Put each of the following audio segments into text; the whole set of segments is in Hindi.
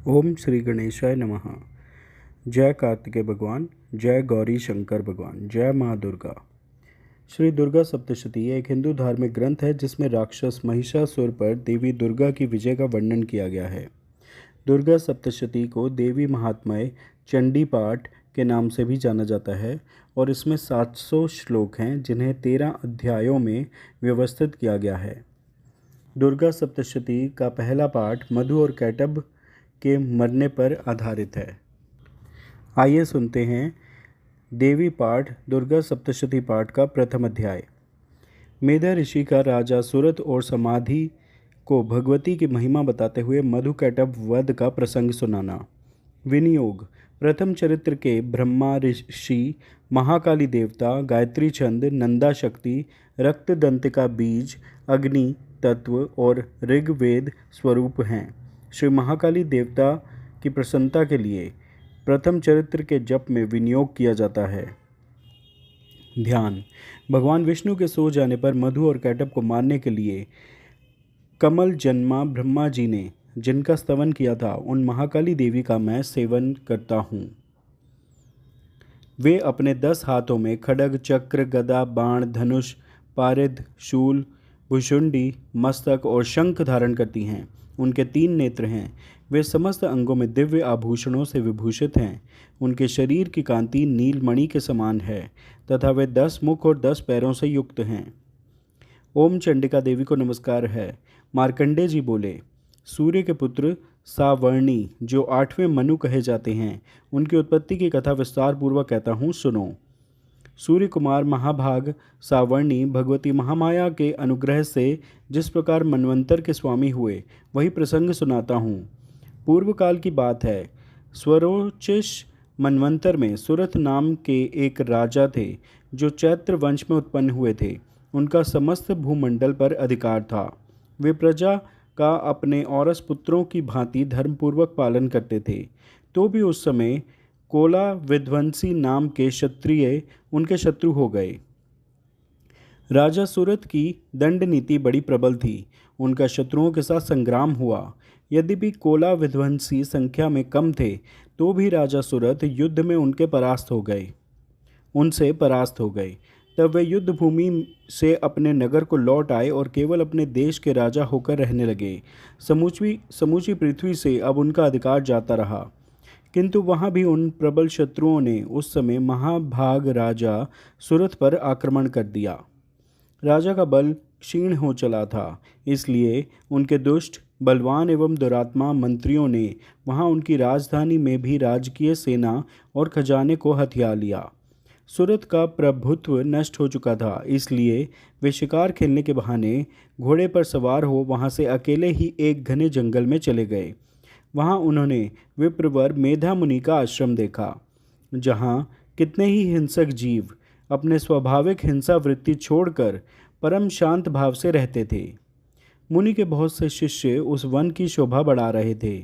ओम श्री गणेशाय नमः। जय कार्तिकेय भगवान, जय गौरी शंकर भगवान, जय माँ दुर्गा। श्री दुर्गा सप्तशती एक हिंदू धार्मिक ग्रंथ है जिसमें राक्षस महिषासुर पर देवी दुर्गा की विजय का वर्णन किया गया है। दुर्गा सप्तशती को देवी महात्म्य चंडी पाठ के नाम से भी जाना जाता है और इसमें 700 श्लोक हैं जिन्हें 13 अध्यायों में व्यवस्थित किया गया है। दुर्गा सप्तशती का पहला पाठ मधु और कैटभ के मरने पर आधारित है। आइए सुनते हैं देवी पाठ दुर्गा सप्तशती पाठ का प्रथम अध्याय। मेधा ऋषि का राजा सुरथ और समाधि को भगवती की महिमा बताते हुए मधु कैटभ वध का प्रसंग सुनाना। विनियोग। प्रथम चरित्र के ब्रह्मा ऋषि, महाकाली देवता, गायत्री छंद, नंदा शक्ति, रक्तदंतिका बीज, अग्नि तत्व और ऋग्वेद स्वरूप हैं। श्री महाकाली देवता की प्रसन्नता के लिए प्रथम चरित्र के जप में विनियोग किया जाता है। ध्यान। भगवान विष्णु के सो जाने पर मधु और कैटभ को मारने के लिए कमल जन्मा ब्रह्मा जी ने जिनका स्तवन किया था, उन महाकाली देवी का मैं सेवन करता हूँ। वे अपने 10 हाथों में खड्ग, चक्र, गदा, बाण, धनुष, पारिद, शूल, भुशुंडी, मस्तक और शंख धारण करती हैं। उनके 3 नेत्र हैं। वे समस्त अंगों में दिव्य आभूषणों से विभूषित हैं। उनके शरीर की कांति नीलमणि के समान है तथा वे 10 मुख और 10 पैरों से युक्त हैं। ओम चंडिका देवी को नमस्कार है। मार्कंडेय जी बोले, सूर्य के पुत्र सावर्णी जो 8वें मनु कहे जाते हैं, उनकी उत्पत्ति की कथा विस्तार पूर्वक कहता हूँ, सुनो। सूर्य कुमार महाभाग सावर्णी भगवती महामाया के अनुग्रह से जिस प्रकार मनवंतर के स्वामी हुए, वही प्रसंग सुनाता हूँ। पूर्व काल की बात है। स्वरोचिष मनवंतर में सुरथ नाम के एक राजा थे जो चैत्र वंश में उत्पन्न हुए थे। उनका समस्त भूमंडल पर अधिकार था। वे प्रजा का अपने औरस पुत्रों की भांति धर्मपूर्वक पालन करते थे। तो भी उस समय कोला विध्वंसी नाम के क्षत्रिय उनके शत्रु हो गए। राजा सुरथ की दंड नीति बड़ी प्रबल थी। उनका शत्रुओं के साथ संग्राम हुआ। यद्यपि कोला विध्वंसी संख्या में कम थे, तो भी राजा सुरथ युद्ध में उनसे परास्त हो गए। तब वे युद्ध भूमि से अपने नगर को लौट आए और केवल अपने देश के राजा होकर रहने लगे। समूची पृथ्वी से अब उनका अधिकार जाता रहा, किंतु वहाँ भी उन प्रबल शत्रुओं ने उस समय महाभाग राजा सुरथ पर आक्रमण कर दिया। राजा का बल क्षीण हो चला था, इसलिए उनके दुष्ट, बलवान एवं दुरात्मा मंत्रियों ने वहाँ उनकी राजधानी में भी राजकीय सेना और खजाने को हथिया लिया। सुरथ का प्रभुत्व नष्ट हो चुका था, इसलिए वे शिकार खेलने के बहाने घोड़े पर सवार हो वहाँ से अकेले ही एक घने जंगल में चले गए। वहाँ उन्होंने विप्रवर मेधा मुनि का आश्रम देखा, जहाँ कितने ही हिंसक जीव अपने स्वाभाविक हिंसा वृत्ति छोड़कर परम शांत भाव से रहते थे। मुनि के बहुत से शिष्य उस वन की शोभा बढ़ा रहे थे।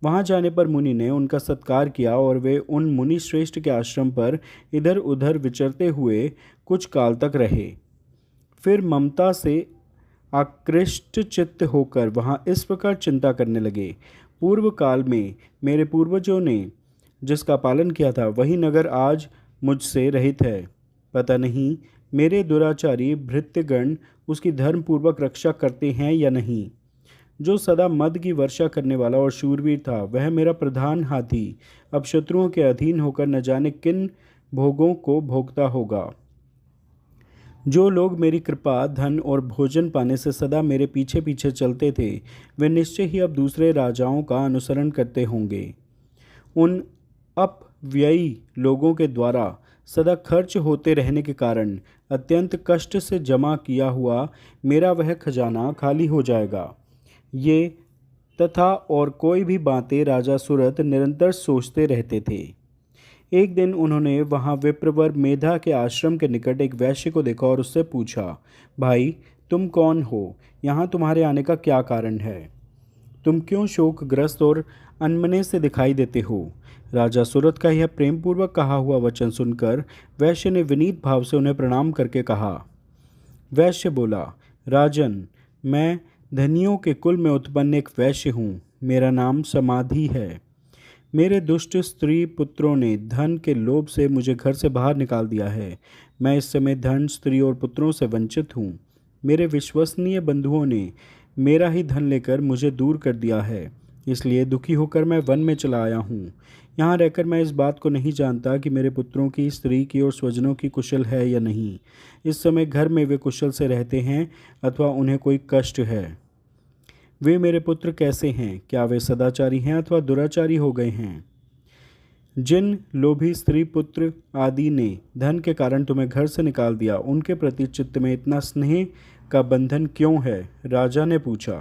वहाँ जाने पर मुनि ने उनका सत्कार किया और वे उन मुनि श्रेष्ठ के आश्रम पर इधर उधर विचरते हुए कुछ काल तक रहे। फिर ममता से आकृष्ट चित्त होकर वहाँ इस प्रकार चिंता करने लगे, पूर्व काल में मेरे पूर्वजों ने जिसका पालन किया था, वही नगर आज मुझसे रहित है। पता नहीं मेरे दुराचारी भृत्यगण उसकी धर्मपूर्वक रक्षा करते हैं या नहीं। जो सदा मद की वर्षा करने वाला और शूरवीर था, वह मेरा प्रधान हाथी अब शत्रुओं के अधीन होकर न जाने किन भोगों को भोगता होगा। जो लोग मेरी कृपा, धन और भोजन पाने से सदा मेरे पीछे पीछे चलते थे, वे निश्चय ही अब दूसरे राजाओं का अनुसरण करते होंगे। उन अपव्ययी लोगों के द्वारा सदा खर्च होते रहने के कारण अत्यंत कष्ट से जमा किया हुआ मेरा वह खजाना खाली हो जाएगा। ये तथा और कोई भी बातें राजा सुरथ निरंतर सोचते रहते थे। एक दिन उन्होंने वहाँ विप्रवर मेधा के आश्रम के निकट एक वैश्य को देखा और उससे पूछा, भाई तुम कौन हो? यहाँ तुम्हारे आने का क्या कारण है? तुम क्यों शोकग्रस्त और अनमने से दिखाई देते हो? राजा सुरथ का यह प्रेमपूर्वक कहा हुआ वचन सुनकर वैश्य ने विनीत भाव से उन्हें प्रणाम करके कहा। वैश्य बोला, राजन, मैं धनियों के कुल में उत्पन्न एक वैश्य हूँ। मेरा नाम समाधि है। मेरे दुष्ट स्त्री पुत्रों ने धन के लोभ से मुझे घर से बाहर निकाल दिया है। मैं इस समय धन, स्त्री और पुत्रों से वंचित हूँ। मेरे विश्वसनीय बंधुओं ने मेरा ही धन लेकर मुझे दूर कर दिया है। इसलिए दुखी होकर मैं वन में चला आया हूँ। यहाँ रहकर मैं इस बात को नहीं जानता कि मेरे पुत्रों की, स्त्री की और स्वजनों की कुशल है या नहीं। इस समय घर में वे कुशल से रहते हैं अथवा उन्हें कोई कष्ट है। वे मेरे पुत्र कैसे हैं? क्या वे सदाचारी हैं अथवा दुराचारी हो गए हैं? जिन लोभी स्त्री पुत्र आदि ने धन के कारण तुम्हें घर से निकाल दिया, उनके प्रति चित्त में इतना स्नेह का बंधन क्यों है? राजा ने पूछा।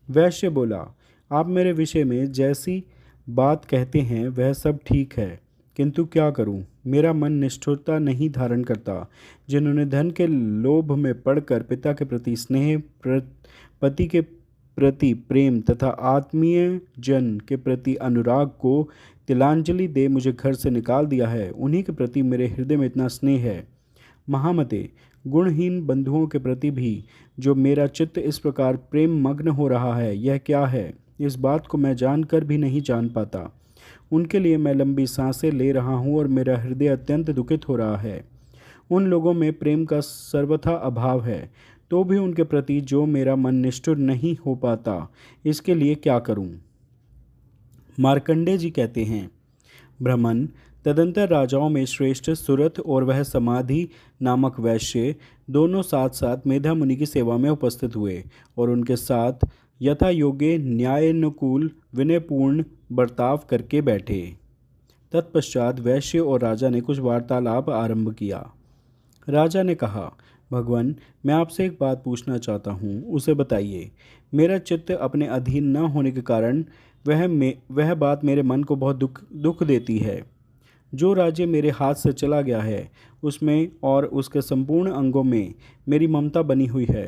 वैश्य बोला, आप मेरे विषय में जैसी बात कहते हैं वह सब ठीक है, किंतु क्या करूं? मेरा मन निष्ठुरता नहीं धारण करता। जिन्होंने धन के लोभ में पड़कर पिता के प्रति स्नेह, पति के प्रति प्रेम तथा आत्मीय जन के प्रति अनुराग को तिलांजलि दे मुझे घर से निकाल दिया है, उन्हीं के प्रति मेरे हृदय में इतना स्नेह है। महामते, गुणहीन बंधुओं के प्रति भी जो मेरा चित्त इस प्रकार प्रेम मग्न हो रहा है, यह क्या है? इस बात को मैं जानकर भी नहीं जान पाता। उनके लिए मैं लंबी सांसें ले रहा हूँ और मेरा हृदय अत्यंत दुखित हो रहा है। उन लोगों में प्रेम का सर्वथा अभाव है, तो भी उनके प्रति जो मेरा मन निष्ठुर नहीं हो पाता, इसके लिए क्या करूं? मार्कंडेय जी कहते हैं, ब्राह्मण, तदंतर राजाओं में श्रेष्ठ सुरथ और वह समाधि नामक वैश्य दोनों साथ साथ मेधा मुनि की सेवा में उपस्थित हुए और उनके साथ यथा योग्य न्यायानुकूल विनयपूर्ण बर्ताव करके बैठे। तत्पश्चात वैश्य और राजा ने कुछ वार्तालाप आरंभ किया। राजा ने कहा, भगवान, मैं आपसे एक बात पूछना चाहता हूँ, उसे बताइए। मेरा चित्त अपने अधीन न होने के कारण वह बात मेरे मन को बहुत दुख देती है। जो राज्य मेरे हाथ से चला गया है, उसमें और उसके संपूर्ण अंगों में मेरी ममता बनी हुई है।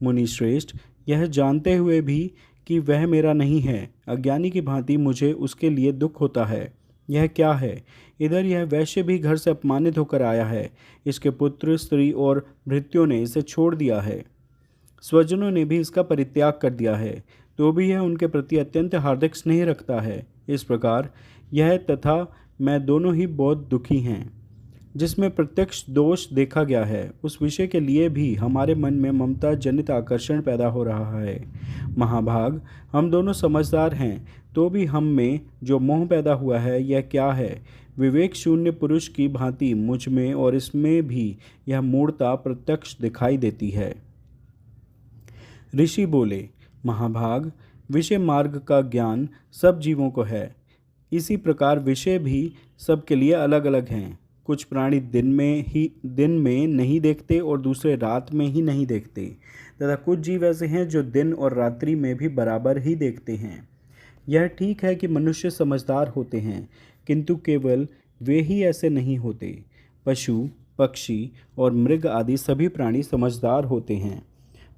मुनि श्रेष्ठ, यह जानते हुए भी कि वह मेरा नहीं है, अज्ञानी की भांति मुझे उसके लिए दुख होता है। यह क्या है? इधर यह वैश्य भी घर से अपमानित होकर आया है। इसके पुत्र, स्त्री और भृत्यों ने इसे छोड़ दिया है। स्वजनों ने भी इसका परित्याग कर दिया है, तो भी यह उनके प्रति अत्यंत हार्दिक स्नेह रखता है। इस प्रकार यह तथा मैं दोनों ही बहुत दुखी हैं। जिसमें प्रत्यक्ष दोष देखा गया है, उस विषय के लिए भी हमारे मन में ममता जनित आकर्षण पैदा हो रहा है। महाभाग, हम दोनों समझदार हैं, तो भी हम में जो मोह पैदा हुआ है, यह क्या है? विवेक शून्य पुरुष की भांति मुझ में और इसमें भी यह मूढ़ता प्रत्यक्ष दिखाई देती है। ऋषि बोले, महाभाग, विषय मार्ग का ज्ञान सब जीवों को है। इसी प्रकार विषय भी सबके लिए अलग अलग हैं। कुछ प्राणी दिन में नहीं देखते और दूसरे रात में ही नहीं देखते, तथा कुछ जीव ऐसे हैं जो दिन और रात्रि में भी बराबर ही देखते हैं। यह ठीक है कि मनुष्य समझदार होते हैं, किंतु केवल वे ही ऐसे नहीं होते। पशु, पक्षी और मृग आदि सभी प्राणी समझदार होते हैं।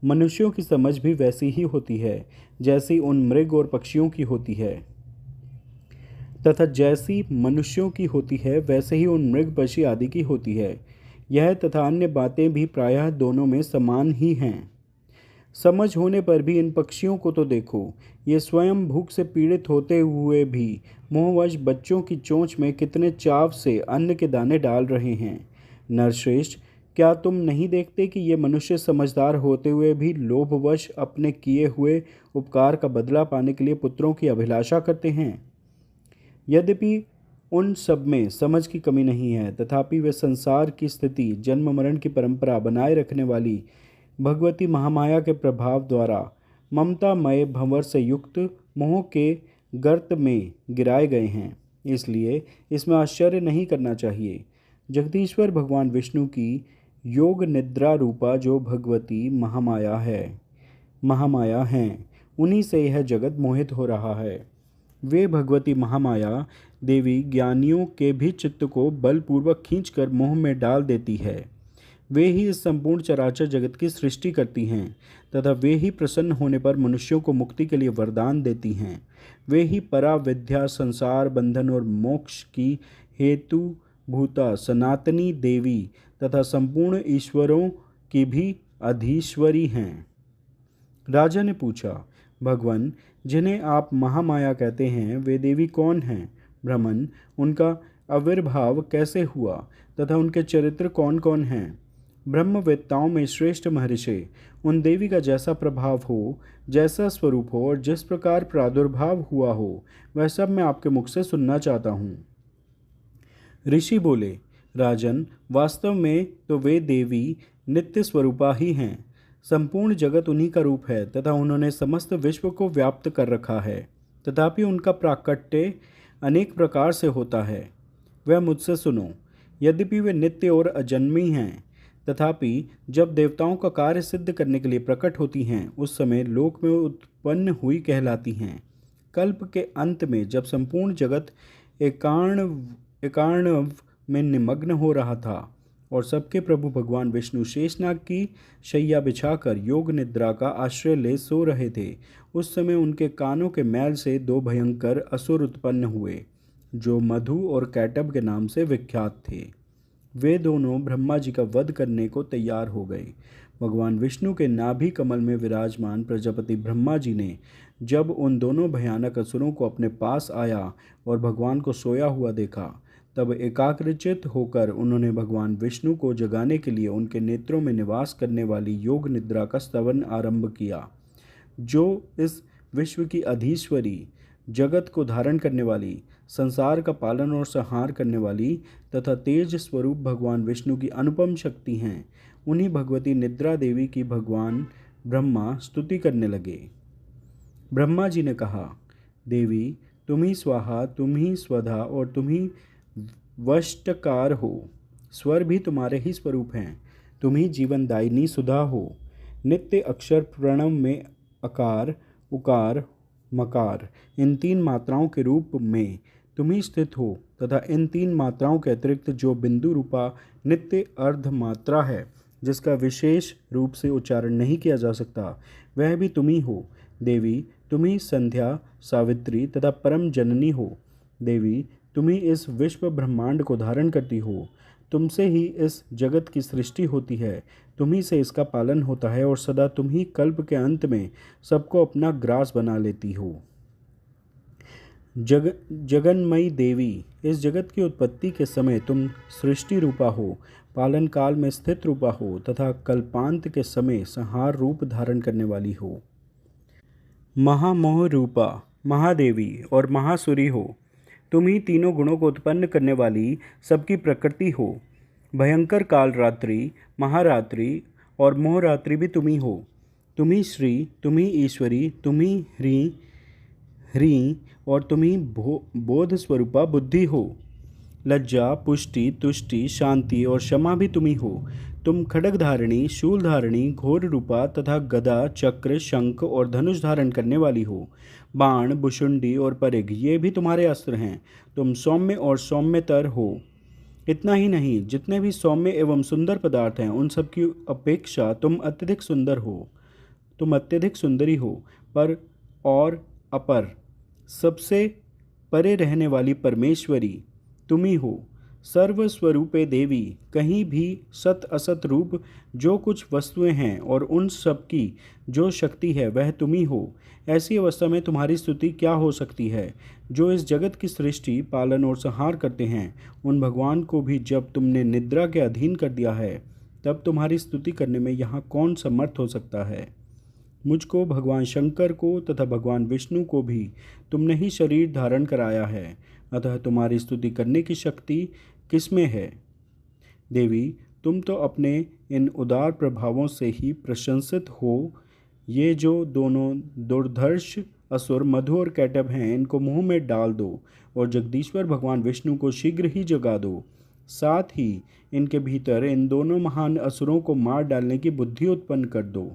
मनुष्यों की समझ भी वैसी ही होती है जैसी उन मृग और पक्षियों की होती है, तथा जैसी मनुष्यों की होती है वैसे ही उन मृग, पक्षी आदि की होती है। यह तथा अन्य बातें भी प्रायः दोनों में समान ही हैं। समझ होने पर भी इन पक्षियों को तो देखो, ये स्वयं भूख से पीड़ित होते हुए भी मोहवश बच्चों की चोंच में कितने चाव से अन्न के दाने डाल रहे हैं। नरश्रेष्ठ, क्या तुम नहीं देखते कि ये मनुष्य समझदार होते हुए भी लोभवश अपने किए हुए उपकार का बदला पाने के लिए पुत्रों की अभिलाषा करते हैं? यद्यपि उन सब में समझ की कमी नहीं है, तथापि वे संसार की स्थिति, जन्म मरण की परंपरा बनाए रखने वाली भगवती महामाया के प्रभाव द्वारा ममतामय भंवर से युक्त मोह के गर्त में गिराए गए हैं। इसलिए इसमें आश्चर्य नहीं करना चाहिए। जगदीश्वर भगवान विष्णु की योग निद्रा रूपा जो भगवती महामाया हैं, उन्हीं से यह जगत मोहित हो रहा है। वे भगवती महामाया देवी ज्ञानियों के भी चित्त को बलपूर्वक खींचकर मोह में डाल देती है। वे ही इस संपूर्ण चराचर जगत की सृष्टि करती हैं, तथा वे ही प्रसन्न होने पर मनुष्यों को मुक्ति के लिए वरदान देती हैं। वे ही परा विद्या, संसार बंधन और मोक्ष की हेतु भूता सनातनी देवी तथा संपूर्ण ईश्वरों की भी अधीश्वरी हैं। राजा ने पूछा, भगवान, जिन्हें आप महामाया कहते हैं, वे देवी कौन हैं? ब्रह्मन, उनका आविर्भाव कैसे हुआ तथा उनके चरित्र कौन कौन हैं? ब्रह्मवेत्ताओं में श्रेष्ठ महर्षि, उन देवी का जैसा प्रभाव हो, जैसा स्वरूप हो और जिस प्रकार प्रादुर्भाव हुआ हो, वह सब मैं आपके मुख से सुनना चाहता हूँ। ऋषि बोले, राजन, वास्तव में तो वे देवी नित्य स्वरूपा ही हैं। संपूर्ण जगत उन्हीं का रूप है तथा उन्होंने समस्त विश्व को व्याप्त कर रखा है। तथापि उनका प्राकट्य अनेक प्रकार से होता है। वह मुझसे सुनो। यद्यपि वे नित्य और अजन्मी हैं, तथापि जब देवताओं का कार्य सिद्ध करने के लिए प्रकट होती हैं, उस समय लोक में उत्पन्न हुई कहलाती हैं। कल्प के अंत में जब संपूर्ण जगत एकार्णव में निमग्न हो रहा था और सबके प्रभु भगवान विष्णु शेषनाग की शैया बिछाकर योग निद्रा का आश्रय ले सो रहे थे, उस समय उनके कानों के मैल से दो भयंकर असुर उत्पन्न हुए, जो मधु और कैटब के नाम से विख्यात थे। वे दोनों ब्रह्मा जी का वध करने को तैयार हो गए। भगवान विष्णु के नाभि कमल में विराजमान प्रजापति ब्रह्मा जी ने जब उन दोनों भयानक असुरों को अपने पास आया और भगवान को सोया हुआ देखा, तब एकाग्रचित होकर उन्होंने भगवान विष्णु को जगाने के लिए उनके नेत्रों में निवास करने वाली योग निद्रा का स्तवन आरंभ किया, जो इस विश्व की अधीश्वरी, जगत को धारण करने वाली, संसार का पालन और संहार करने वाली तथा तेज स्वरूप भगवान विष्णु की अनुपम शक्ति हैं। उन्हीं भगवती निद्रा देवी की भगवान ब्रह्मा स्तुति करने लगे। ब्रह्मा जी ने कहा, देवी, तुम ही स्वाहा, तुम ही स्वधा और तुम ही वष्टकार हो। स्वर भी तुम्हारे ही स्वरूप हैं। तुम ही जीवनदायिनी सुधा हो। नित्य अक्षर प्रणव में अकार, उकार, मकार, इन तीन मात्राओं के रूप में तुम ही स्थित हो तथा इन तीन मात्राओं के अतिरिक्त जो बिंदु रूपा नित्य अर्ध मात्रा है, जिसका विशेष रूप से उच्चारण नहीं किया जा सकता, वह भी तुम ही हो। देवी, तुम ही संध्या, सावित्री तथा परम जननी हो। देवी, तुम ही इस विश्व ब्रह्मांड को धारण करती हो। तुमसे ही इस जगत की सृष्टि होती है, तुम ही से इसका पालन होता है और सदा तुम ही कल्प के अंत में सबको अपना ग्रास बना लेती हो। जगन्मयी देवी, इस जगत की उत्पत्ति के समय तुम सृष्टि रूपा हो, पालन काल में स्थित रूपा हो तथा कल्पांत के समय संहार रूप धारण करने वाली हो। महामोह रूपा महादेवी और महासुरी हो। तुम ही तीनों गुणों को उत्पन्न करने वाली सबकी प्रकृति हो। भयंकर काल रात्रि, महारात्रि और मोहरात्रि भी तुम ही हो। तुम ही श्री, तुम ही ईश्वरी, तुम ही ह्री और तुम ही बोध स्वरूपा बुद्धि हो। लज्जा, पुष्टि, तुष्टि, शांति और क्षमा भी तुम ही हो। तुम खड्गधारिणी, शूलधारिणी, घोर रूपा तथा गदा, चक्र, शंख और धनुष धारण करने वाली हो। बाण, भुषुंडी और परिघ, ये भी तुम्हारे अस्त्र हैं। तुम सौम्य और सौम्यतर हो। इतना ही नहीं, जितने भी सौम्य एवं सुंदर पदार्थ हैं, उन सब की अपेक्षा तुम अत्यधिक सुंदर हो। तुम अत्यधिक सुंदरी हो, पर और अपर, सबसे परे रहने वाली परमेश्वरी तुम ही हो। सर्वस्वरूपे देवी, कहीं भी सत असत रूप जो कुछ वस्तुएं हैं और उन सब की जो शक्ति है, वह तुम ही हो। ऐसी अवस्था में तुम्हारी स्तुति क्या हो सकती है? जो इस जगत की सृष्टि, पालन और संहार करते हैं, उन भगवान को भी जब तुमने निद्रा के अधीन कर दिया है, तब तुम्हारी स्तुति करने में यहाँ कौन समर्थ हो सकता है? मुझको, भगवान शंकर को तथा भगवान विष्णु को भी तुमने ही शरीर धारण कराया है, अतः तुम्हारी स्तुति करने की शक्ति किसमें है? देवी, तुम तो अपने इन उदार प्रभावों से ही प्रशंसित हो। ये जो दोनों दुर्धर्ष असुर मधु और कैटब हैं, इनको मुंह में डाल दो और जगदीश्वर भगवान विष्णु को शीघ्र ही जगा दो। साथ ही इनके भीतर इन दोनों महान असुरों को मार डालने की बुद्धि उत्पन्न कर दो।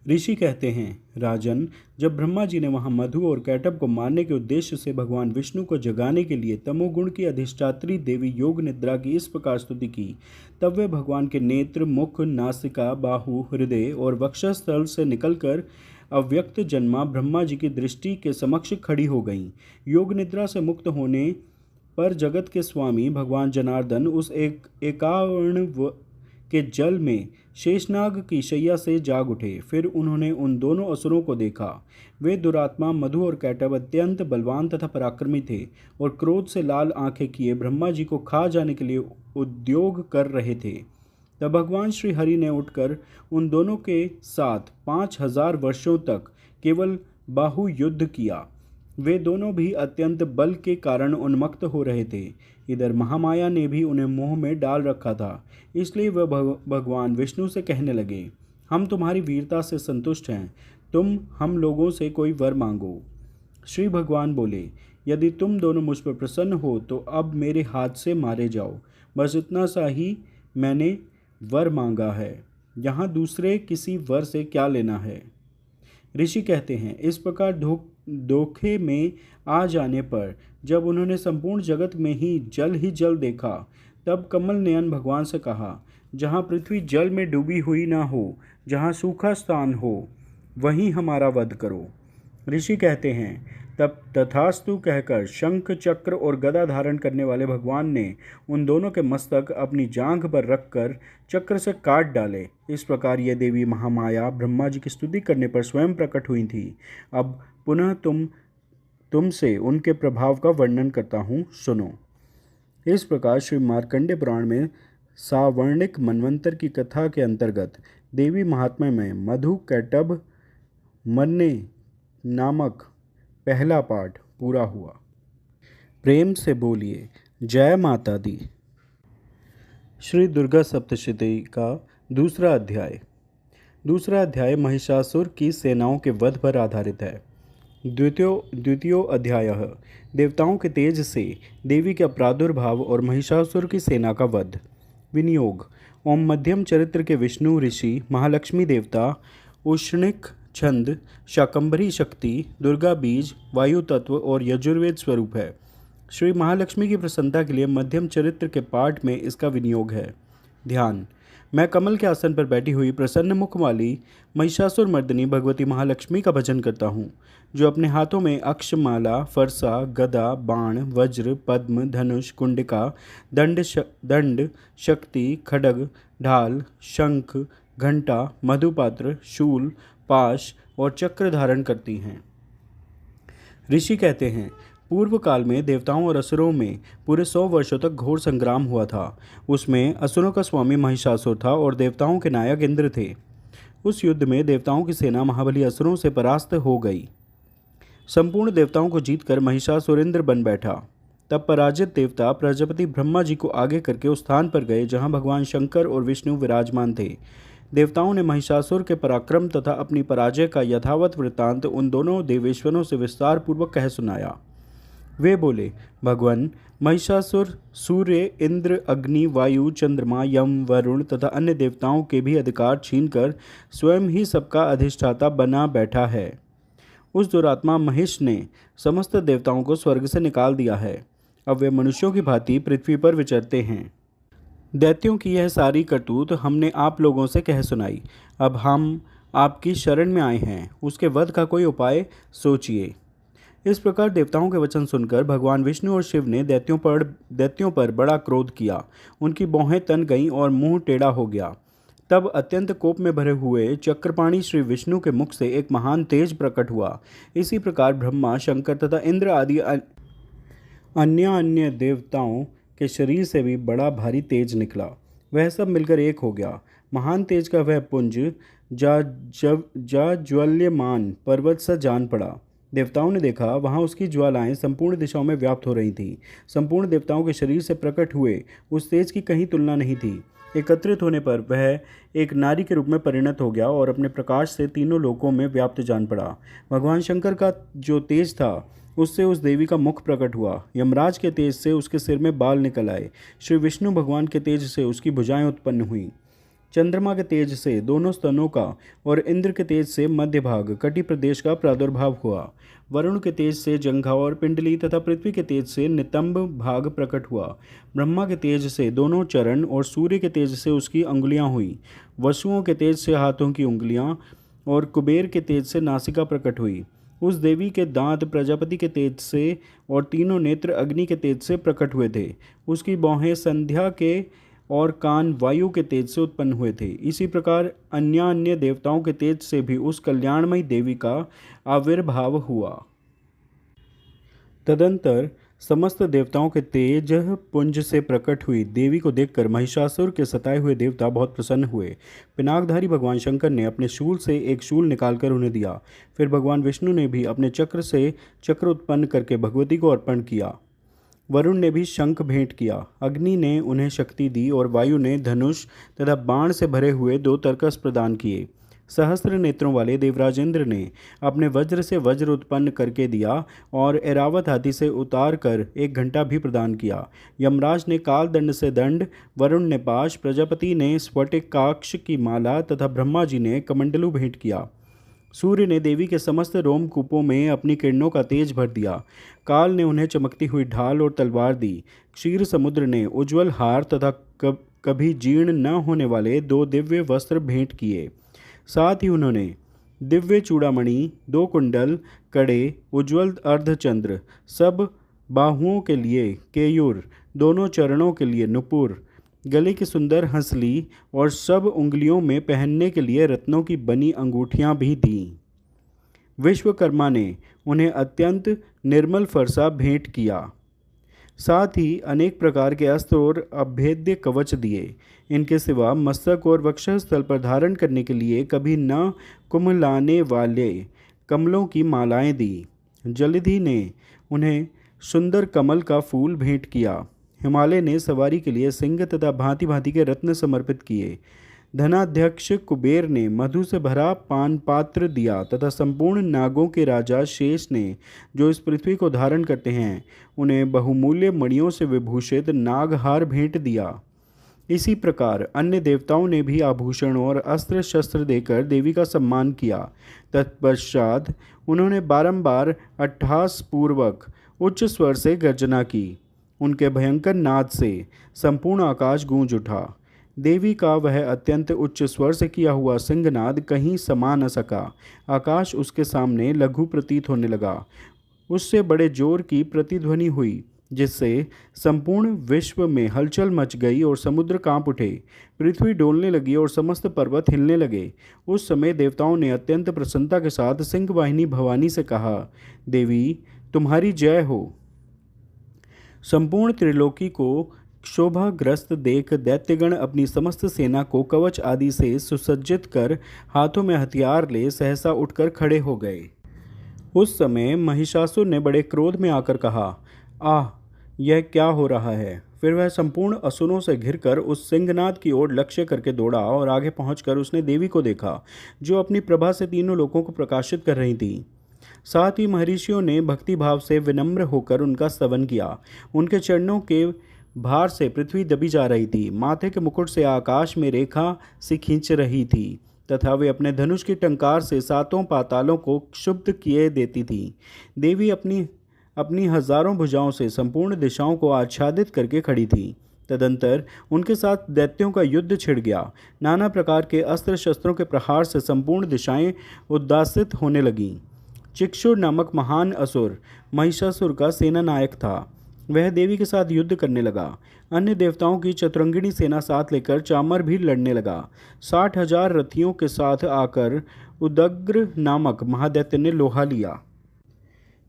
ऋषि कहते हैं, राजन, जब ब्रह्मा जी ने वहाँ मधु और कैटब को मारने के उद्देश्य से भगवान विष्णु को जगाने के लिए तमोगुण की अधिष्ठात्री देवी योग निद्रा की इस प्रकार स्तुति की, तब वे भगवान के नेत्र, मुख, नासिका, बाहु, हृदय और वक्षस्थल से निकलकर अव्यक्त जन्मा ब्रह्मा जी की दृष्टि के समक्ष खड़ी हो गईं। योग निद्रा से मुक्त होने पर जगत के स्वामी भगवान जनार्दन उस के जल में शेषनाग की शैया से जाग उठे। फिर उन्होंने उन दोनों असुरों को देखा। वे दुरात्मा मधु और कैटब अत्यंत बलवान तथा पराक्रमी थे और क्रोध से लाल आंखें किए ब्रह्मा जी को खा जाने के लिए उद्योग कर रहे थे। तब भगवान श्री हरि ने उठकर उन दोनों के साथ 5000 वर्षों तक केवल बाहु युद्ध किया। वे दोनों भी अत्यंत बल के कारण उन्मत्त हो रहे थे। इधर महामाया ने भी उन्हें मोह में डाल रखा था, इसलिए वह भगवान विष्णु से कहने लगे, हम तुम्हारी वीरता से संतुष्ट हैं, तुम हम लोगों से कोई वर मांगो। श्री भगवान बोले, यदि तुम दोनों मुझ पर प्रसन्न हो तो अब मेरे हाथ से मारे जाओ। बस इतना सा ही मैंने वर मांगा है, यहाँ दूसरे किसी वर से क्या लेना है। ऋषि कहते हैं, इस प्रकार धोखे में आ जाने पर जब उन्होंने संपूर्ण जगत में ही जल देखा, तब कमल नयन भगवान से कहा, जहाँ पृथ्वी जल में डूबी हुई ना हो, जहाँ सूखा स्थान हो, वहीं हमारा वध करो। ऋषि कहते हैं, तब तथास्तु कहकर शंख चक्र और गदा धारण करने वाले भगवान ने उन दोनों के मस्तक अपनी जांघ पर रखकर चक्र से काट डाले। इस प्रकार ये देवी महामाया ब्रह्मा जी की स्तुति करने पर स्वयं प्रकट हुई थी। अब पुनः तुमसे उनके प्रभाव का वर्णन करता हूँ, सुनो। इस प्रकार श्री मार्कंडेय पुराण में सावर्णिक मनवंतर की कथा के अंतर्गत देवी महात्म्य में मधु कैटभ मरने नामक पहला पाठ पूरा हुआ। प्रेम से बोलिए जय माता दी। श्री दुर्गा सप्तशती का दूसरा अध्याय महिषासुर की सेनाओं के वध पर आधारित है। द्वितीयो अध्याय देवताओं के तेज से देवी का प्रादुर्भाव और महिषासुर की सेना का वध। विनियोग। ओम मध्यम चरित्र के विष्णु ऋषि महालक्ष्मी देवता उष्णिक छंद शाकंभरी शक्ति दुर्गा बीज वायु तत्व और यजुर्वेद स्वरूप है। श्री महालक्ष्मी की प्रसन्नता के लिए मध्यम चरित्र के पाठ में इसका विनियोग है। ध्यान। मैं कमल के आसन पर बैठी हुई प्रसन्न मुख वाली महिषासुर मर्दिनी भगवती महालक्ष्मी का भजन करता हूँ, जो अपने हाथों में अक्षमाला, फरसा, गदा, बाण, वज्र, पद्म, धनुष, कुंडिका, दंड, शक्ति, खड्ग, ढाल, शंख, घंटा, मधुपात्र, शूल, पाश और चक्र धारण करती हैं। ऋषि कहते हैं, पूर्व काल में देवताओं और असुरों में पूरे 100 वर्षों तक घोर संग्राम हुआ था। उसमें असुरों का स्वामी महिषासुर था और देवताओं के नायक इंद्र थे। उस युद्ध में देवताओं की सेना महाबली असुरों से परास्त हो गई। संपूर्ण देवताओं को जीतकर महिषासुर इंद्र बन बैठा। तब पराजित देवता प्रजापति ब्रह्मा जी को आगे करके उस स्थान पर गए जहाँ भगवान शंकर और विष्णु विराजमान थे। देवताओं ने महिषासुर के पराक्रम तथा अपनी पराजय का यथावत वृत्तांत उन दोनों देवेश्वरों से विस्तार पूर्वक कह सुनाया। वे बोले, भगवान, महिषासुर सूर्य, इंद्र, अग्नि, वायु, चंद्रमा, यम, वरुण तथा अन्य देवताओं के भी अधिकार छीनकर स्वयं ही सबका अधिष्ठाता बना बैठा है। उस दुरात्मा महिष ने समस्त देवताओं को स्वर्ग से निकाल दिया है। अब वे मनुष्यों की भांति पृथ्वी पर विचरते हैं। दैत्यों की यह सारी करतूत हमने आप लोगों से कह सुनाई। अब हम आपकी शरण में आए हैं, उसके वध का कोई उपाय सोचिए। इस प्रकार देवताओं के वचन सुनकर भगवान विष्णु और शिव ने दैत्यों पर बड़ा क्रोध किया। उनकी भौहें तन गईं और मुंह टेढ़ा हो गया। तब अत्यंत कोप में भरे हुए चक्रपाणी श्री विष्णु के मुख से एक महान तेज प्रकट हुआ। इसी प्रकार ब्रह्मा, शंकर तथा इंद्र आदि अन्य देवताओं के शरीर से भी बड़ा भारी तेज निकला। वह सब मिलकर एक हो गया। महान तेज का वह पुंज ज्वल्यमान पर्वत सा जान पड़ा। देवताओं ने देखा, वहाँ उसकी ज्वालाएं संपूर्ण दिशाओं में व्याप्त हो रही थीं। संपूर्ण देवताओं के शरीर से प्रकट हुए उस तेज की कहीं तुलना नहीं थी। एकत्रित होने पर वह एक नारी के रूप में परिणत हो गया और अपने प्रकाश से तीनों लोकों में व्याप्त जान पड़ा। भगवान शंकर का जो तेज था, उससे उस देवी का मुख प्रकट हुआ। यमराज के तेज से उसके सिर में बाल निकल आए। श्री विष्णु भगवान के तेज से उसकी भुजाएं उत्पन्न हुईं। चंद्रमा के तेज से दोनों स्तनों का और इंद्र के तेज से मध्य भाग कटी प्रदेश का प्रादुर्भाव हुआ। वरुण के तेज से जंघा और पिंडली तथा पृथ्वी के तेज से नितंब भाग प्रकट हुआ। ब्रह्मा के तेज से दोनों चरण और सूर्य के तेज से उसकी अंगुलियां हुई। वसुओं के तेज से हाथों की उंगलियां और कुबेर के तेज से नासिका प्रकट हुई। उस देवी के दांत प्रजापति के तेज से और तीनों नेत्र अग्नि के तेज से प्रकट हुए थे। उसकी बाहें संध्या के और कान वायु के तेज से उत्पन्न हुए थे। इसी प्रकार अन्य अन्य देवताओं के तेज से भी उस कल्याणमयी देवी का आविर्भाव हुआ। तदंतर समस्त देवताओं के तेज पुंज से प्रकट हुई देवी को देखकर महिषासुर के सताए हुए देवता बहुत प्रसन्न हुए। पिनाकधारी भगवान शंकर ने अपने शूल से एक शूल निकालकर उन्हें दिया। फिर भगवान विष्णु ने भी अपने चक्र से चक्र उत्पन्न करके भगवती को अर्पण किया। वरुण ने भी शंख भेंट किया। अग्नि ने उन्हें शक्ति दी और वायु ने धनुष तथा बाण से भरे हुए 2 तरकस प्रदान किए। सहस्त्र नेत्रों वाले देवराजेंद्र ने अपने वज्र से वज्र उत्पन्न करके दिया और ऐरावत हाथी से उतार कर 1 घंटा भी प्रदान किया। यमराज ने काल दंड से दंड, वरुण ने पाश, प्रजापति ने स्फटिकाक्ष की माला तथा ब्रह्मा जी ने कमंडलू भेंट किया। सूर्य ने देवी के समस्त रोमकूपों में अपनी किरणों का तेज भर दिया। काल ने उन्हें चमकती हुई ढाल और तलवार दी। क्षीर समुद्र ने उज्ज्वल हार तथा कभी जीर्ण न होने वाले 2 दिव्य वस्त्र भेंट किए। साथ ही उन्होंने दिव्य चूड़ामणि, 2 कुंडल, कड़े, उज्ज्वल अर्धचंद्र, सब बाहुओं के लिए केयूर, दोनों चरणों के लिए नुपुर, गले की सुंदर हंसली और सब उंगलियों में पहनने के लिए रत्नों की बनी अंगूठियां भी दीं। विश्वकर्मा ने उन्हें अत्यंत निर्मल फरसा भेंट किया। साथ ही अनेक प्रकार के अस्त्र और अभेद्य कवच दिए। इनके सिवा मस्तक और वक्षस्थल पर धारण करने के लिए कभी न कुम्हलाने वाले कमलों की मालाएं दी। जलधि ने उन्हें सुंदर कमल का फूल भेंट किया। हिमालय ने सवारी के लिए सिंह तथा भांति भांति के रत्न समर्पित किए। धनाध्यक्ष कुबेर ने मधु से भरा पान पात्र दिया तथा संपूर्ण नागों के राजा शेष ने, जो इस पृथ्वी को धारण करते हैं, उन्हें बहुमूल्य मणियों से विभूषित नागहार भेंट दिया। इसी प्रकार अन्य देवताओं ने भी आभूषण और अस्त्र शस्त्र देकर देवी का सम्मान किया। तत्पश्चात उन्होंने बारंबार अट्टहास पूर्वक उच्च स्वर से गर्जना की। उनके भयंकर नाद से संपूर्ण आकाश गूंज उठा। देवी का वह अत्यंत उच्च स्वर से किया हुआ सिंहनाद कहीं समा न सका। आकाश उसके सामने लघु प्रतीत होने लगा। उससे बड़े जोर की प्रतिध्वनि हुई, जिससे संपूर्ण विश्व में हलचल मच गई और समुद्र कांप उठे। पृथ्वी डोलने लगी और समस्त पर्वत हिलने लगे। उस समय देवताओं ने अत्यंत प्रसन्नता के साथ सिंहवाहिनी भवानी से कहा, देवी तुम्हारी जय हो। संपूर्ण त्रिलोकी को शोभाग्रस्त देख दैत्यगण अपनी समस्त सेना को कवच आदि से सुसज्जित कर हाथों में हथियार ले सहसा उठकर खड़े हो गए। उस समय महिषासुर ने बड़े क्रोध में आकर कहा, आह, यह क्या हो रहा है। फिर वह संपूर्ण असुरों से घिरकर उस सिंहनाद की ओर लक्ष्य करके दौड़ा और आगे पहुंचकर उसने देवी को देखा, जो अपनी प्रभा से तीनों लोकों को प्रकाशित कर रही थी। साथ ही महर्षियों ने भक्ति भाव से विनम्र होकर उनका स्तवन किया। उनके चरणों के भार से पृथ्वी दबी जा रही थी। माथे के मुकुट से आकाश में रेखा सी खींच रही थी तथा वे अपने धनुष की टंकार से 7 पातालों को क्षुब्ध किए देती थी। देवी अपनी हजारों भुजाओं से संपूर्ण दिशाओं को आच्छादित करके खड़ी थी। तदंतर उनके साथ दैत्यों का युद्ध छिड़ गया। नाना प्रकार के अस्त्र शस्त्रों के प्रहार से संपूर्ण दिशाएं उद्दासित होने लगीं। चिक्षुर नामक महान असुर महिषासुर का सेना नायक था। वह देवी के साथ युद्ध करने लगा। अन्य देवताओं की चतुरंगिणी सेना साथ लेकर चामर भी लड़ने लगा। 60,000 रथियों के साथ आकर उदग्र नामक महादैत्य ने लोहा लिया।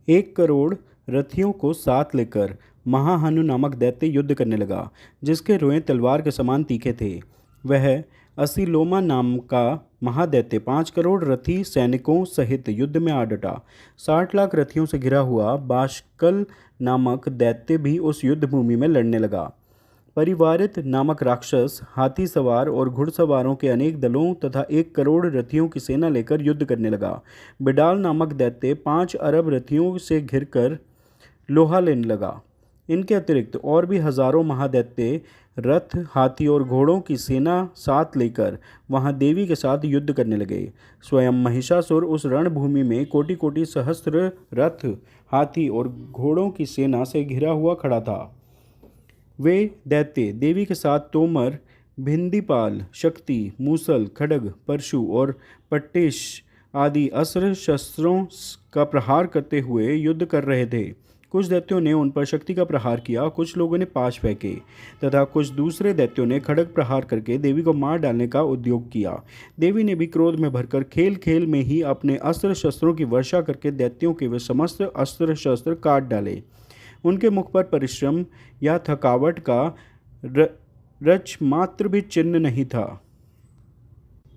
1 करोड़ रथियों को साथ लेकर महाहनु नामक दैत्य युद्ध करने लगा, जिसके रोएं तलवार के समान तीखे थे। वह असिलोमा नाम का महादैत्य 5 करोड़ रथी सैनिकों सहित युद्ध में आ डटा। 60 लाख रथियों से घिरा हुआ बाष्कल नामक दैत्य भी उस युद्ध भूमि में लड़ने लगा। परिवारित नामक राक्षस हाथी सवार और घुड़सवारों के अनेक दलों तथा 1 करोड़ रथियों की सेना लेकर युद्ध करने लगा। बिडाल नामक दैत्य 5 अरब रथियों से घिरकर लोहा लेने लगा। इनके अतिरिक्त और भी हजारों महादैत्य रथ, हाथी और घोड़ों की सेना साथ लेकर वहां देवी के साथ युद्ध करने लगे। स्वयं महिषासुर उस रणभूमि में कोटि कोटि सहस्त्र रथ, हाथी और घोड़ों की सेना से घिरा हुआ खड़ा था। वे दैत्य देवी के साथ तोमर, भिंदीपाल, शक्ति, मूसल, खड्ग, परशु और पट्टिश आदि अस्त्र शस्त्रों का प्रहार करते हुए युद्ध कर रहे थे। कुछ दैत्यों ने उन पर शक्ति का प्रहार किया, कुछ लोगों ने पाश फेंके तथा कुछ दूसरे दैत्यों ने खड्ग प्रहार करके देवी को मार डालने का उद्योग किया। देवी ने भी क्रोध में भरकर खेल खेल में ही अपने अस्त्र शस्त्रों की वर्षा करके दैत्यों के वे समस्त अस्त्र शस्त्र काट डाले। उनके मुख पर परिश्रम या थकावट का रच मात्र भी चिन्ह नहीं था।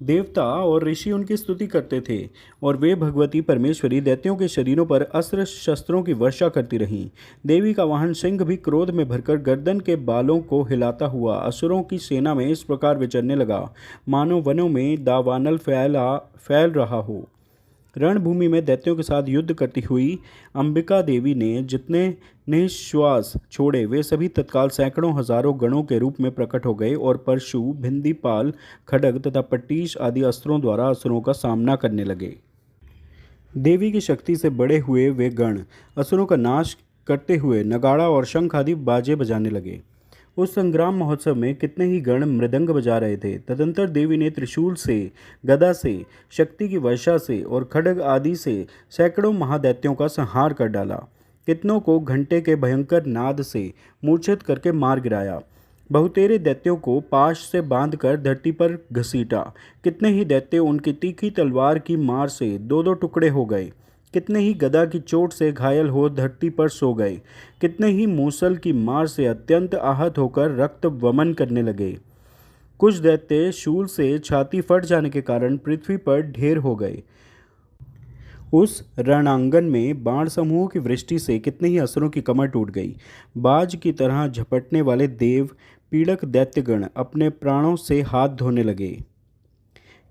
देवता और ऋषि उनकी स्तुति करते थे और वे भगवती परमेश्वरी दैत्यों के शरीरों पर अस्त्र शस्त्रों की वर्षा करती रहीं। देवी का वाहन सिंह भी क्रोध में भरकर गर्दन के बालों को हिलाता हुआ असुरों की सेना में इस प्रकार विचरने लगा, मानो वनों में दावानल फैल रहा हो। रणभूमि में दैत्यों के साथ युद्ध करती हुई अंबिका देवी ने जितने निश्वास छोड़े वे सभी तत्काल सैकड़ों हजारों गणों के रूप में प्रकट हो गए और परशु, भिंदीपाल, खड्ग तथा पट्टीश आदि अस्त्रों द्वारा असुरों का सामना करने लगे। देवी की शक्ति से बड़े हुए वे गण असुरों का नाश करते हुए नगाड़ा और शंख आदि बाजे बजाने लगे। उस संग्राम महोत्सव में कितने ही गण मृदंग बजा रहे थे। तदंतर देवी ने त्रिशूल से, गदा से, शक्ति की वर्षा से और खड्ग आदि से सैकड़ों महादैत्यों का संहार कर डाला। कितनों को घंटे के भयंकर नाद से मूर्छित करके मार गिराया। बहुतेरे दैत्यों को पाश से बांधकर धरती पर घसीटा। कितने ही दैत्य उनकी तीखी तलवार की मार से दो दो टुकड़े हो गए। कितने ही गदा की चोट से घायल हो धरती पर सो गए। कितने ही मूसल की मार से अत्यंत आहत होकर रक्त वमन करने लगे। कुछ दैत्य शूल से छाती फट जाने के कारण पृथ्वी पर ढेर हो गए। उस रणांगन में बाण समूहों की वृष्टि से कितने ही असुरों की कमर टूट गई। बाज की तरह झपटने वाले देव पीड़क दैत्यगण अपने प्राणों से हाथ धोने लगे।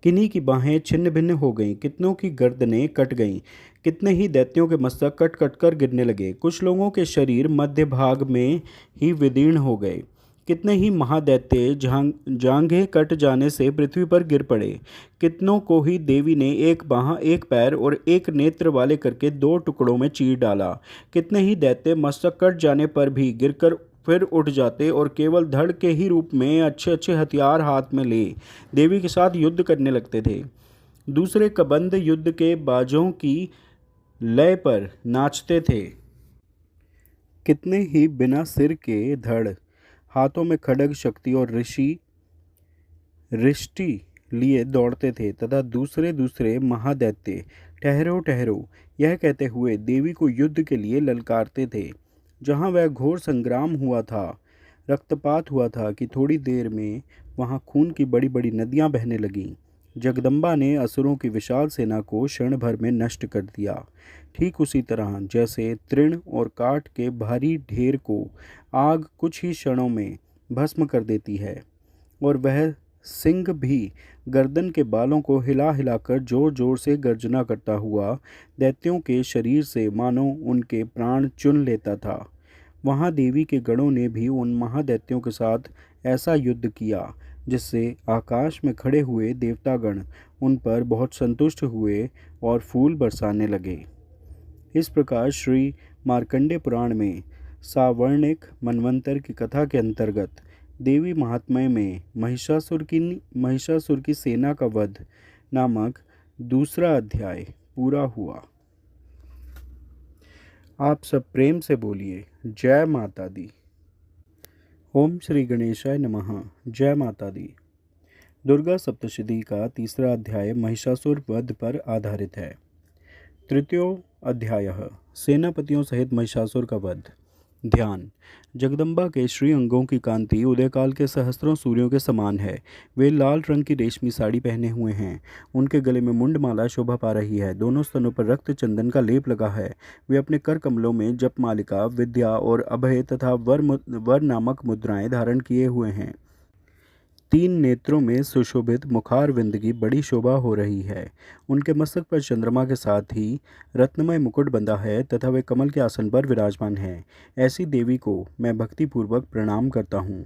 किन्हीं की बाहें छिन्न भिन्न हो गईं, कितनों की गर्दनें कट गईं, कितने ही दैत्यों के मस्तक कट कट कर गिरने लगे। कुछ लोगों के शरीर मध्य भाग में ही विदीर्ण हो गए। कितने ही महादैत्य जांघें कट जाने से पृथ्वी पर गिर पड़े। कितनों को ही देवी ने एक बाह, एक पैर और एक नेत्र वाले करके दो टुकड़ों में चीर डाला। कितने ही दैत्य मस्तक कट जाने पर भी गिरकर फिर उठ जाते और केवल धड़ के ही रूप में अच्छे अच्छे हथियार हाथ में ले देवी के साथ युद्ध करने लगते थे। दूसरे कबंध युद्ध के बाजों की लय पर नाचते थे। कितने ही बिना सिर के धड़, हाथों में खड्ग, शक्ति और रिष्टि लिए दौड़ते थे तथा दूसरे दूसरे महादैत्य ठहरो ठहरो यह कहते हुए देवी को युद्ध के लिए ललकारते थे। जहाँ वह घोर संग्राम हुआ था, रक्तपात हुआ था कि थोड़ी देर में वहाँ खून की बड़ी बड़ी नदियाँ बहने लगीं। जगदम्बा ने असुरों की विशाल सेना को क्षण भर में नष्ट कर दिया। ठीक उसी तरह जैसे तृण और काठ के भारी ढेर को आग कुछ ही क्षणों में भस्म कर देती है, और वह सिंह भी गर्दन के बालों को हिला हिलाकर जोर जोर से गर्जना करता हुआ दैत्यों के शरीर से मानो उनके प्राण चुन लेता था। वहाँ देवी के गणों ने भी उन महादैत्यों के साथ ऐसा युद्ध किया जिससे आकाश में खड़े हुए देवतागण उन पर बहुत संतुष्ट हुए और फूल बरसाने लगे। इस प्रकार श्री मार्कंडे पुराण में सावर्णिक मनवंतर की कथा के अंतर्गत देवी महात्म्य में महिषासुर की सेना का वध नामक दूसरा अध्याय पूरा हुआ। आप सब प्रेम से बोलिए जय माता दी। ओम श्री गणेशाय नमः। जय माता दी। दुर्गा सप्तशती का तीसरा अध्याय महिषासुर वध पर आधारित है। तृतीयो अध्यायः सेनापतियों सहित महिषासुर का वध। ध्यान। जगदम्बा के श्री अंगों की कांति उदयकाल के सहस्त्रों सूर्यों के समान है। वे लाल रंग की रेशमी साड़ी पहने हुए हैं। उनके गले में मुंडमाला शोभा पा रही है। दोनों स्तनों पर रक्त चंदन का लेप लगा है। वे अपने कर कमलों में जपमालिका, विद्या और अभय तथा वर नामक मुद्राएं धारण किए हुए हैं। 3 नेत्रों में सुशोभित मुखारविंद की बड़ी शोभा हो रही है। उनके मस्तक पर चंद्रमा के साथ ही रत्नमय मुकुट बंधा है तथा वे कमल के आसन पर विराजमान हैं। ऐसी देवी को मैं भक्तिपूर्वक प्रणाम करता हूँ।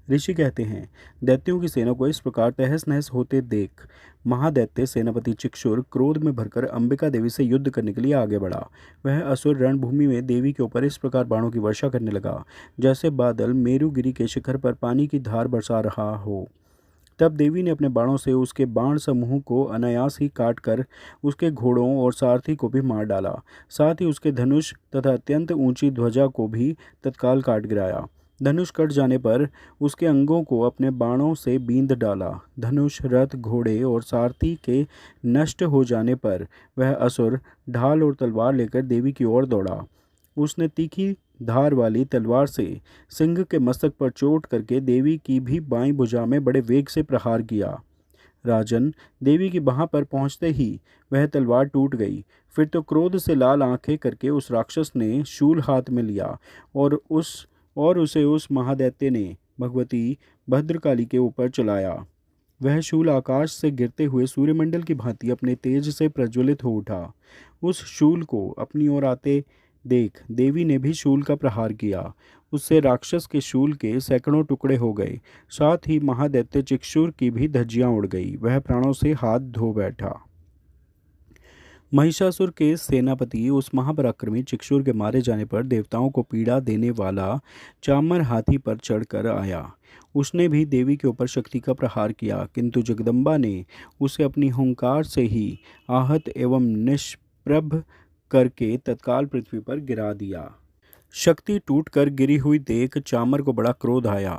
ऋषि कहते हैं, दैत्यों की सेना को इस प्रकार तहस नहस होते देख महादैत्य सेनापति चिक्षुर क्रोध में भरकर अंबिका देवी से युद्ध करने के लिए आगे बढ़ा। वह असुर रणभूमि में देवी के ऊपर इस प्रकार बाणों की वर्षा करने लगा जैसे बादल मेरुगिरी के शिखर पर पानी की धार बरसा रहा हो। तब देवी ने अपने बाणों से उसके बाण समूह को अनायास ही काट कर उसके घोड़ों और सारथी को भी मार डाला। साथ ही उसके धनुष तथा अत्यंत ऊंची ध्वजा को भी तत्काल काट गिराया। धनुष कट जाने पर उसके अंगों को अपने बाणों से बींध डाला। धनुष, रथ, घोड़े और सारथी के नष्ट हो जाने पर वह असुर ढाल और तलवार लेकर देवी की ओर दौड़ा। उसने तीखी धार वाली तलवार से सिंह के मस्तक पर चोट करके देवी की भी बाईं भुजा में बड़े वेग से प्रहार किया। राजन, देवी की बाह पर पहुंचते ही वह तलवार टूट गई। फिर तो क्रोध से लाल आंखें करके उस राक्षस ने शूल हाथ में लिया और उसे उस महादैत्य ने भगवती भद्रकाली के ऊपर चलाया। वह शूल आकाश से गिरते हुए सूर्यमंडल की भांति अपने तेज से प्रज्वलित हो उठा। उस शूल को अपनी ओर आते देख देवी ने भी शूल का प्रहार किया। उससे राक्षस के शूल के सैकड़ों टुकड़े हो गए। साथ ही महादैत्य चिक्षुर की भी धज्जियां उड़ गई। वह प्राणों से हाथ धो बैठा। महिषासुर के सेनापति उस महापराक्रमी चिक्षुर के मारे जाने पर देवताओं को पीड़ा देने वाला चामर हाथी पर चढ़कर आया। उसने भी देवी के ऊपर शक्ति का प्रहार किया, किंतु जगदम्बा ने उसे अपनी हुंकार से ही आहत एवं निष्प्रभ करके तत्काल पृथ्वी पर गिरा दिया। शक्ति टूटकर गिरी हुई देख चामर को बड़ा क्रोध आया।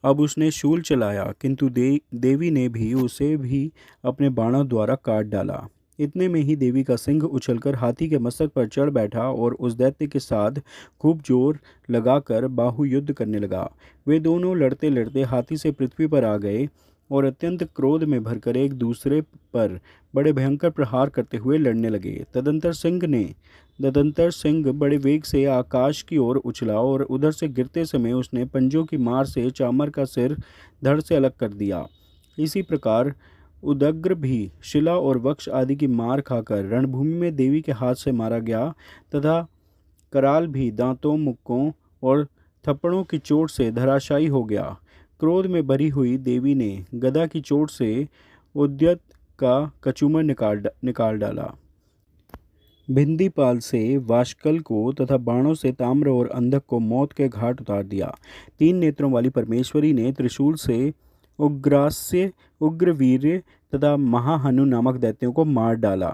अब उसने शूल चलाया, किंतु देवी ने भी उसे भी अपने बाणों द्वारा काट डाला। इतने में ही देवी का सिंह उछलकर हाथी के मस्तक पर चढ़ बैठा और उस दैत्य के साथ खूब जोर लगाकर बाहु युद्ध करने लगा। वे दोनों लड़ते लड़ते हाथी से पृथ्वी पर आ गए और अत्यंत क्रोध में भरकर एक दूसरे पर बड़े भयंकर प्रहार करते हुए लड़ने लगे। तदंतर सिंह बड़े वेग से आकाश की ओर उछला और उधर से गिरते समय उसने पंजों की मार से चामर का सिर धड़ से अलग कर दिया। इसी प्रकार उदग्र भी शिला और वक्ष आदि की मार खाकर रणभूमि में देवी के हाथ से मारा गया तथा कराल भी दांतों, मुक्कों और थप्पड़ों की चोट से धराशायी हो गया। क्रोध में भरी हुई देवी ने गदा की चोट से उद्यत का कचूमर निकाल डाला। भिंदीपाल से वाशकल को तथा बाणों से ताम्र और अंधक को मौत के घाट उतार दिया। 3 नेत्रों वाली परमेश्वरी ने त्रिशूल से उग्रास्य, उग्रवीर्य तथा महाहनु नामक दैत्यों को मार डाला।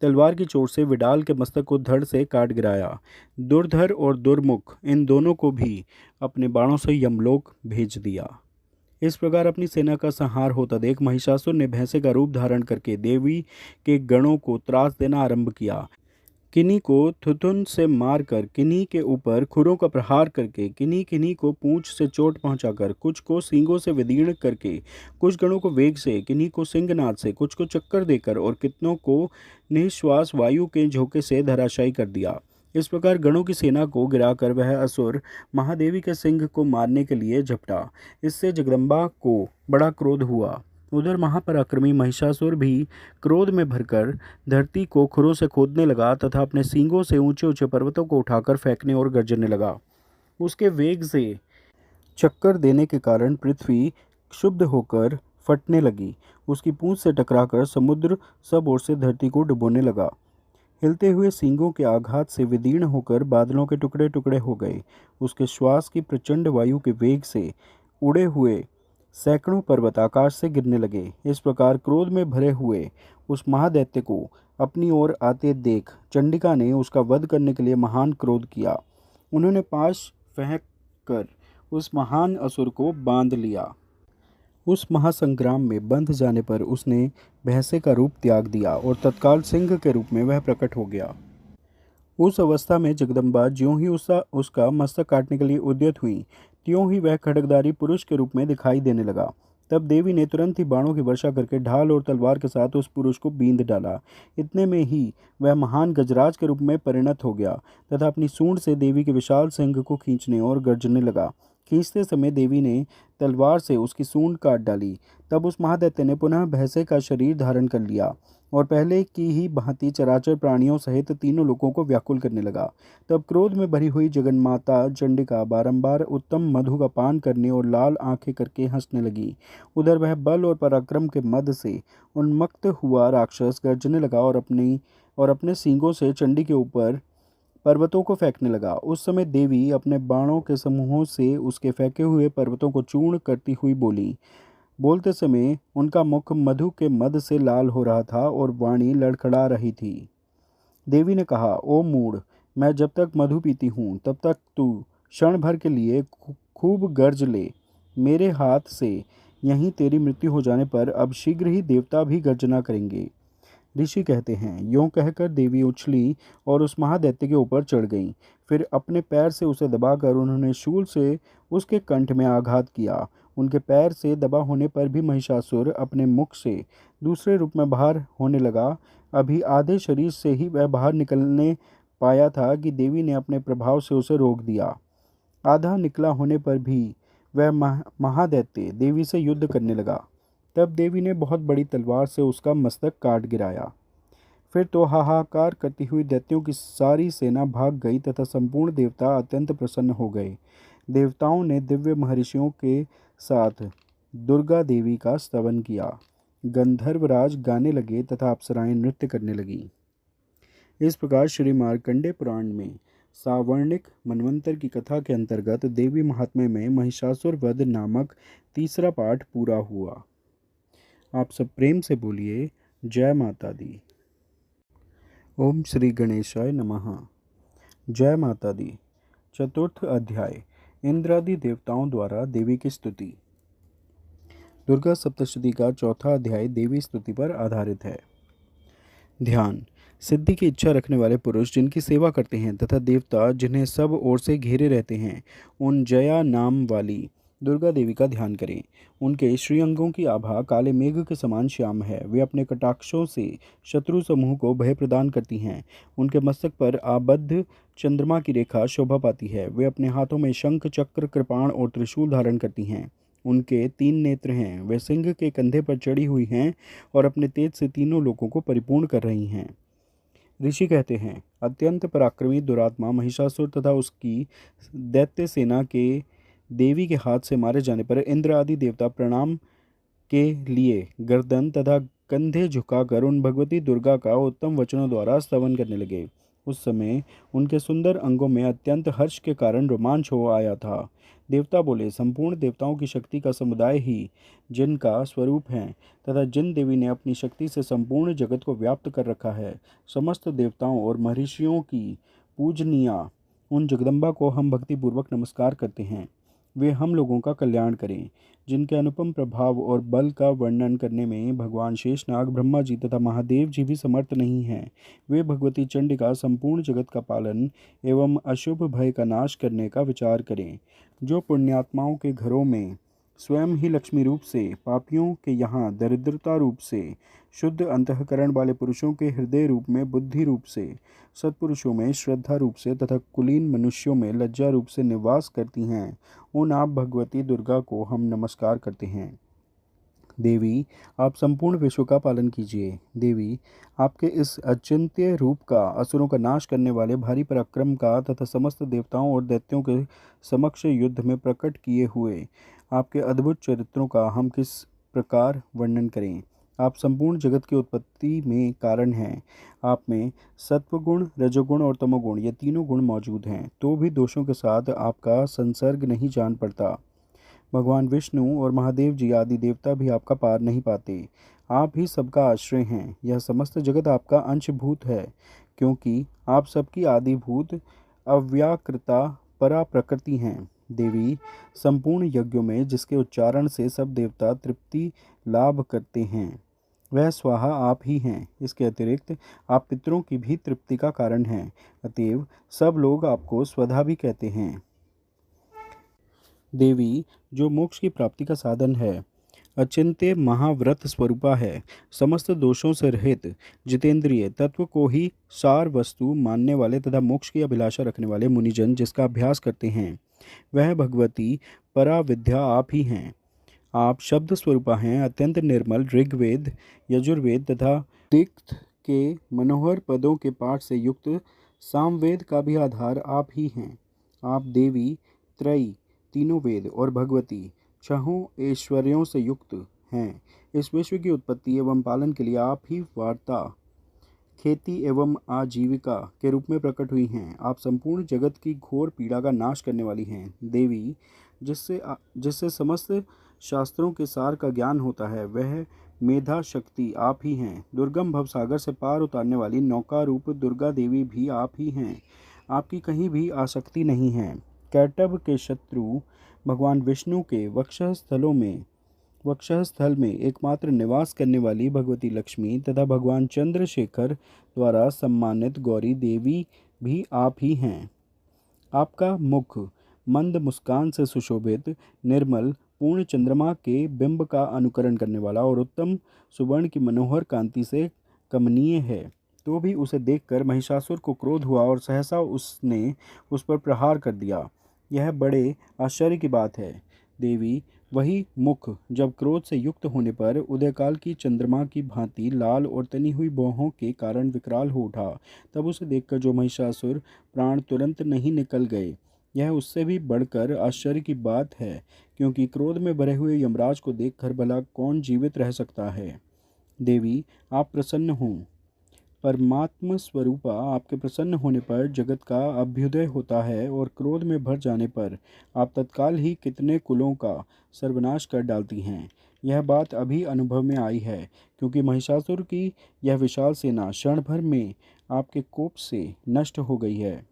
तलवार की चोट से विडाल के मस्तक को धड़ से काट गिराया। दुर्धर और दुर्मुख इन दोनों को भी अपने बाणों से यमलोक भेज दिया। इस प्रकार अपनी सेना का संहार होता देख महिषासुर ने भैंसे का रूप धारण करके देवी के गणों को त्रास देना आरंभ किया। किन्हीं को थुथुन से मारकर, किन्हीं के ऊपर खुरों का प्रहार करके, किन्हीं को पूंछ से चोट पहुंचाकर, कुछ को सींगों से विदीर्ण करके, कुछ गणों को वेग से, किन्हीं को सिंहनाद से, कुछ को चक्कर देकर और कितनों को निश्वास वायु के झोंके से धराशायी कर दिया। इस प्रकार गणों की सेना को गिराकर वह असुर महादेवी के सिंह को मारने के लिए झपटा। इससे जगदम्बा को बड़ा क्रोध हुआ। उधर महापराक्रमी महिषासुर भी क्रोध में भरकर धरती को खुरों से खोदने लगा तथा अपने सींगों से ऊंचे ऊंचे पर्वतों को उठाकर फेंकने और गर्जने लगा। उसके वेग से चक्कर देने के कारण पृथ्वी क्षुब्ध होकर फटने लगी। उसकी पूंछ से टकराकर समुद्र सब ओर से धरती को डुबोने लगा। हिलते हुए सींगों के आघात से विदीर्ण होकर बादलों के टुकड़े टुकड़े हो गए। उसके श्वास की प्रचंड वायु के वेग से उड़े हुए सैकड़ों पर्वत आकाश से गिरने लगे। इस प्रकार क्रोध में भरे हुए उस महादैत्य को अपनी ओर आते देख चंडिका ने उसका वध करने के लिए महान क्रोध किया। उन्होंने पाश फेंक कर उस महान असुर को बांध लिया। उस महासंग्राम में बंध जाने पर उसने भैंसे का रूप त्याग दिया और तत्काल सिंह के रूप में वह प्रकट हो गया। उस अवस्था में जगदम्बा ज्यों ही उसका मस्तक काटने के लिए उद्यत हुई, त्यों ही वह खड्गधारी पुरुष के रूप में दिखाई देने लगा। तब देवी ने तुरंत ही बाणों की वर्षा करके ढाल और तलवार के साथ उस पुरुष को बींध डाला। इतने में ही वह महान गजराज के रूप में परिणत हो गया तथा अपनी सूंड से देवी के विशाल सिंह को खींचने और गर्जने लगा। खींचते समय देवी ने तलवार से उसकी सूंड काट डाली। तब उस महादैत्य ने पुनः भैंसे का शरीर धारण कर लिया और पहले की ही भांति चराचर प्राणियों सहित तीनों लोगों को व्याकुल करने लगा। तब क्रोध में भरी हुई जगन्माता चंडिका बारंबार उत्तम मधु का पान करने और लाल आंखें करके हंसने लगी। उधर वह बल और पराक्रम के मद से उन्मत्त हुआ राक्षस गर्जने लगा और अपने सींगों से चंडी के ऊपर पर्वतों को फेंकने लगा। उस समय देवी अपने बाणों के समूहों से उसके फेंके हुए पर्वतों को चूर्ण करती हुई बोली, बोलते समय उनका मुख मधु के मद से लाल हो रहा था और वाणी लड़खड़ा रही थी। देवी ने कहा, ओ मूढ़, मैं जब तक मधु पीती हूँ तब तक तू क्षण भर के लिए खूब गर्ज ले। मेरे हाथ से यहीं तेरी मृत्यु हो जाने पर अब शीघ्र ही देवता भी गर्जना करेंगे। ऋषि कहते हैं, यूं कहकर देवी उछली और उस महादैत्य के ऊपर चढ़ गईं। फिर अपने पैर से उसे दबाकर उन्होंने शूल से उसके कंठ में आघात किया। उनके पैर से दबा होने पर भी महिषासुर अपने मुख से दूसरे रूप में बाहर होने लगा। अभी आधे शरीर से ही वह बाहर निकलने पाया था कि देवी ने अपने प्रभाव से उसे रोक दिया। आधा निकला होने पर भी वह महादैत्य देवी से युद्ध करने लगा। तब देवी ने बहुत बड़ी तलवार से उसका मस्तक काट गिराया। फिर तो हाहाकार करती हुई दैत्यों की सारी सेना भाग गई तथा संपूर्ण देवता अत्यंत प्रसन्न हो गए। देवताओं ने दिव्य महर्षियों के साथ दुर्गा देवी का स्तवन किया। गंधर्वराज गाने लगे तथा अप्सराएं नृत्य करने लगीं। इस प्रकार श्री मार्कंडेय पुराण में सावर्णिक मनवंतर की कथा के अंतर्गत देवी महात्म्य में महिषासुर वध नामक तीसरा पाठ पूरा हुआ। आप सब प्रेम से बोलिए, जय माता दी। ओम श्री गणेशाय नमः। जय माता दी। चतुर्थ अध्याय, इंद्रादि देवताओं द्वारा देवी की स्तुति। दुर्गा सप्तशती का चौथा अध्याय देवी स्तुति पर आधारित है। ध्यान। सिद्धि की इच्छा रखने वाले पुरुष जिनकी सेवा करते हैं तथा देवता जिन्हें सब ओर से घेरे रहते हैं, उन जया नाम वाली दुर्गा देवी का ध्यान करें। उनके श्रीअंगों की आभा काले मेघ के समान श्याम है। वे अपने कटाक्षों से शत्रु समूह को भय प्रदान करती हैं। उनके मस्तक पर आबद्ध चंद्रमा की रेखा शोभा पाती है। वे अपने हाथों में शंख, चक्र, कृपाण और त्रिशूल धारण करती हैं। उनके 3 नेत्र हैं। वे सिंह के कंधे पर चढ़ी हुई हैं और अपने तेज से तीनों लोगों को परिपूर्ण कर रही हैं। ऋषि कहते हैं, अत्यंत पराक्रमी दुरात्मा महिषासुर तथा उसकी दैत्य सेना के देवी के हाथ से मारे जाने पर इंद्र आदि देवता प्रणाम के लिए गर्दन तथा कंधे झुकाकर उन भगवती दुर्गा का उत्तम वचनों द्वारा स्तवन करने लगे। उस समय उनके सुंदर अंगों में अत्यंत हर्ष के कारण रोमांच हो आया था। देवता बोले, संपूर्ण देवताओं की शक्ति का समुदाय ही जिनका स्वरूप है तथा जिन देवी ने अपनी शक्ति से संपूर्ण जगत को व्याप्त कर रखा है, समस्त देवताओं और महर्षियों की पूजनीया उन जगदम्बा को हम भक्तिपूर्वक नमस्कार करते हैं। वे हम लोगों का कल्याण करें। जिनके अनुपम प्रभाव और बल का वर्णन करने में भगवान शेषनाग, ब्रह्मा जी तथा महादेव जी भी समर्थ नहीं हैं, वे भगवती चंडिका संपूर्ण जगत का पालन एवं अशुभ भय का नाश करने का विचार करें। जो पुण्यात्माओं के घरों में स्वयं ही लक्ष्मी रूप से, पापियों के यहाँ दरिद्रता रूप से, शुद्ध अंतःकरण वाले पुरुषों के हृदय रूप में बुद्धि रूप से, सत्पुरुषों में श्रद्धा रूप से तथा कुलीन मनुष्यों में लज्जा रूप से निवास करती हैं, उन आप भगवती दुर्गा को हम नमस्कार करते हैं। देवी, आप संपूर्ण विश्व का पालन कीजिए। देवी, आपके इस अचिंत्य रूप का, असुरों का नाश करने वाले भारी पराक्रम का तथा समस्त देवताओं और दैत्यों के समक्ष युद्ध में प्रकट किए हुए आपके अद्भुत चरित्रों का हम किस प्रकार वर्णन करें। आप संपूर्ण जगत की उत्पत्ति में कारण हैं। आप में सत्वगुण, रजोगुण और तमोगुण ये तीनों गुण मौजूद हैं, तो भी दोषों के साथ आपका संसर्ग नहीं जान पड़ता। भगवान विष्णु और महादेव जी आदि देवता भी आपका पार नहीं पाते। आप ही सबका आश्रय हैं। यह समस्त जगत आपका अंशभूत है, क्योंकि आप सबकी आदिभूत अव्याकृता परा प्रकृति हैं। देवी, संपूर्ण यज्ञों में जिसके उच्चारण से सब देवता तृप्ति लाभ करते हैं, वह स्वाहा आप ही हैं। इसके अतिरिक्त आप पितरों की भी तृप्ति का कारण हैं। अतएव सब लोग आपको स्वधा भी कहते हैं। देवी, जो मोक्ष की प्राप्ति का साधन है, अचिंत्य महाव्रत स्वरूपा है, समस्त दोषों से रहित, जितेंद्रिय, तत्व को ही सार वस्तु मानने वाले तथा मोक्ष की अभिलाषा रखने वाले मुनिजन जिसका अभ्यास करते हैं, वह भगवती पराविद्या आप ही हैं। आप शब्द स्वरूपा हैं, अत्यंत निर्मल। ऋग्वेद, यजुर्वेद तथा तिक्त के मनोहर पदों के पाठ से युक्त सामवेद का भी आधार आप ही हैं। आप देवी, त्रयी, तीनों वेद और भगवती छहों ऐश्वर्यों से युक्त हैं। इस विश्व की उत्पत्ति एवं पालन के लिए आप ही वार्ता, खेती एवं आजीविका के रूप में प्रकट हुई हैं। आप संपूर्ण जगत की घोर पीड़ा का नाश करने वाली हैं। देवी, जिससे समस्त शास्त्रों के सार का ज्ञान होता है, वह मेधा शक्ति आप ही हैं। दुर्गम भवसागर से पार उतारने वाली नौका रूप दुर्गा देवी भी आप ही हैं। आपकी कहीं भी आसक्ति नहीं है। कैटभ के शत्रु भगवान विष्णु के वक्षः स्थल में एकमात्र निवास करने वाली भगवती लक्ष्मी तथा भगवान चंद्रशेखर द्वारा सम्मानित गौरी देवी भी आप ही हैं। आपका मुख मंद मुस्कान से सुशोभित, निर्मल, पूर्ण चंद्रमा के बिंब का अनुकरण करने वाला और उत्तम सुवर्ण की मनोहर कांति से कमनीय है। तो भी उसे देखकर महिषासुर को क्रोध हुआ और सहसा उसने उस पर प्रहार कर दिया। यह बड़े आश्चर्य की बात है देवी। वही मुख जब क्रोध से युक्त होने पर उदयकाल की चंद्रमा की भांति लाल और तनी हुई भौहों के कारण विकराल हो उठा, तब उसे देखकर जो महिषासुर प्राण तुरंत नहीं निकल गए, यह उससे भी बढ़कर आश्चर्य की बात है, क्योंकि क्रोध में भरे हुए यमराज को देखकर भला कौन जीवित रह सकता है। देवी, आप प्रसन्न हों। परमात्म स्वरूपा आपके प्रसन्न होने पर जगत का अभ्युदय होता है और क्रोध में भर जाने पर आप तत्काल ही कितने कुलों का सर्वनाश कर डालती हैं। यह बात अभी अनुभव में आई है, क्योंकि महिषासुर की यह विशाल सेना क्षण भर में आपके कोप से नष्ट हो गई है।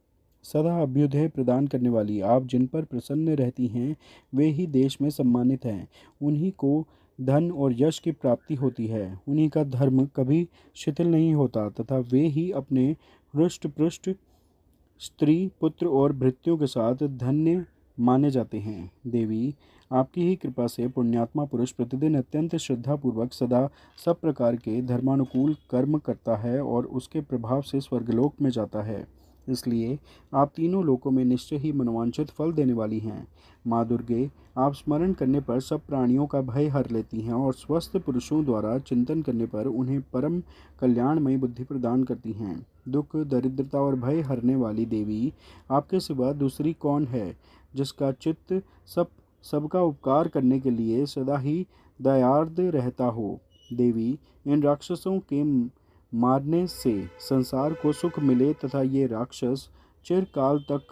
सदा अभ्युदय प्रदान करने वाली आप जिन पर प्रसन्न रहती हैं, वे ही देश में सम्मानित हैं। उन्हीं को धन और यश की प्राप्ति होती है। उन्हीं का धर्म कभी शिथिल नहीं होता तथा वे ही अपने हृष्ट पृष्ठ स्त्री पुत्र और भृत्यों के साथ धन्य माने जाते हैं। देवी, आपकी ही कृपा से पुण्यात्मा पुरुष प्रतिदिन अत्यंत श्रद्धापूर्वक सदा सब प्रकार के धर्मानुकूल कर्म करता है और उसके प्रभाव से स्वर्गलोक में जाता है। इसलिए आप तीनों लोकों में निश्चय ही मनोवांछित फल देने वाली हैं। माँ दुर्गे, आप स्मरण करने पर सब प्राणियों का भय हर लेती हैं और स्वस्थ पुरुषों द्वारा चिंतन करने पर उन्हें परम कल्याणमयी बुद्धि प्रदान करती हैं। दुख, दरिद्रता और भय हरने वाली देवी, आपके सिवा दूसरी कौन है जिसका चित्त सबका उपकार करने के लिए सदा ही दयार्द रहता हो। देवी, इन राक्षसों के मारने से संसार को सुख मिले तथा ये राक्षस चिरकाल तक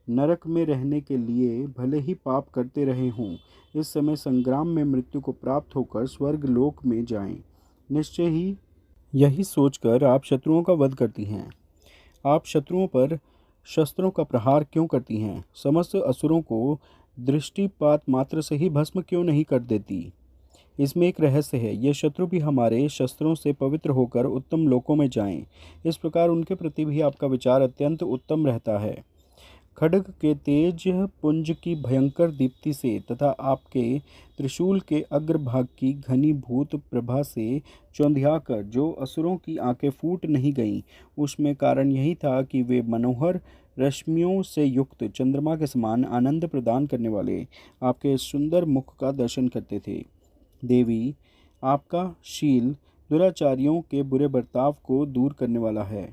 नरक में रहने के लिए भले ही पाप करते रहे हों, इस समय संग्राम में मृत्यु को प्राप्त होकर स्वर्ग लोक में जाएं। निश्चय ही यही सोचकर आप शत्रुओं का वध करती हैं। आप शत्रुओं पर शस्त्रों का प्रहार क्यों करती हैं? समस्त असुरों को दृष्टिपात मात्र से ही भस्म क्यों नहीं कर देती? इसमें एक रहस्य है। ये शत्रु भी हमारे शस्त्रों से पवित्र होकर उत्तम लोकों में जाएं। इस प्रकार उनके प्रति भी आपका विचार अत्यंत उत्तम रहता है। खड्ग के तेज पुंज की भयंकर दीप्ति से तथा आपके त्रिशूल के अग्रभाग की घनीभूत प्रभा से चौंधियाकर जो असुरों की आंखें फूट नहीं गईं, उसमें कारण यही था कि वे मनोहर रश्मियों से युक्त चंद्रमा के समान आनंद प्रदान करने वाले आपके सुंदर मुख का दर्शन करते थे। देवी, आपका शील दुराचारियों के बुरे बर्ताव को दूर करने वाला है।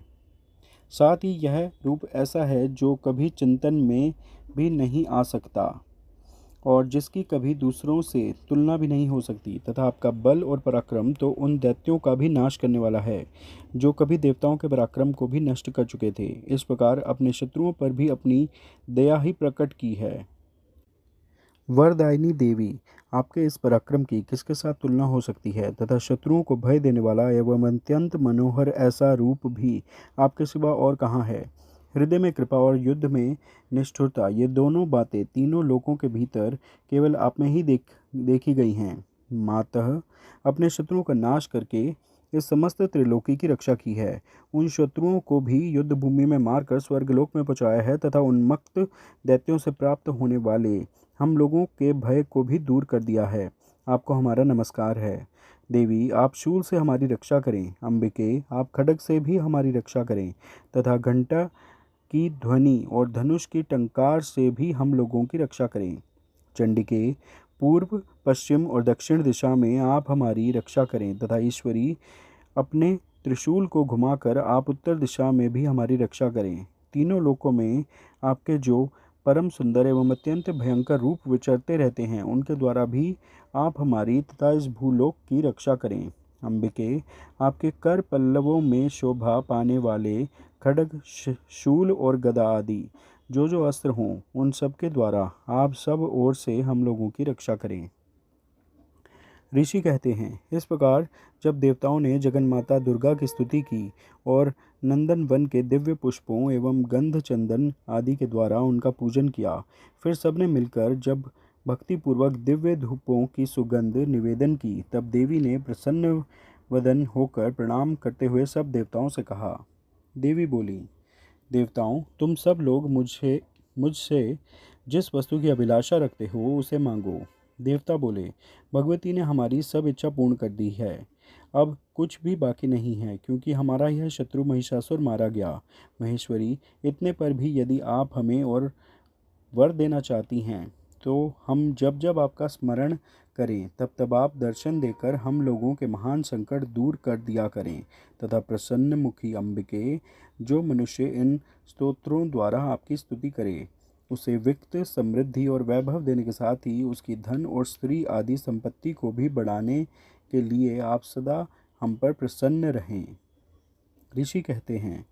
साथ ही यह रूप ऐसा है जो कभी चिंतन में भी नहीं आ सकता और जिसकी कभी दूसरों से तुलना भी नहीं हो सकती, तथा आपका बल और पराक्रम तो उन दैत्यों का भी नाश करने वाला है जो कभी देवताओं के पराक्रम को भी नष्ट कर चुके थे। इस प्रकार अपने शत्रुओं पर भी अपनी दया ही प्रकट की है। वरदायिनी देवी, आपके इस पराक्रम की किसके साथ तुलना हो सकती है तथा शत्रुओं को भय देने वाला एवं अत्यंत मनोहर ऐसा रूप भी आपके सिवा और कहाँ है? हृदय में कृपा और युद्ध में निष्ठुरता, ये दोनों बातें तीनों लोकों के भीतर केवल आप में ही देखी गई हैं। मातः अपने शत्रुओं का नाश करके इस समस्त त्रिलोकी की रक्षा की है। उन शत्रुओं को भी युद्ध भूमि में मारकर स्वर्गलोक में पहुंचाया है तथा उन्मत्त दैत्यों से प्राप्त होने वाले हम लोगों के भय को भी दूर कर दिया है। आपको हमारा नमस्कार है। देवी, आप शूल से हमारी रक्षा करें। अंबिके, आप खड्ग से भी हमारी रक्षा करें तथा घंटा की ध्वनि और धनुष की टंकार से भी हम लोगों की रक्षा करें। चंडिके, पूर्व, पश्चिम और दक्षिण दिशा में आप हमारी रक्षा करें तथा ईश्वरी, अपने त्रिशूल को घुमाकर आप उत्तर दिशा में भी हमारी रक्षा करें। तीनों लोकों में आपके जो परम सुंदर एवं अत्यंत भयंकर रूप विचरते रहते हैं, उनके द्वारा भी आप हमारी तथा इस भूलोक की रक्षा करें। अंबिके, आपके कर पल्लवों में शोभा पाने वाले खड्ग, शूल और गदा आदि जो अस्त्र हों, उन सब के द्वारा आप सब ओर से हम लोगों की रक्षा करें। ऋषि कहते हैं, इस प्रकार जब देवताओं ने जगन्माता दुर्गा की स्तुति की और नंदन वन के दिव्य पुष्पों एवं गंध चंदन आदि के द्वारा उनका पूजन किया, फिर सबने मिलकर जब भक्तिपूर्वक दिव्य धूपों की सुगंध निवेदन की, तब देवी ने प्रसन्न वदन होकर प्रणाम करते हुए सब देवताओं से कहा। देवी बोली, देवताओं, तुम सब लोग मुझसे जिस वस्तु की अभिलाषा रखते हो उसे मांगो। देवता बोले, भगवती ने हमारी सब इच्छा पूर्ण कर दी है। अब कुछ भी बाकी नहीं है, क्योंकि हमारा यह शत्रु महिषासुर मारा गया। महेश्वरी, इतने पर भी यदि आप हमें और वर देना चाहती हैं, तो हम जब जब आपका स्मरण करें तब तब आप दर्शन देकर हम लोगों के महान संकट दूर कर दिया करें, तथा प्रसन्न मुखी अंबिके, जो मनुष्य इन स्तोत्रों द्वारा आपकी स्तुति करे, उसे वित्त, समृद्धि और वैभव देने के साथ ही उसकी धन और स्त्री आदि संपत्ति को भी बढ़ाने के लिए आप सदा हम पर प्रसन्न रहें। ऋषि कहते हैं,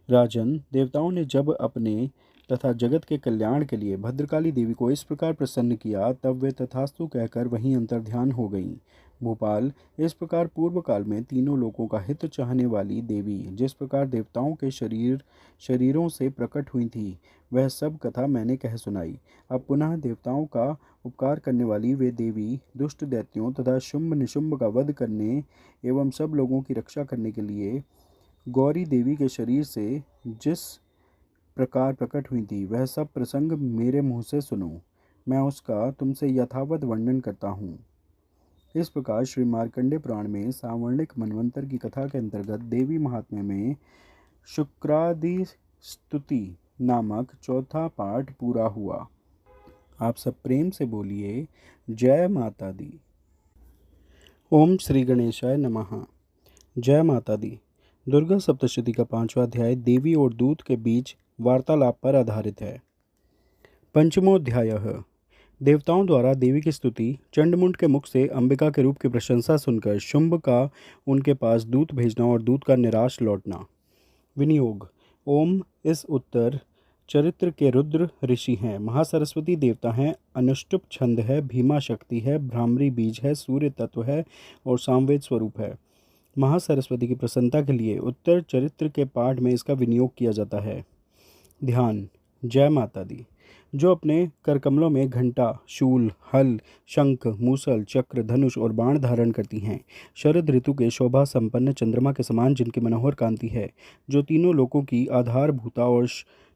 राजन, देवताओं ने जब अपने तथा जगत के कल्याण के लिए भद्रकाली देवी को इस प्रकार प्रसन्न किया, तब वे तथास्तु कहकर वहीं अंतर्ध्यान हो गईं। भोपाल, इस प्रकार पूर्व काल में तीनों लोकों का हित चाहने वाली देवी जिस प्रकार देवताओं के शरीरों से प्रकट हुई थी, वह सब कथा मैंने कह सुनाई। अब पुनः देवताओं का उपकार करने वाली वे देवी दुष्ट दैत्यों तथा शुंभ निशुंभ का वध करने एवं सब लोगों की रक्षा करने के लिए गौरी देवी के शरीर से जिस प्रकार प्रकट हुई थी, वह सब प्रसंग मेरे मुँह से सुनो। मैं उसका तुमसे यथावत वर्णन करता हूँ। इस प्रकार श्री मार्कंडेय पुराण में सावर्णिक मनवंतर की कथा के अंतर्गत देवी महात्म्य में शुक्रादि स्तुति नामक चौथा पाठ पूरा हुआ। आप सब प्रेम से बोलिए, जय माता दी। ओम श्री गणेशाय नमः। जय माता दी। दुर्गा सप्तशती का 5वां अध्याय देवी और दूत के बीच वार्तालाप पर आधारित है। पंचमोऽध्यायः। देवताओं द्वारा देवी की स्तुति। चंडमुंड के मुख से अंबिका के रूप की प्रशंसा सुनकर शुंभ का उनके पास दूत भेजना और दूत का निराश लौटना। विनियोग। ओम इस उत्तर चरित्र के रुद्र ऋषि हैं, महासरस्वती देवता हैं, अनुष्टुप छंद है, भीमा शक्ति है, भ्रामरी बीज है, सूर्य तत्व है और सामवेद स्वरूप है। महासरस्वती की प्रसन्नता के लिए उत्तर चरित्र के पाठ में इसका विनियोग किया जाता है। ध्यान। जय माता दी। जो अपने करकमलों में घंटा, शूल, हल, शंख, मूसल, चक्र, धनुष और बाण धारण करती हैं। शरद ऋतु के शोभा संपन्न चंद्रमा के समान जिनकी मनोहर कांति है, जो तीनों लोकों की आधारभूता और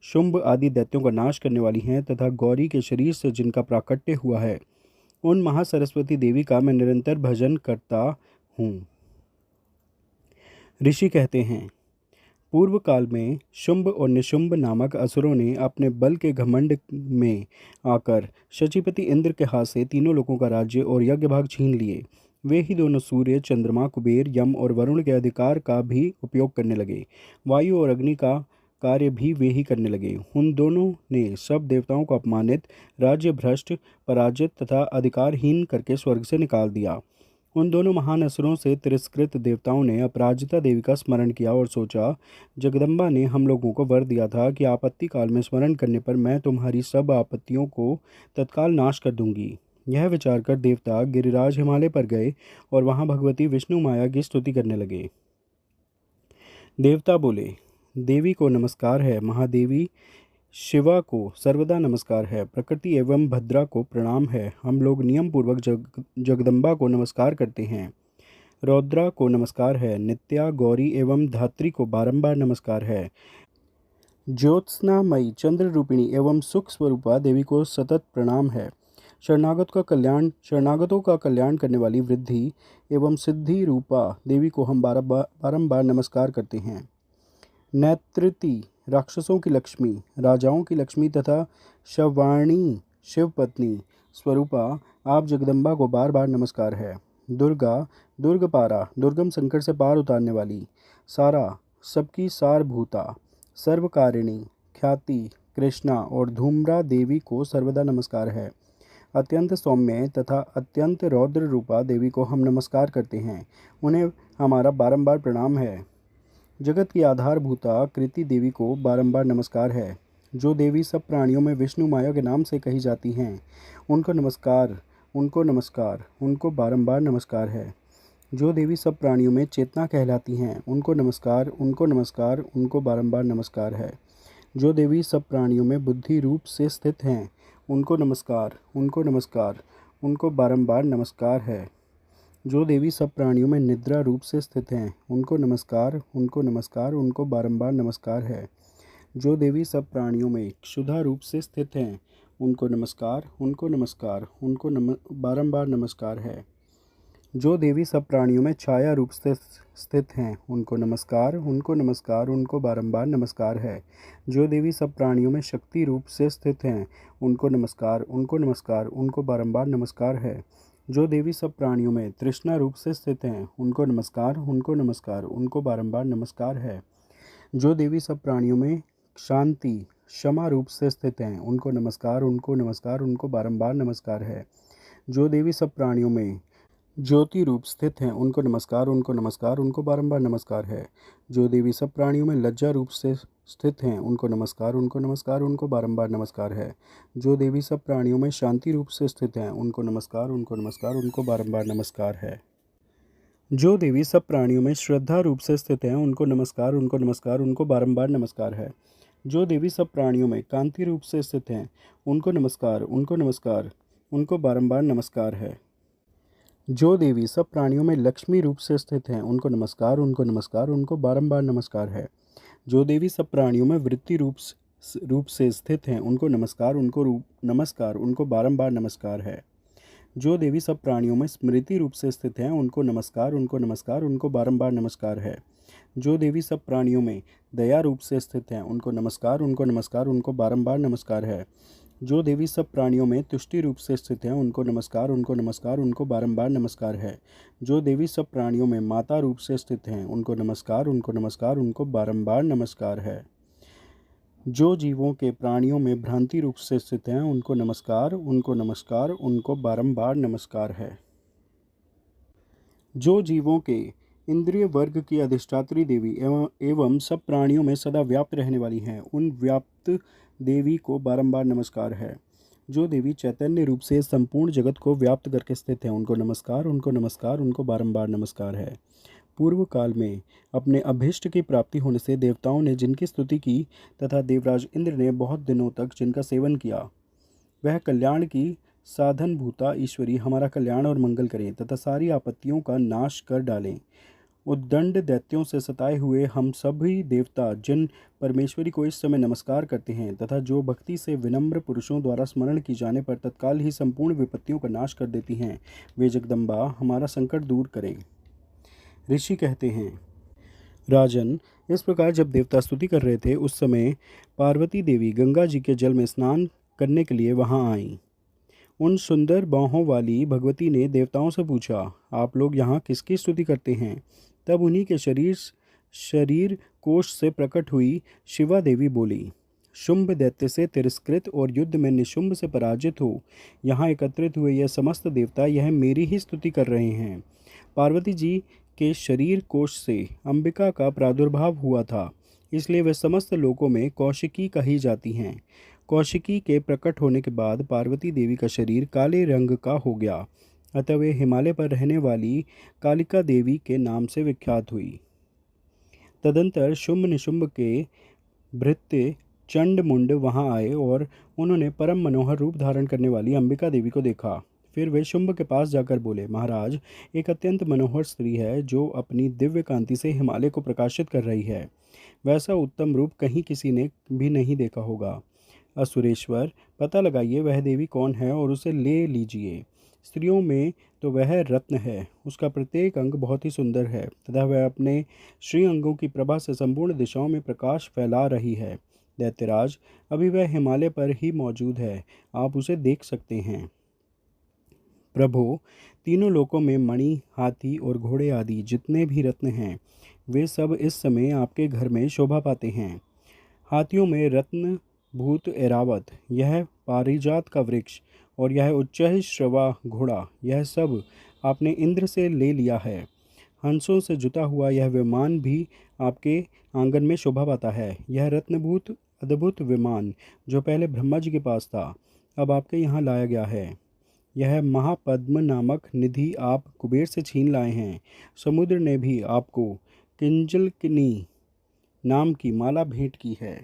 शुंभ आदि दैत्यों का नाश करने वाली हैं, तथा गौरी के शरीर से जिनका प्राकट्य हुआ है, उन महासरस्वती देवी का मैं निरंतर भजन करता हूँ। ऋषि कहते हैं, पूर्व काल में शुंभ और निशुंभ नामक असुरों ने अपने बल के घमंड में आकर शचीपति इंद्र के हाथ से तीनों लोगों का राज्य और यज्ञ भाग छीन लिए। वे ही दोनों सूर्य, चंद्रमा, कुबेर, यम और वरुण के अधिकार का भी उपयोग करने लगे। वायु और अग्नि का कार्य भी वे ही करने लगे। उन दोनों ने सब देवताओं को अपमानित, राज्य भ्रष्ट, पराजित तथा अधिकारहीन करके स्वर्ग से निकाल दिया। उन दोनों महान असुरों से तिरस्कृत देवताओं ने अपराजिता देवी का स्मरण किया और सोचा, जगदम्बा ने हम लोगों को वर दिया था कि आपत्ति काल में स्मरण करने पर मैं तुम्हारी सब आपत्तियों को तत्काल नाश कर दूंगी। यह विचार कर देवता गिरिराज हिमालय पर गए और वहां भगवती विष्णु माया की स्तुति करने लगे। देवता बोले, देवी को नमस्कार है, महादेवी शिवा को सर्वदा नमस्कार है, प्रकृति एवं भद्रा को प्रणाम है। हम लोग नियम पूर्वक जगदम्बा को नमस्कार करते हैं। रौद्रा को नमस्कार है, नित्या, गौरी एवं धात्री को बारंबार नमस्कार है। ज्योत्स्नामयी, चंद्र रूपिणी एवं सुख स्वरूपा देवी को सतत प्रणाम है। शरणागतों का कल्याण करने वाली वृद्धि एवं सिद्धि रूपा देवी को हम बारंबार नमस्कार करते हैं। नेत्रति, राक्षसों की लक्ष्मी, राजाओं की लक्ष्मी तथा शवाणी शिवपत्नी स्वरूपा आप जगदम्बा को बार बार नमस्कार है। दुर्गा, दुर्गपारा, दुर्गम संकट से पार उतारने वाली, सारा, सबकी सारभूता, सर्वकारिणी, ख्याति, कृष्णा और धूम्रा देवी को सर्वदा नमस्कार है। अत्यंत सौम्य तथा अत्यंत रौद्र रूपा देवी को हम नमस्कार करते हैं। उन्हें हमारा बारंबार प्रणाम है। जगत की आधारभूता कृति देवी को बारंबार नमस्कार है। जो देवी सब प्राणियों में विष्णु माया के नाम से कही जाती हैं, उनको नमस्कार। उनको नमस्कार, उनको बारंबार नमस्कार है। जो देवी सब प्राणियों में चेतना कहलाती हैं, उनको नमस्कार, उनको नमस्कार, उनको बारंबार नमस्कार है। जो देवी सब प्राणियों में बुद्धि रूप से स्थित हैं, उनको नमस्कार, उनको नमस्कार, उनको बारंबार नमस्कार है। जो देवी सब प्राणियों में निद्रा रूप से स्थित हैं, उनको नमस्कार, उनको नमस्कार, उनको बारंबार नमस्कार है। जो देवी सब प्राणियों में क्षुधा रूप से स्थित हैं, उनको नमस्कार, उनको नमस्कार, उनको बारंबार नमस्कार है। जो देवी सब प्राणियों में छाया रूप से स्थित हैं, उनको नमस्कार, उनको नमस्कार, उनको बारंबार नमस्कार है। जो देवी सब प्राणियों में शक्ति रूप से स्थित हैं, उनको नमस्कार, उनको नमस्कार, उनको बारंबार नमस्कार है। जो देवी सब प्राणियों में तृष्णा रूप से स्थित हैं, उनको नमस्कार, उनको नमस्कार, उनको बारंबार नमस्कार है। जो देवी सब प्राणियों में शांति क्षमा रूप से स्थित हैं, उनको नमस्कार, उनको नमस्कार, उनको बारंबार नमस्कार है। जो देवी सब प्राणियों में ज्योति रूप स्थित हैं, उनको नमस्कार, उनको नमस्कार, उनको बारंबार नमस्कार है। जो देवी सब प्राणियों में लज्जा रूप से स्थित हैं, उनको नमस्कार, उनको नमस्कार, उनको बारंबार नमस्कार है। जो देवी सब प्राणियों में शांति रूप से स्थित हैं, उनको नमस्कार, उनको नमस्कार, उनको बारंबार नमस्कार है। जो देवी सब प्राणियों में श्रद्धा रूप से स्थित हैं, उनको नमस्कार, उनको नमस्कार, उनको बारंबार नमस्कार है। जो देवी सब प्राणियों में कांति रूप से स्थित हैं, उनको नमस्कार, उनको नमस्कार, उनको बारंबार नमस्कार है। जो देवी सब प्राणियों में लक्ष्मी रूप से स्थित हैं, उनको नमस्कार, उनको नमस्कार, उनको बारंबार नमस्कार है। जो देवी सब प्राणियों में वृत्ति रूप से स्थित हैं, उनको नमस्कार, नमस्कार, उनको बारंबार नमस्कार है। जो देवी सब प्राणियों में स्मृति रूप से स्थित हैं, उनको नमस्कार, उनको नमस्कार, उनको बारंबार नमस्कार है। जो देवी सब प्राणियों में दया रूप से स्थित हैं, उनको नमस्कार, उनको नमस्कार, उनको बारंबार नमस्कार है। जो देवी सब प्राणियों में तुष्टि रूप से स्थित हैं, उनको नमस्कार, उनको नमस्कार, उनको बारंबार नमस्कार है। जो देवी सब प्राणियों में माता रूप से स्थित हैं, उनको नमस्कार, उनको नमस्कार, उनको बारंबार नमस्कार है। जो जीवों के प्राणियों में भ्रांति रूप से स्थित हैं, उनको नमस्कार, उनको नमस्कार, उनको बारंबार नमस्कार है। जो जीवों के इंद्रिय वर्ग की अधिष्ठात्री देवी एवं सब प्राणियों में सदा व्याप्त रहने वाली हैं, उन व्याप्त देवी को बारंबार नमस्कार है। जो देवी चैतन्य रूप से संपूर्ण जगत को व्याप्त करके स्थित हैं, उनको नमस्कार, उनको नमस्कार, उनको बारंबार नमस्कार है। पूर्व काल में अपने अभीष्ट की प्राप्ति होने से देवताओं ने जिनकी स्तुति की तथा देवराज इंद्र ने बहुत दिनों तक जिनका सेवन किया, वह कल्याण की साधन भूता ईश्वरी हमारा कल्याण और मंगल करें तथा सारी आपत्तियों का नाश कर डालें। उद्दंड दैत्यों से सताए हुए हम सभी देवता जिन परमेश्वरी को इस समय नमस्कार करते हैं तथा जो भक्ति से विनम्र पुरुषों द्वारा स्मरण की जाने पर तत्काल ही संपूर्ण विपत्तियों का नाश कर देती हैं, वे जगदम्बा हमारा संकट दूर करें। ऋषि कहते हैं, राजन, इस प्रकार जब देवता स्तुति कर रहे थे उस समय पार्वती देवी गंगा जी के जल में स्नान करने के लिए वहां आईं। उन सुंदर बाहों वाली भगवती ने देवताओं से पूछा, आप लोग यहाँ किसकी स्तुति करते हैं? तब उन्हीं के शरीर कोश से प्रकट हुई शिवा देवी बोली, शुंभ दैत्य से तिरस्कृत और युद्ध में निशुंभ से पराजित हो यहाँ एकत्रित हुए यह समस्त देवता यह मेरी ही स्तुति कर रहे हैं। पार्वती जी के शरीर कोश से अंबिका का प्रादुर्भाव हुआ था, इसलिए वे समस्त लोकों में कौशिकी कही जाती हैं। कौशिकी के प्रकट होने के बाद पार्वती देवी का शरीर काले रंग का हो गया, अतः वे हिमालय पर रहने वाली कालिका देवी के नाम से विख्यात हुई। तदंतर शुंभ निशुंभ के भृत्य चंड मुंड वहाँ आए और उन्होंने परम मनोहर रूप धारण करने वाली अंबिका देवी को देखा। फिर वे शुंभ के पास जाकर बोले, महाराज, एक अत्यंत मनोहर स्त्री है जो अपनी दिव्य कांति से हिमालय को प्रकाशित कर रही है। वैसा उत्तम रूप कहीं किसी ने भी नहीं देखा होगा। असुरेश्वर, पता लगाइए वह देवी कौन है और उसे ले लीजिए। स्त्रियों में तो वह रत्न है, उसका प्रत्येक अंग बहुत ही सुंदर है तथा वह अपने श्री अंगों की प्रभा से संपूर्ण दिशाओं में प्रकाश फैला रही है। दैत्यराज, अभी वह हिमालय पर ही मौजूद है, आप उसे देख सकते हैं। प्रभो, तीनों लोकों में मणि, हाथी और घोड़े आदि जितने भी रत्न हैं, वे सब इस समय आपके घर में शोभा पाते हैं। हाथियों में रत्न भूत ऐरावत, यह पारिजात का वृक्ष और यह उच्चैः श्रवा घोड़ा, यह सब आपने इंद्र से ले लिया है। हंसों से जुता हुआ यह विमान भी आपके आंगन में शोभा पाता है। यह रत्नभूत अद्भुत विमान जो पहले ब्रह्मा जी के पास था, अब आपके यहाँ लाया गया है। यह महापद्म नामक निधि आप कुबेर से छीन लाए हैं। समुद्र ने भी आपको किंजलकिनी नाम की माला भेंट की है,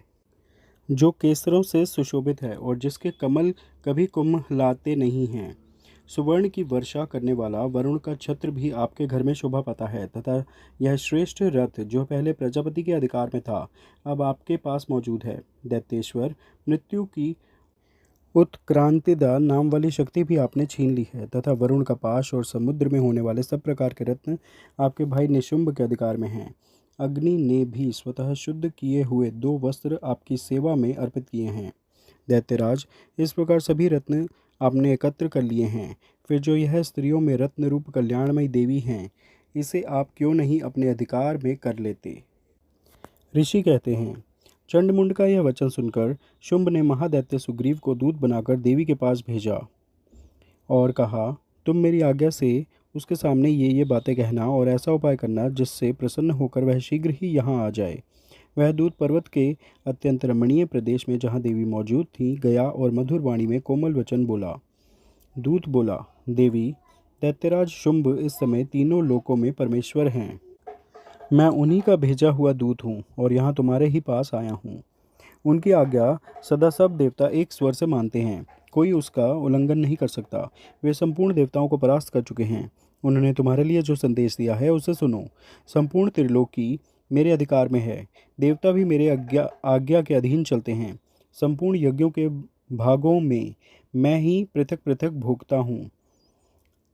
जो केसरों से सुशोभित है और जिसके कमल कभी कुम्हलाते नहीं हैं। सुवर्ण की वर्षा करने वाला वरुण का छत्र भी आपके घर में शोभा पाता है, तथा यह श्रेष्ठ रथ जो पहले प्रजापति के अधिकार में था, अब आपके पास मौजूद है। दैत्येश्वर, मृत्यु की उत्क्रांतिदा नाम वाली शक्ति भी आपने छीन ली है, तथा वरुण का पाश और समुद्र में होने वाले सब प्रकार के रत्न आपके भाई निशुंभ के अधिकार में हैं। अग्नि ने भी स्वतः शुद्ध किए हुए 2 वस्त्र आपकी सेवा में अर्पित किए हैं। दैत्यराज, इस प्रकार सभी रत्न आपने एकत्र कर लिए हैं। फिर जो यह स्त्रियों में रत्न रूप कल्याणमयी देवी हैं, इसे आप क्यों नहीं अपने अधिकार में कर लेते। ऋषि कहते हैं, चंडमुंड का यह वचन सुनकर शुंभ ने महादैत्य सुग्रीव को दूत बनाकर देवी के पास भेजा और कहा, तुम मेरी आज्ञा से उसके सामने ये बातें कहना और ऐसा उपाय करना जिससे प्रसन्न होकर वह शीघ्र ही यहाँ आ जाए। वह दूत पर्वत के अत्यंत रमणीय प्रदेश में जहाँ देवी मौजूद थी गया और मधुर वाणी में कोमल वचन बोला। दूत बोला, देवी, दैत्यराज शुंभ इस समय तीनों लोकों में परमेश्वर हैं। मैं उन्हीं का भेजा हुआ दूत हूँ और यहाँ तुम्हारे ही पास आया हूँ। उनकी आज्ञा सदा सब देवता एक स्वर से मानते हैं, कोई उसका उल्लंघन नहीं कर सकता। वे संपूर्ण देवताओं को परास्त कर चुके हैं। उन्होंने तुम्हारे लिए जो संदेश दिया है उसे सुनो। संपूर्ण त्रिलोकी मेरे अधिकार में है। देवता भी मेरे आज्ञा के अधीन चलते हैं। संपूर्ण यज्ञों के भागों में मैं ही पृथक पृथक भोगता हूँ।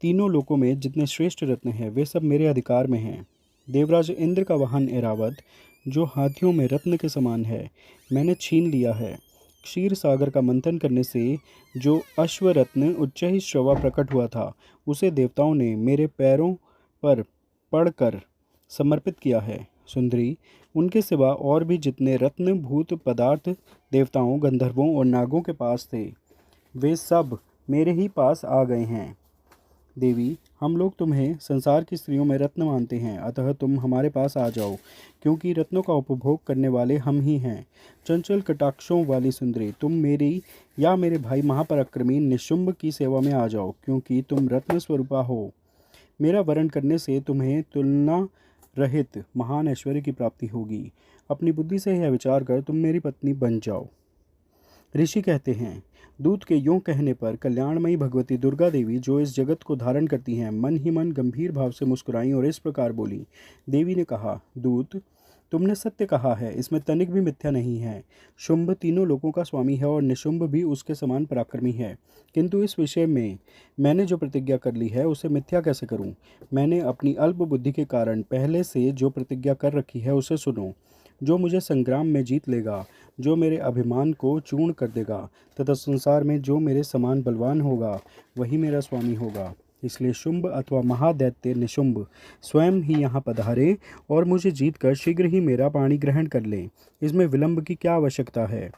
तीनों लोकों में जितने श्रेष्ठ रत्न हैं वे सब मेरे अधिकार में हैं। देवराज इंद्र का वाहन ऐरावत, जो हाथियों में रत्न के समान है, मैंने छीन लिया है। क्षीर सागर का मंथन करने से जो अश्वरत्न उच्चैः श्रवा प्रकट हुआ था, उसे देवताओं ने मेरे पैरों पर पड़कर समर्पित किया है। सुंदरी, उनके सिवा और भी जितने रत्न भूत पदार्थ देवताओं, गंधर्वों और नागों के पास थे, वे सब मेरे ही पास आ गए हैं। देवी, हम लोग तुम्हें संसार की स्त्रियों में रत्न मानते हैं, अतः तुम हमारे पास आ जाओ, क्योंकि रत्नों का उपभोग करने वाले हम ही हैं। चंचल कटाक्षों वाली सुंदरी, तुम मेरी या मेरे भाई महापराक्रमी निशुंभ की सेवा में आ जाओ, क्योंकि तुम रत्न स्वरूपा हो। मेरा वरण करने से तुम्हें तुलना रहित महान ऐश्वर्य की प्राप्ति होगी। अपनी बुद्धि से यह विचार कर तुम मेरी पत्नी बन जाओ। ऋषि कहते हैं, दूत के यूं कहने पर कल्याणमयी भगवती दुर्गा देवी, जो इस जगत को धारण करती हैं, मन ही मन गंभीर भाव से मुस्कुराईं और इस प्रकार बोली। देवी ने कहा, दूत, तुमने सत्य कहा है, इसमें तनिक भी मिथ्या नहीं है। शुंभ तीनों लोकों का स्वामी है और निशुंभ भी उसके समान पराक्रमी है, किंतु इस विषय में मैंने जो प्रतिज्ञा कर ली है उसे मिथ्या कैसे करूं? मैंने अपनी अल्प बुद्धि के कारण पहले से जो प्रतिज्ञा कर रखी है उसे सुनो। जो मुझे संग्राम में जीत लेगा, जो मेरे अभिमान को चूर्ण कर देगा, तथा संसार में जो मेरे समान बलवान होगा, वही मेरा स्वामी होगा। इसलिए शुंभ अथवा महादैत्य निशुंभ स्वयं ही यहाँ पधारे और मुझे जीतकर शीघ्र ही मेरा पाणी ग्रहण कर लें। इसमें विलंब की क्या आवश्यकता है?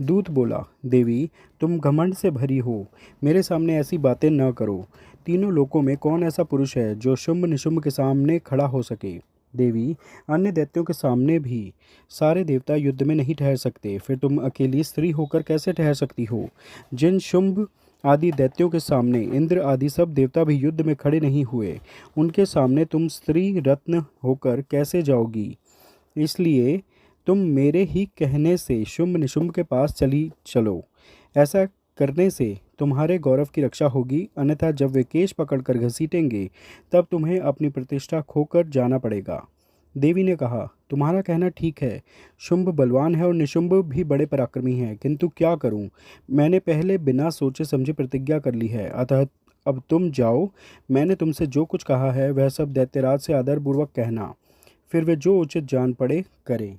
दूत बोला, देवी, तुम घमंड से भरी हो, मेरे सामने ऐसी बातें न करो। तीनों लोकों में कौन ऐसा पुरुष है जो शुंभ निशुंभ के सामने खड़ा हो सके? देवी, अन्य दैत्यों के सामने भी सारे देवता युद्ध में नहीं ठहर सकते, फिर तुम अकेली स्त्री होकर कैसे ठहर सकती हो? जिन शुंभ आदि दैत्यों के सामने इंद्र आदि सब देवता भी युद्ध में खड़े नहीं हुए, उनके सामने तुम स्त्री रत्न होकर कैसे जाओगी? इसलिए तुम मेरे ही कहने से शुंभ निशुंभ के पास चलो। ऐसा करने से तुम्हारे गौरव की रक्षा होगी, अन्यथा जब वे केश पकड़कर घसीटेंगे तब तुम्हें अपनी प्रतिष्ठा खोकर जाना पड़ेगा। देवी ने कहा, तुम्हारा कहना ठीक है। शुंभ बलवान है और निशुंभ भी बड़े पराक्रमी हैं, किंतु क्या करूं? मैंने पहले बिना सोचे समझे प्रतिज्ञा कर ली है, अतः अब तुम जाओ। मैंने तुमसे जो कुछ कहा है वह सब दैत्यराज से आदरपूर्वक कहना, फिर वे जो उचित जान पड़े करें।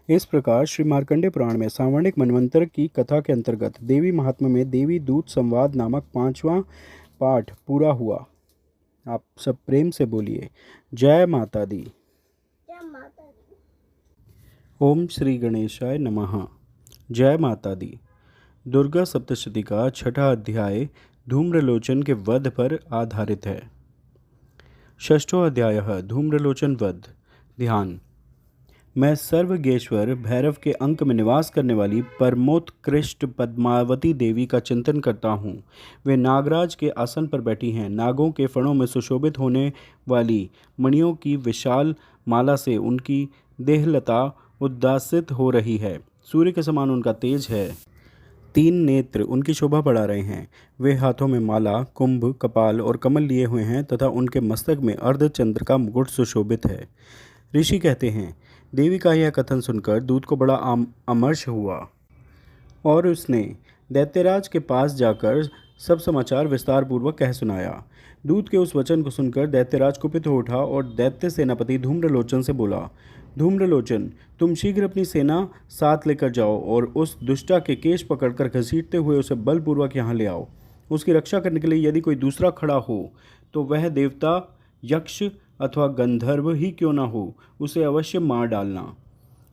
इस प्रकार श्री मार्कंडेय पुराण में सांवर्णिक मनवंतर की कथा के अंतर्गत देवी महात्म्य में देवी दूत संवाद नामक 5वां पाठ पूरा हुआ। आप सब प्रेम से बोलिए, जय माता दी। ओम श्री गणेशाय नमः। जय माता दी। दुर्गा सप्तशती का 6ठा अध्याय धूम्रलोचन के वध पर आधारित है। 6ठो अध्याय धूम्रलोचन वध। ध्यान। मैं सर्वगेश्वर भैरव के अंक में निवास करने वाली परमोत्कृष्ट पद्मावती देवी का चिंतन करता हूँ। वे नागराज के आसन पर बैठी हैं। नागों के फणों में सुशोभित होने वाली मणियों की विशाल माला से उनकी देहलता उद्दासित हो रही है। सूर्य के समान उनका तेज है। 3 नेत्र उनकी शोभा बढ़ा रहे हैं। वे हाथों में माला, कुंभ, कपाल और कमल लिए हुए हैं तथा उनके मस्तक में अर्धचंद्र का मुकुट सुशोभित है। ऋषि कहते हैं, देवी का यह कथन सुनकर दूत को बड़ा अमर्ष हुआ और उसने दैत्यराज के पास जाकर सब समाचार विस्तार पूर्वक कह सुनाया। दूत के उस वचन को सुनकर दैत्यराज कुपित हो उठा और दैत्य सेनापति धूम्रलोचन से बोला, धूम्रलोचन, तुम शीघ्र अपनी सेना साथ लेकर जाओ और उस दुष्टा के केश पकड़कर घसीटते हुए उसे बलपूर्वक यहाँ ले आओ। उसकी रक्षा करने के लिए यदि कोई दूसरा खड़ा हो तो वह देवता, यक्ष अथवा गंधर्व ही क्यों ना हो, उसे अवश्य मार डालना।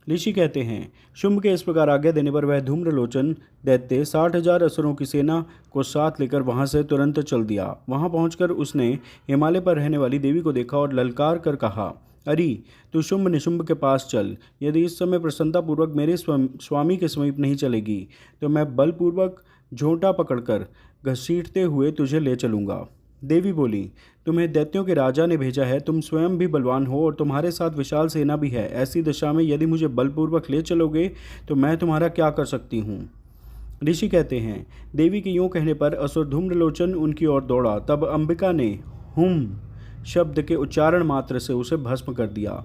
ऋषि कहते हैं, शुंभ के इस प्रकार आज्ञा देने पर वह धूम्रलोचन दैत्य 60,000 असुरों की सेना को साथ लेकर वहां से तुरंत चल दिया। वहां पहुंचकर उसने हिमालय पर रहने वाली देवी को देखा और ललकार कर कहा, अरे तू शुंभ निशुंभ के पास चल। यदि इस समय प्रसन्नतापूर्वक मेरे स्वामी के समीप नहीं चलेगी तो मैं बलपूर्वक झोंटा पकड़कर घसीटते हुए तुझे ले चलूँगा। देवी बोली, तुम्हें दैत्यों के राजा ने भेजा है। तुम स्वयं भी बलवान हो और तुम्हारे साथ विशाल सेना भी है। ऐसी दशा में यदि मुझे बलपूर्वक ले चलोगे तो मैं तुम्हारा क्या कर सकती हूँ। ऋषि कहते हैं, देवी के यूँ कहने पर असुर धूम्रलोचन उनकी ओर दौड़ा। तब अंबिका ने हुम शब्द के उच्चारण मात्र से उसे भस्म कर दिया।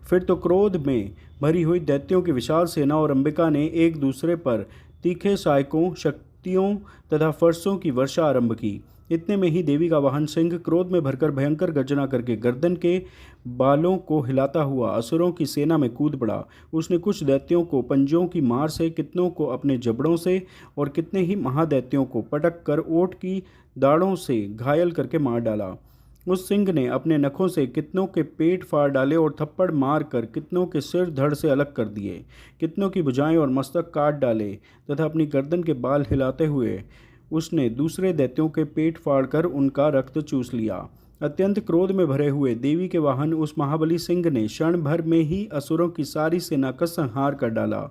फिर तो क्रोध में भरी हुई दैत्यों की विशाल सेना और अंबिका ने एक दूसरे पर तीखे सायकों, शक्तियों तथा फरसों की वर्षा आरंभ की। इतने में ही देवी का वाहन सिंह क्रोध में भरकर भयंकर गर्जना करके गर्दन के बालों को हिलाता हुआ असुरों की सेना में कूद पड़ा। उसने कुछ दैत्यों को पंजों की मार से, कितनों को अपने जबड़ों से और कितने ही महादैत्यों को पटक कर ओट की दाढ़ों से घायल करके मार डाला। उस सिंह ने अपने नखों से कितनों के पेट फाड़ डाले और थप्पड़ मार कर कितनों के सिर धड़ से अलग कर दिए। कितनों की भुजाएं और मस्तक काट डाले तथा अपनी गर्दन के बाल हिलाते हुए उसने दूसरे दैत्यों के पेट फाड़कर उनका रक्त चूस लिया। अत्यंत क्रोध में भरे हुए देवी के वाहन उस महाबली सिंह ने क्षण भर में ही असुरों की सारी सेना का संहार कर डाला।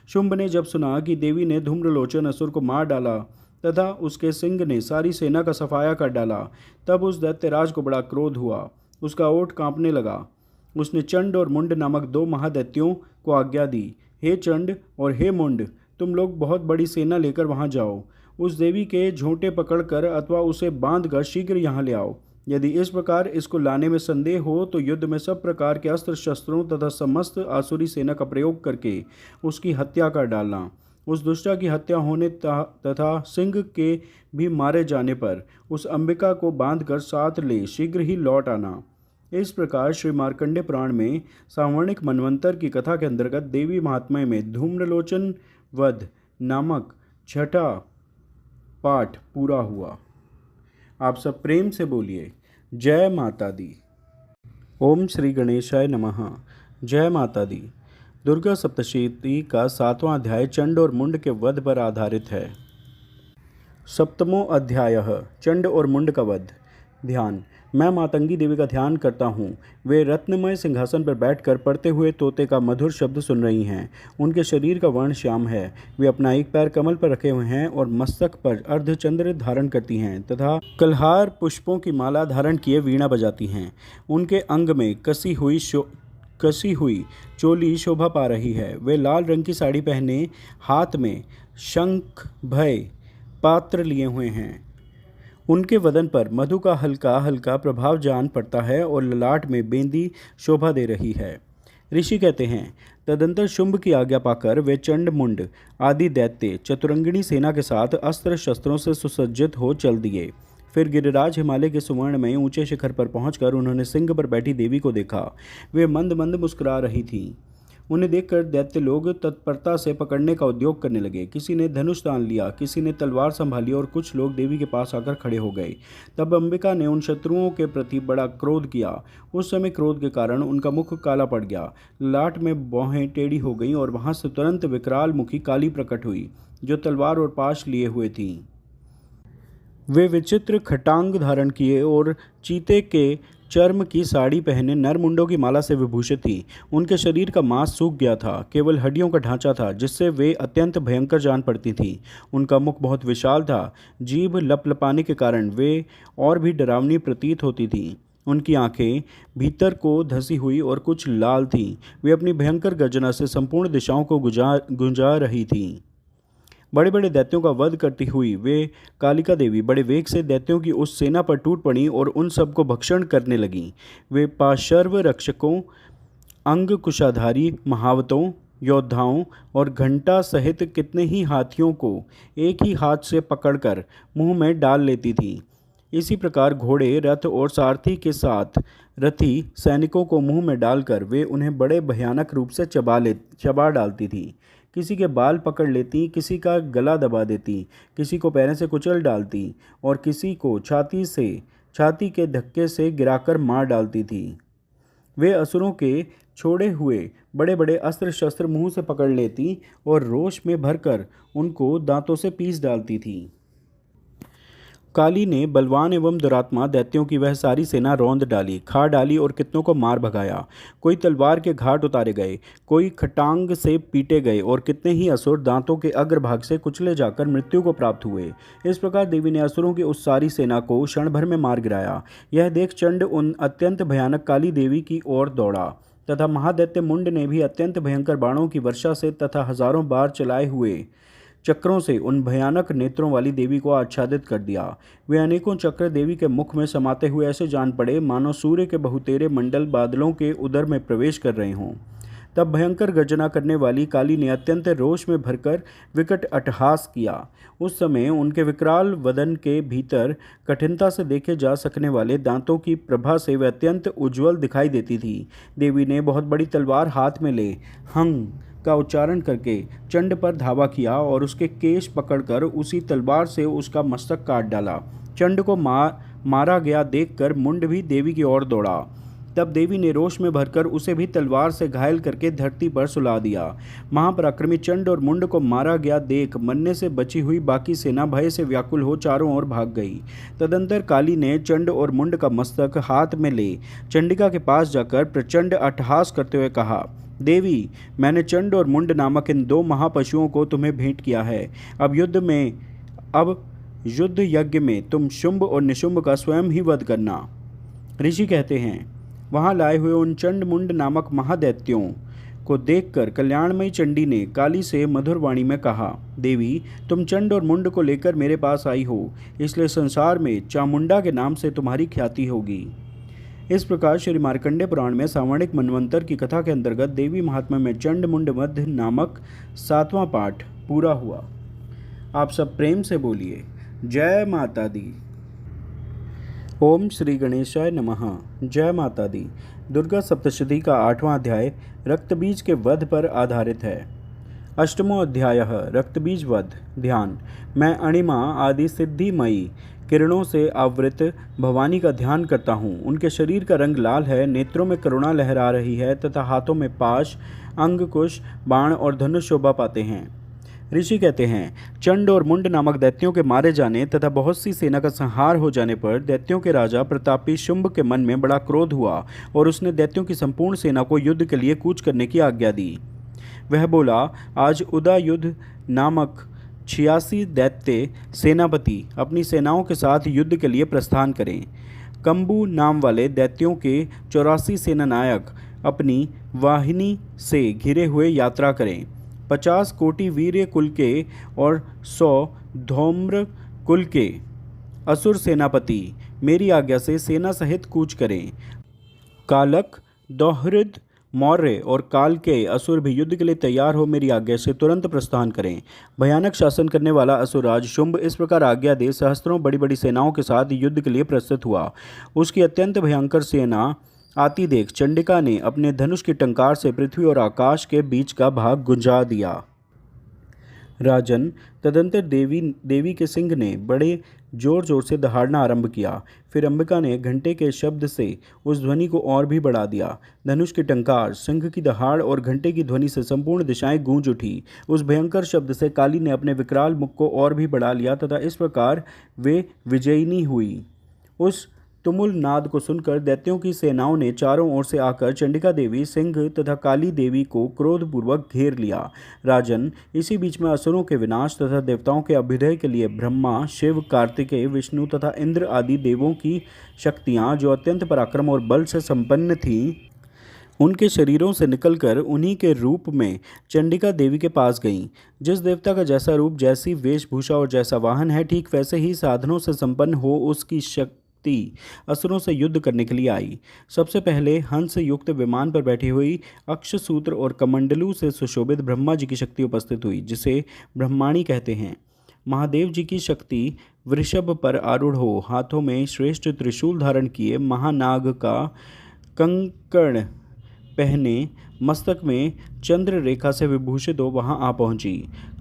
शुंभ ने जब सुना कि देवी ने धूम्रलोचन असुर को मार डाला तथा उसके सिंह ने सारी सेना का सफाया कर डाला, तब उस दैत्यराज को बड़ा क्रोध हुआ। उसका ओठ कांपने लगा। उसने चंड और मुंड नामक 2 महादैत्यों को आज्ञा दी, हे चंड और हे मुंड, तुम लोग बहुत बड़ी सेना लेकर वहां जाओ। उस देवी के झोंटे पकड़कर अथवा उसे बांधकर शीघ्र यहाँ ले आओ। यदि इस प्रकार इसको लाने में संदेह हो तो युद्ध में सब प्रकार के अस्त्र शस्त्रों तथा समस्त आसुरी सेना का प्रयोग करके उसकी हत्या कर डालना। उस दुष्टा की हत्या होने तथा सिंह के भी मारे जाने पर उस अंबिका को बांधकर साथ ले शीघ्र ही लौट आना। इस प्रकार श्री मार्कंडे पुराण में सावर्णिक मनवंतर की कथा के अंतर्गत देवी महात्म्य में धूम्रलोचन वध नामक 6ठा पाठ पूरा हुआ। आप सब प्रेम से बोलिए, जय माता दी। ओम श्री गणेशाय नमः। जय माता दी। दुर्गा सप्तशती का 7वां अध्याय चंड और मुंड के वध पर आधारित है। 7वां अध्याय चंड और मुंड का वध। ध्यान। मैं मातंगी देवी का ध्यान करता हूँ। वे रत्नमय सिंहासन पर बैठकर पढ़ते हुए तोते का मधुर शब्द सुन रही हैं। उनके शरीर का वर्ण श्याम है। वे अपना एक पैर कमल पर रखे हुए हैं और मस्तक पर अर्धचंद्र धारण करती हैं तथा कलहार पुष्पों की माला धारण किए वीणा बजाती हैं। उनके अंग में कसी हुई चोली शोभा पा रही है। वे लाल रंग की साड़ी पहने हाथ में शंख भय पात्र लिए हुए हैं। उनके वदन पर मधु का हल्का हल्का प्रभाव जान पड़ता है और ललाट में बेंदी शोभा दे रही है। ऋषि कहते हैं, तदंतर शुंभ की आज्ञा पाकर वे चंड मुंड आदि दैत्य चतुरंगिणी सेना के साथ अस्त्र शस्त्रों से सुसज्जित हो चल दिए। फिर गिरिराज हिमालय के सुवर्ण में ऊंचे शिखर पर पहुंचकर उन्होंने सिंह पर बैठी देवी को देखा। वे मंद मंद मुस्कुरा रही थीं। उन्हें देखकर दैत्य लोग तत्परता से पकड़ने का उद्योग करने लगे। किसी ने धनुष तान लिया, किसी ने तलवार संभाली और कुछ लोग देवी के पास आकर खड़े हो गए। तब अंबिका ने उन शत्रुओं के प्रति बड़ा क्रोध किया। उस समय क्रोध के कारण उनका मुख काला पड़ गया, लाट में भौहें टेढ़ी हो गईं और वहां से तुरंत विकराल मुखी काली प्रकट हुई, जो तलवार और पाश लिए हुए थीं। वे विचित्र खटांग धारण किए और चीते के चर्म की साड़ी पहने नरमुंडों की माला से विभूषित थी। उनके शरीर का मांस सूख गया था, केवल हड्डियों का ढांचा था जिससे वे अत्यंत भयंकर जान पड़ती थीं। उनका मुख बहुत विशाल था, जीभ लपलपाने के कारण वे और भी डरावनी प्रतीत होती थीं। उनकी आंखें भीतर को धसी हुई और कुछ लाल थीं। वे अपनी भयंकर गर्जना से संपूर्ण दिशाओं को गुंजा रही थीं। बड़े बड़े दैत्यों का वध करती हुई वे कालिका देवी बड़े वेग से दैत्यों की उस सेना पर टूट पड़ी और उन सबको भक्षण करने लगीं। वे पार्श्व रक्षकों, अंग कुशाधारी महावतों, योद्धाओं और घंटा सहित कितने ही हाथियों को एक ही हाथ से पकड़कर मुंह में डाल लेती थीं। इसी प्रकार घोड़े, रथ और सारथी के साथ रथी सैनिकों को मुंह में डालकर वे उन्हें बड़े भयानक रूप से चबा डालती थी। किसी के बाल पकड़ लेती, किसी का गला दबा देती, किसी को पैरों से कुचल डालती और किसी को छाती के धक्के से गिराकर मार डालती थी। वे असुरों के छोड़े हुए बड़े बड़े अस्त्र शस्त्र मुंह से पकड़ लेती और रोष में भरकर उनको दांतों से पीस डालती थी। काली ने बलवान एवं दुरात्मा दैत्यों की वह सारी सेना रौंद डाली, खा डाली और कितनों को मार भगाया। कोई तलवार के घाट उतारे गए, कोई खटांग से पीटे गए और कितने ही असुर दांतों के अग्रभाग से कुचले जाकर मृत्यु को प्राप्त हुए। इस प्रकार देवी ने असुरों की उस सारी सेना को क्षण भर में मार गिराया। यह देख चंड उन अत्यंत भयानक काली देवी की ओर दौड़ा तथा महादैत्य मुंड ने भी अत्यंत भयंकर बाणों की वर्षा से तथा हजारों बार चलाए हुए चक्रों से उन भयानक नेत्रों वाली देवी को आच्छादित कर दिया। वे अनेकों चक्र देवी के मुख में समाते हुए ऐसे जान पड़े मानो सूर्य के बहुतेरे मंडल बादलों के उदर में प्रवेश कर रहे हों। तब भयंकर गर्जना करने वाली काली ने अत्यंत रोष में भरकर विकट अट्टहास किया। उस समय उनके विकराल वदन के भीतर कठिनता से देखे जा सकने वाले दांतों की प्रभा से वे अत्यंत उज्ज्वल दिखाई देती थी। देवी ने बहुत बड़ी तलवार हाथ में ले हंग का उच्चारण करके चंड पर धावा किया और उसके केश पकड़कर उसी तलवार से उसका मस्तक काट डाला। चंड को मारा गया देखकर मुंड भी देवी की ओर दौड़ा। तब देवी ने रोष में भरकर उसे भी तलवार से घायल करके धरती पर सुला दिया। महापराक्रमी चंड और मुंड को मारा गया देख मरने से बची हुई बाकी सेना भय से व्याकुल हो चारों ओर भाग गई। तदंतर काली ने चंड और मुंड का मस्तक हाथ में ले चंडिका के पास जाकर प्रचंड अट्टहास करते हुए कहा, देवी, मैंने चंड और मुंड नामक इन दो महापशुओं को तुम्हें भेंट किया है। अब युद्ध यज्ञ में तुम शुंभ और निशुंभ का स्वयं ही वध करना। ऋषि कहते हैं, वहां लाए हुए उन चंड मुंड नामक महादैत्यों को देखकर कल्याणमयी चंडी ने काली से मधुर वाणी में कहा, देवी, तुम चंड और मुंड को लेकर मेरे पास आई हो, इसलिए संसार में चामुंडा के नाम से तुम्हारी ख्याति होगी। इस प्रकार श्री मार्कंडेय पुराण में सावर्णिक मनवंतर की कथा के अंतर्गत देवी महात्म्य में चंड मुंड वध नामक 7वां पाठ पूरा हुआ। आप सब प्रेम से बोलिए, जय माता दी। ओम श्री गणेशाय नमः। जय माता दी। दुर्गा सप्तशती का 8वां अध्याय रक्तबीज के वध पर आधारित है। अष्टमो अध्याय रक्तबीज वध। ध्यान। मैं अणिमा आदि सिद्धिमयी किरणों से आवृत भवानी का ध्यान करता हूँ। उनके शरीर का रंग लाल है, नेत्रों में करुणा लहरा रही है तथा हाथों में पाश, अंगकुश, बाण और धनुष शोभा पाते हैं। ऋषि कहते हैं, चंड और मुंड नामक दैत्यों के मारे जाने तथा बहुत सी सेना का संहार हो जाने पर दैत्यों के राजा प्रतापी शुंभ के मन में बड़ा क्रोध हुआ और उसने दैत्यों की संपूर्ण सेना को युद्ध के लिए कूच करने की आज्ञा दी। वह बोला, आज उदयुद्ध नामक 86 दैत्य सेनापति अपनी सेनाओं के साथ युद्ध के लिए प्रस्थान करें। कंबू नाम वाले दैत्यों के 84 सेनानायक अपनी वाहिनी से घिरे हुए यात्रा करें। 50 कोटि वीर्य कुल के और 100 धौम्र कुल के असुर सेनापति मेरी आज्ञा से सेना सहित कूच करें। कालक, दोहृद, मौर्य और काल के असुर भी युद्ध के लिए तैयार हो मेरी आज्ञा से तुरंत प्रस्थान करें। भयानक शासन करने वाला असुरराज शुंभ इस प्रकार आज्ञा दे सहस्त्रों बड़ी बड़ी सेनाओं के साथ युद्ध के लिए प्रस्तुत हुआ। उसकी अत्यंत भयंकर सेना आती देख चंडिका ने अपने धनुष की टंकार से पृथ्वी और आकाश के बीच का भाग गुंजा दिया। राजन, तदंतर देवी के सिंह ने बड़े जोर जोर से दहाड़ना आरंभ किया। फिर अंबिका ने घंटे के शब्द से उस ध्वनि को और भी बढ़ा दिया। धनुष की टंकार, सिंह की दहाड़ और घंटे की ध्वनि से संपूर्ण दिशाएं गूंज उठी। उस भयंकर शब्द से काली ने अपने विकराल मुख को और भी बढ़ा लिया तथा इस प्रकार वे विजयिनी हुई। उस तुमुल नाद को सुनकर दैत्यों की सेनाओं ने चारों ओर से आकर चंडिका देवी, सिंह तथा काली देवी को क्रोधपूर्वक घेर लिया। राजन, इसी बीच में असुरों के विनाश तथा देवताओं के अभ्युदय के लिए ब्रह्मा, शिव, कार्तिकेय, विष्णु तथा इंद्र आदि देवों की शक्तियाँ, जो अत्यंत पराक्रम और बल से संपन्न थीं, उनके शरीरों से निकलकर उन्हीं के रूप में चंडिका देवी के पास गईं। जिस देवता का जैसा रूप, जैसी वेशभूषा और जैसा वाहन है, ठीक वैसे ही साधनों से संपन्न हो उसकी शक्ति असुरों से युद्ध करने के लिए आई। सबसे पहले हंस युक्त विमान पर बैठी हुई अक्षसूत्र और कमंडलू से सुशोभित ब्रह्मा जी की शक्ति उपस्थित हुई, जिसे ब्रह्माणी कहते हैं। महादेव जी की शक्ति वृषभ पर आरूढ़ हो, हाथों में श्रेष्ठ त्रिशूल धारण किए, महानाग का कंकण पहने, मस्तक में चंद्र रेखा से विभूषित हो वहां आ पहुंची।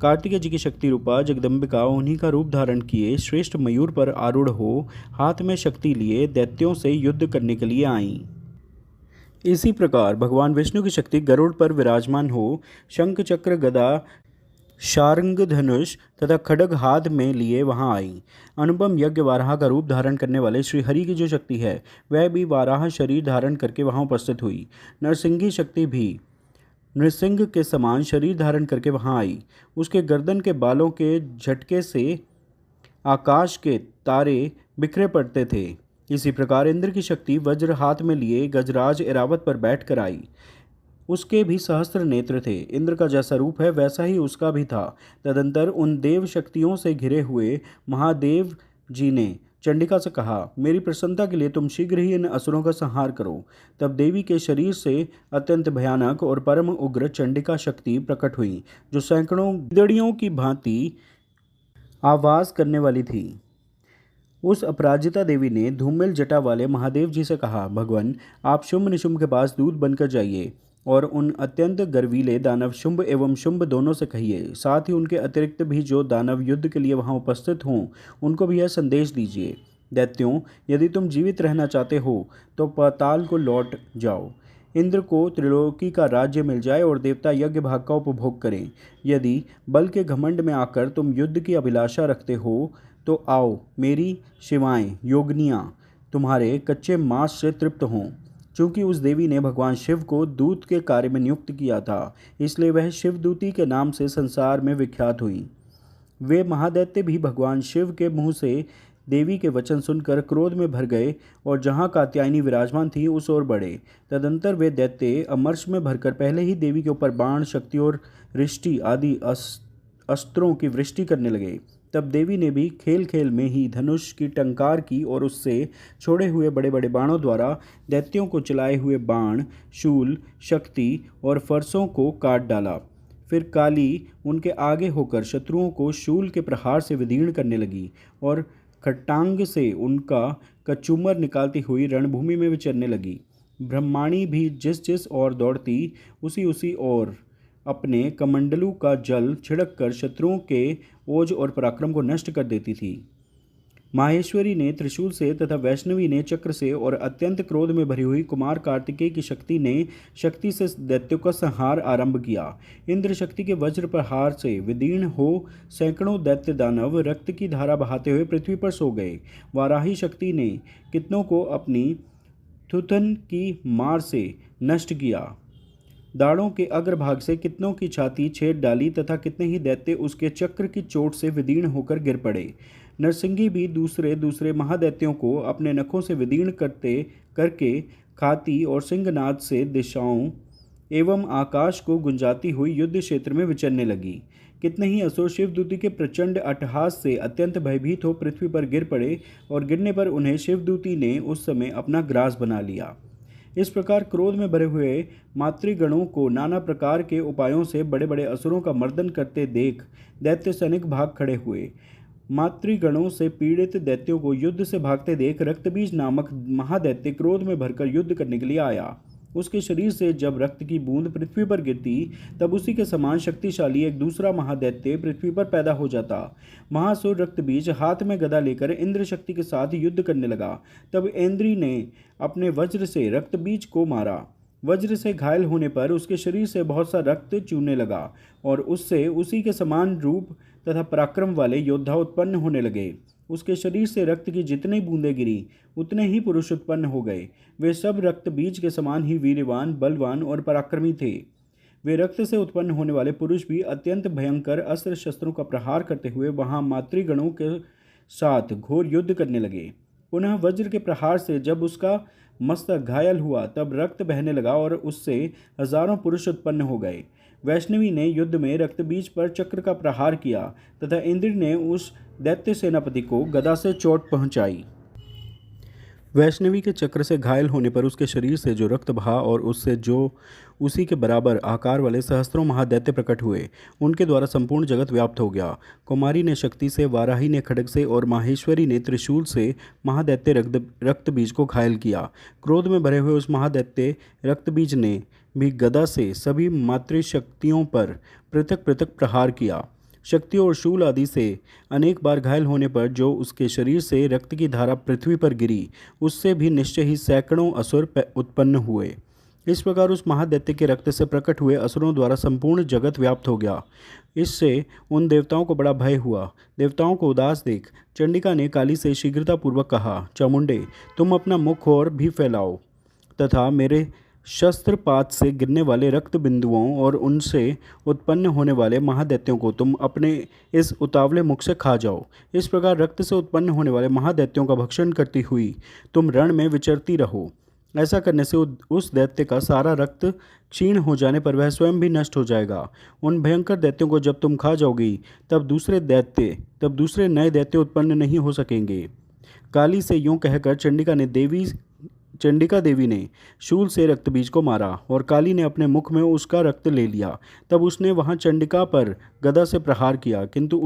कार्तिकेय जी की शक्ति रूपा जगदम्बिका उन्हीं का रूप धारण किए श्रेष्ठ मयूर पर आरूढ़ हो, हाथ में शक्ति लिए दैत्यों से युद्ध करने के लिए आईं। इसी प्रकार भगवान विष्णु की शक्ति गरुड़ पर विराजमान हो, शंख चक्र गदा शार्ंग धनुष तथा खड्ग हाथ में लिए वहां आई। अनुपम यज्ञ वाराह का रूप धारण करने वाले श्री हरि की जो शक्ति है, वह भी वाराह शरीर धारण करके वहां उपस्थित हुई। नरसिंही शक्ति भी नृसिंह के समान शरीर धारण करके वहां आई। उसके गर्दन के बालों के झटके से आकाश के तारे बिखरे पड़ते थे। इसी प्रकार इंद्र की शक्ति वज्र हाथ में लिए गजराज ऐरावत पर बैठकर आई। उसके भी सहस्त्र नेत्र थे। इंद्र का जैसा रूप है, वैसा ही उसका भी था। तदंतर उन देव शक्तियों से घिरे हुए महादेव जी ने चंडिका से कहा, मेरी प्रसन्नता के लिए तुम शीघ्र ही इन असुरों का संहार करो। तब देवी के शरीर से अत्यंत भयानक और परम उग्र चंडिका शक्ति प्रकट हुई, जो सैकड़ों गीदड़ियों की भांति आवाज करने वाली थी। उस अपराजिता देवी ने धूमिल जटा वाले महादेव जी से कहा, भगवान, आप शुंभ निशुंभ के पास दूत बनकर जाइए और उन अत्यंत गर्वीले दानव शुंभ एवं शुंभ दोनों से कहिए, साथ ही उनके अतिरिक्त भी जो दानव युद्ध के लिए वहां उपस्थित हों, उनको भी यह संदेश दीजिए, दैत्यों, यदि तुम जीवित रहना चाहते हो तो पाताल को लौट जाओ। इंद्र को त्रिलोकी का राज्य मिल जाए और देवता यज्ञ भाग का उपभोग करें। यदि बल के घमंड में आकर तुम युद्ध की अभिलाषा रखते हो तो आओ, मेरी शिवाएं योगनियाँ तुम्हारे कच्चे मांस से तृप्त हों। चूँकि उस देवी ने भगवान शिव को दूत के कार्य में नियुक्त किया था, इसलिए वह शिवदूती के नाम से संसार में विख्यात हुई। वे महादैत्य भी भगवान शिव के मुँह से देवी के वचन सुनकर क्रोध में भर गए और जहाँ कात्यायनी विराजमान थी उस ओर बढ़े। तदंतर वे दैत्य अमर्ष में भरकर पहले ही देवी के ऊपर बाण, शक्ति और रिष्टि आदि अस्त्रों की वृष्टि करने लगे। तब देवी ने भी खेल खेल में ही धनुष की टंकार की और उससे छोड़े हुए बड़े बड़े बाणों द्वारा दैत्यों को चलाए हुए बाण, शूल, शक्ति और फरसों को काट डाला। फिर काली उनके आगे होकर शत्रुओं को शूल के प्रहार से विदीर्ण करने लगी और खट्टांग से उनका कचूमर निकालती हुई रणभूमि में विचरने लगी। ब्रह्माणी भी जिस जिस ओर दौड़ती उसी ओर अपने कमंडलू का जल छिड़क कर शत्रुओं के ओज और पराक्रम को नष्ट कर देती थी। माहेश्वरी ने त्रिशूल से तथा वैष्णवी ने चक्र से और अत्यंत क्रोध में भरी हुई कुमार कार्तिकेय की शक्ति ने शक्ति से दैत्यों का संहार आरंभ किया। इंद्र शक्ति के वज्र प्रहार से विदीर्ण हो सैकड़ों दैत्य दानव रक्त की धारा बहाते हुए पृथ्वी पर सो गए। वाराही शक्ति ने कितनों को अपनी थुथन की मार से नष्ट किया। दाढ़ों के अग्रभाग से कितनों की छाती छेद डाली तथा कितने ही दैत्य उसके चक्र की चोट से विदीर्ण होकर गिर पड़े। नरसिंही भी दूसरे महादैत्यों को अपने नखों से विदीर्ण करके खाती और सिंहनाद से दिशाओं एवं आकाश को गुंजाती हुई युद्ध क्षेत्र में विचरने लगी। कितने ही असुर शिवदूती के प्रचंड अट्टहास से अत्यंत भयभीत हो पृथ्वी पर गिर पड़े और गिरने पर उन्हें शिवदूती ने उस समय अपना ग्रास बना लिया। इस प्रकार क्रोध में भरे हुए मातृगणों को नाना प्रकार के उपायों से बड़े बड़े असुरों का मर्दन करते देख दैत्य सैनिक भाग खड़े हुए। मातृगणों से पीड़ित दैत्यों को युद्ध से भागते देख रक्तबीज नामक महादैत्य क्रोध में भरकर युद्ध करने के लिए आया। उसके शरीर से जब रक्त की बूंद पृथ्वी पर गिरती तब उसी के समान शक्तिशाली एक दूसरा महादैत्य पृथ्वी पर पैदा हो जाता। महासुर रक्तबीज हाथ में गदा लेकर इंद्र शक्ति के साथ युद्ध करने लगा। तब इंद्री ने अपने वज्र से रक्तबीज को मारा। वज्र से घायल होने पर उसके शरीर से बहुत सा रक्त चूने लगा और उससे उसी के समान रूप तथा पराक्रम वाले योद्धा उत्पन्न होने लगे। उसके शरीर से रक्त की जितनी बूंदें गिरी उतने ही पुरुष उत्पन्न हो गए। वे सब रक्त बीज के समान ही वीर्यवान, बलवान और पराक्रमी थे। वे रक्त से उत्पन्न होने वाले पुरुष भी अत्यंत भयंकर अस्त्र शस्त्रों का प्रहार करते हुए वहां मातृगणों के साथ घोर युद्ध करने लगे। पुनः वज्र के प्रहार से जब उसका मस्तक घायल हुआ तब रक्त बहने लगा और उससे हजारों पुरुष उत्पन्न हो गए। वैष्णवी ने युद्ध में रक्तबीज पर चक्र का प्रहार किया तथा इंद्र ने उस दैत्य सेनापति को गदा से चोट पहुंचाई। वैष्णवी के चक्र से घायल होने पर उसके शरीर से जो रक्त बहा और उससे जो उसी के बराबर आकार वाले सहस्त्रों महादैत्य प्रकट हुए, उनके द्वारा संपूर्ण जगत व्याप्त हो गया। कुमारी ने शक्ति से, वाराही ने खड्ग से और माहेश्वरी ने त्रिशूल से महादैत्य रक्तबीज को घायल किया। क्रोध में भरे हुए उस महादैत्य रक्तबीज ने भी गदा से सभी मातृशक्तियों पर पृथक पृथक प्रहार किया। शक्तियों और शूल आदि से अनेक बार घायल होने पर जो उसके शरीर से रक्त की धारा पृथ्वी पर गिरी, उससे भी निश्चय ही सैकड़ों असुर उत्पन्न हुए। इस प्रकार उस महादैत्य के रक्त से प्रकट हुए असुरों द्वारा संपूर्ण जगत व्याप्त हो गया। इससे उन देवताओं को बड़ा भय हुआ। देवताओं को उदास देख चंडिका ने काली से शीघ्रतापूर्वक कहा, चामुंडे, तुम अपना मुख और भी फैलाओ तथा मेरे शस्त्रपात से गिरने वाले रक्त बिंदुओं और उनसे उत्पन्न होने वाले महादैत्यों को तुम अपने इस उतावले मुख से खा जाओ। इस प्रकार रक्त से उत्पन्न होने वाले महादैत्यों का भक्षण करती हुई तुम रण में विचरती रहो। ऐसा करने से उस दैत्य का सारा रक्त क्षीण हो जाने पर वह स्वयं भी नष्ट हो जाएगा। उन भयंकर दैत्यों को जब तुम खा जाओगी तब दूसरे नए दैत्य उत्पन्न नहीं हो सकेंगे। काली से यूं कहकर चंडिका देवी ने शूल से रक्तबीज को मारा और काली ने अपने मुख में उसका रक्त ले लिया। तब उसने वहां चंडिका पर गदा से प्रहार किया, किंतु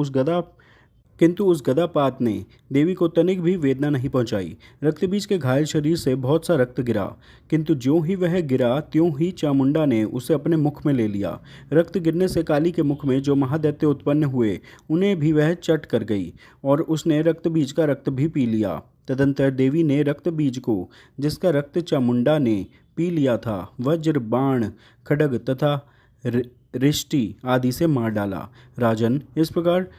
उस गदापात ने देवी को तनिक भी वेदना नहीं पहुंचाई। रक्तबीज के घायल शरीर से बहुत सा रक्त गिरा, किंतु ज्यों ही वह गिरा त्यों ही चामुंडा ने उसे अपने मुख में ले लिया। रक्त गिरने से काली के मुख में जो महादैत्य उत्पन्न हुए उन्हें भी वह चट कर गई और उसने रक्तबीज का रक्त भी पी लिया। तदंतर देवी ने रक्तबीज को, जिसका रक्त चामुंडा ने पी लिया था, वज्र, बाण, खड्ग तथा रिष्टि आदि से मार डाला। राजन, इस प्रकार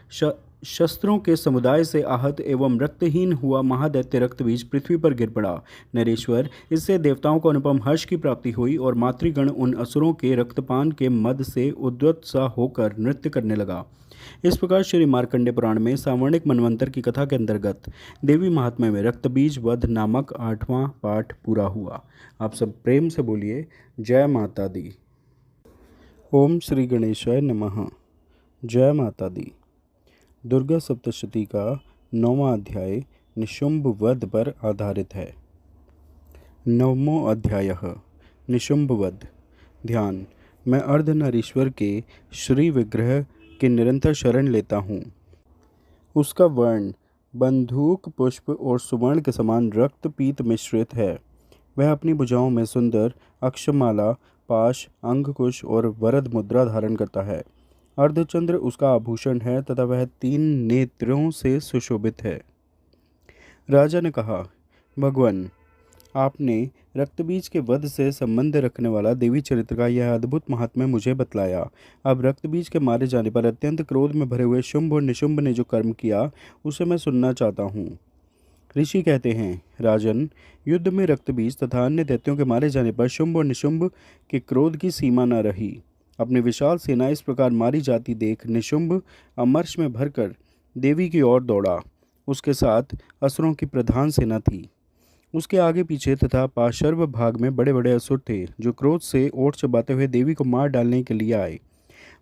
शस्त्रों के समुदाय से आहत एवं रक्तहीन हुआ महादैत्य रक्तबीज पृथ्वी पर गिर पड़ा। नरेश्वर, इससे देवताओं को अनुपम हर्ष की प्राप्ति हुई और मातृगण उन असुरों के रक्तपान के मद से उद्वत सा होकर नृत्य करने लगा। इस प्रकार श्री मार्कंडे पुराण में सावर्णिक मनवंतर की कथा के अंतर्गत देवी महात्म्य में रक्तबीज वध नामक 8वां पाठ पूरा हुआ। आप सब प्रेम से बोलिए जय माता दी। ओम श्री गणेशाय नमः। जय माता दी। दुर्गा सप्तशती का 9वां अध्याय निशुंभ वध पर आधारित है। 9वां अध्याय निशुंभ वध। ध्यान। मैं अर्धनारीश्वर के श्री विग्रह की निरंतर शरण लेता हूँ। उसका वर्ण बंदूक पुष्प और सुवर्ण के समान रक्त पीत मिश्रित है। वह अपनी भुजाओं में सुंदर अक्षमाला, पाश, अंगकुश और वरद मुद्रा धारण करता है। अर्धचंद्र उसका आभूषण है तथा वह 3 नेत्रों से सुशोभित है। राजा ने कहा, भगवान, आपने रक्तबीज के वध से संबंध रखने वाला देवी चरित्र का यह अद्भुत महात्म्य मुझे बतलाया। अब रक्तबीज के मारे जाने पर अत्यंत क्रोध में भरे हुए शुंभ और निशुंभ ने जो कर्म किया उसे मैं सुनना चाहता हूँ। ऋषि कहते हैं, राजन, युद्ध में रक्तबीज तथा अन्य दैत्यों के मारे जाने पर शुंभ और निशुंभ के क्रोध की सीमा न रही। अपनी विशाल सेना इस प्रकार मारी जाती देख निशुंभ अमर्ष में भरकर देवी की ओर दौड़ा। उसके साथ असुरों की प्रधान सेना थी। उसके आगे पीछे तथा पार्श्व भाग में बड़े बड़े असुर थे जो क्रोध से ओठ चबाते हुए देवी को मार डालने के लिए आए।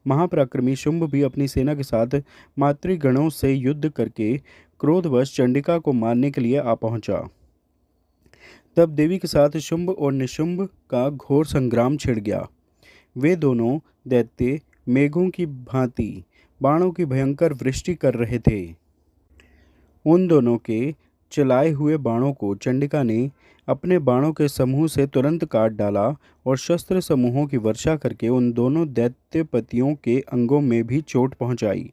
महापराक्रमी शुंभ भी अपनी सेना के साथ मातृगणों से युद्ध करके क्रोधवश चंडिका को मारने के लिए आ पहुंचा। तब देवी के साथ शुंभ और निशुंभ का घोर संग्राम छिड़ गया। वे दोनों दैत्य मेघों की भांति बाणों की भयंकर वृष्टि कर रहे थे। उन दोनों के चलाए हुए बाणों को चंडिका ने अपने बाणों के समूह से तुरंत काट डाला और शस्त्र समूहों की वर्षा करके उन दोनों दैत्यपतियों के अंगों में भी चोट पहुंचाई।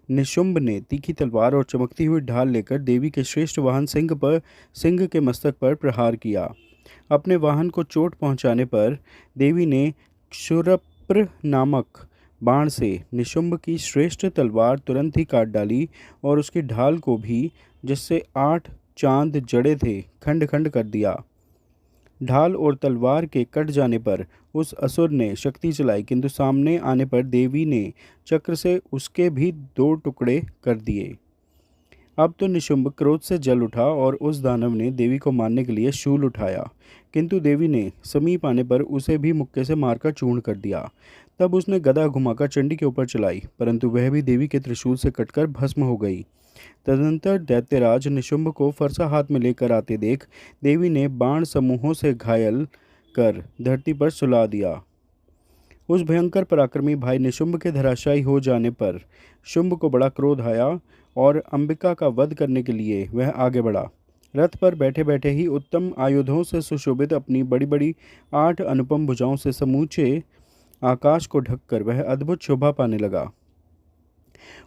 निशुंभ ने तीखी तलवार और चमकती हुई ढाल लेकर देवी के श्रेष्ठ वाहन सिंह के मस्तक पर प्रहार किया। अपने वाहन को चोट पहुंचाने पर देवी ने क्षुरप्र नामक बाण से निशुंभ की श्रेष्ठ तलवार तुरंत ही काट डाली और उसकी ढाल को भी, जिससे 8 चांद जड़े थे, खंड खंड कर दिया। ढाल और तलवार के कट जाने पर उस असुर ने शक्ति चलाई, किंतु सामने आने पर देवी ने चक्र से उसके भी 2 टुकड़े कर दिए। अब तो निशुंभ क्रोध से जल उठा और उस दानव ने देवी को मारने के लिए शूल उठाया, किंतु देवी ने समीप आने पर उसे भी मुक्के से मारकर चूर्ण कर दिया। तब उसने गदा घुमाकर चंडी के ऊपर चलाई, परंतु वह भी देवी के त्रिशूल से कटकर भस्म हो गई। तदनंतर दैत्यराज निशुंभ को फरसा हाथ में लेकर आते देख देवी ने बाण समूहों से घायल कर धरती पर सुला दिया। उस भयंकर पराक्रमी भाई निशुंभ के धराशायी हो जाने पर शुंभ को बड़ा क्रोध आया और अंबिका का वध करने के लिए वह आगे बढ़ा। रथ पर बैठे बैठे ही उत्तम आयुधों से सुशोभित अपनी बड़ी बड़ी 8 अनुपम भुजाओं से समूचे आकाश को ढककर वह अद्भुत शोभा पाने लगा।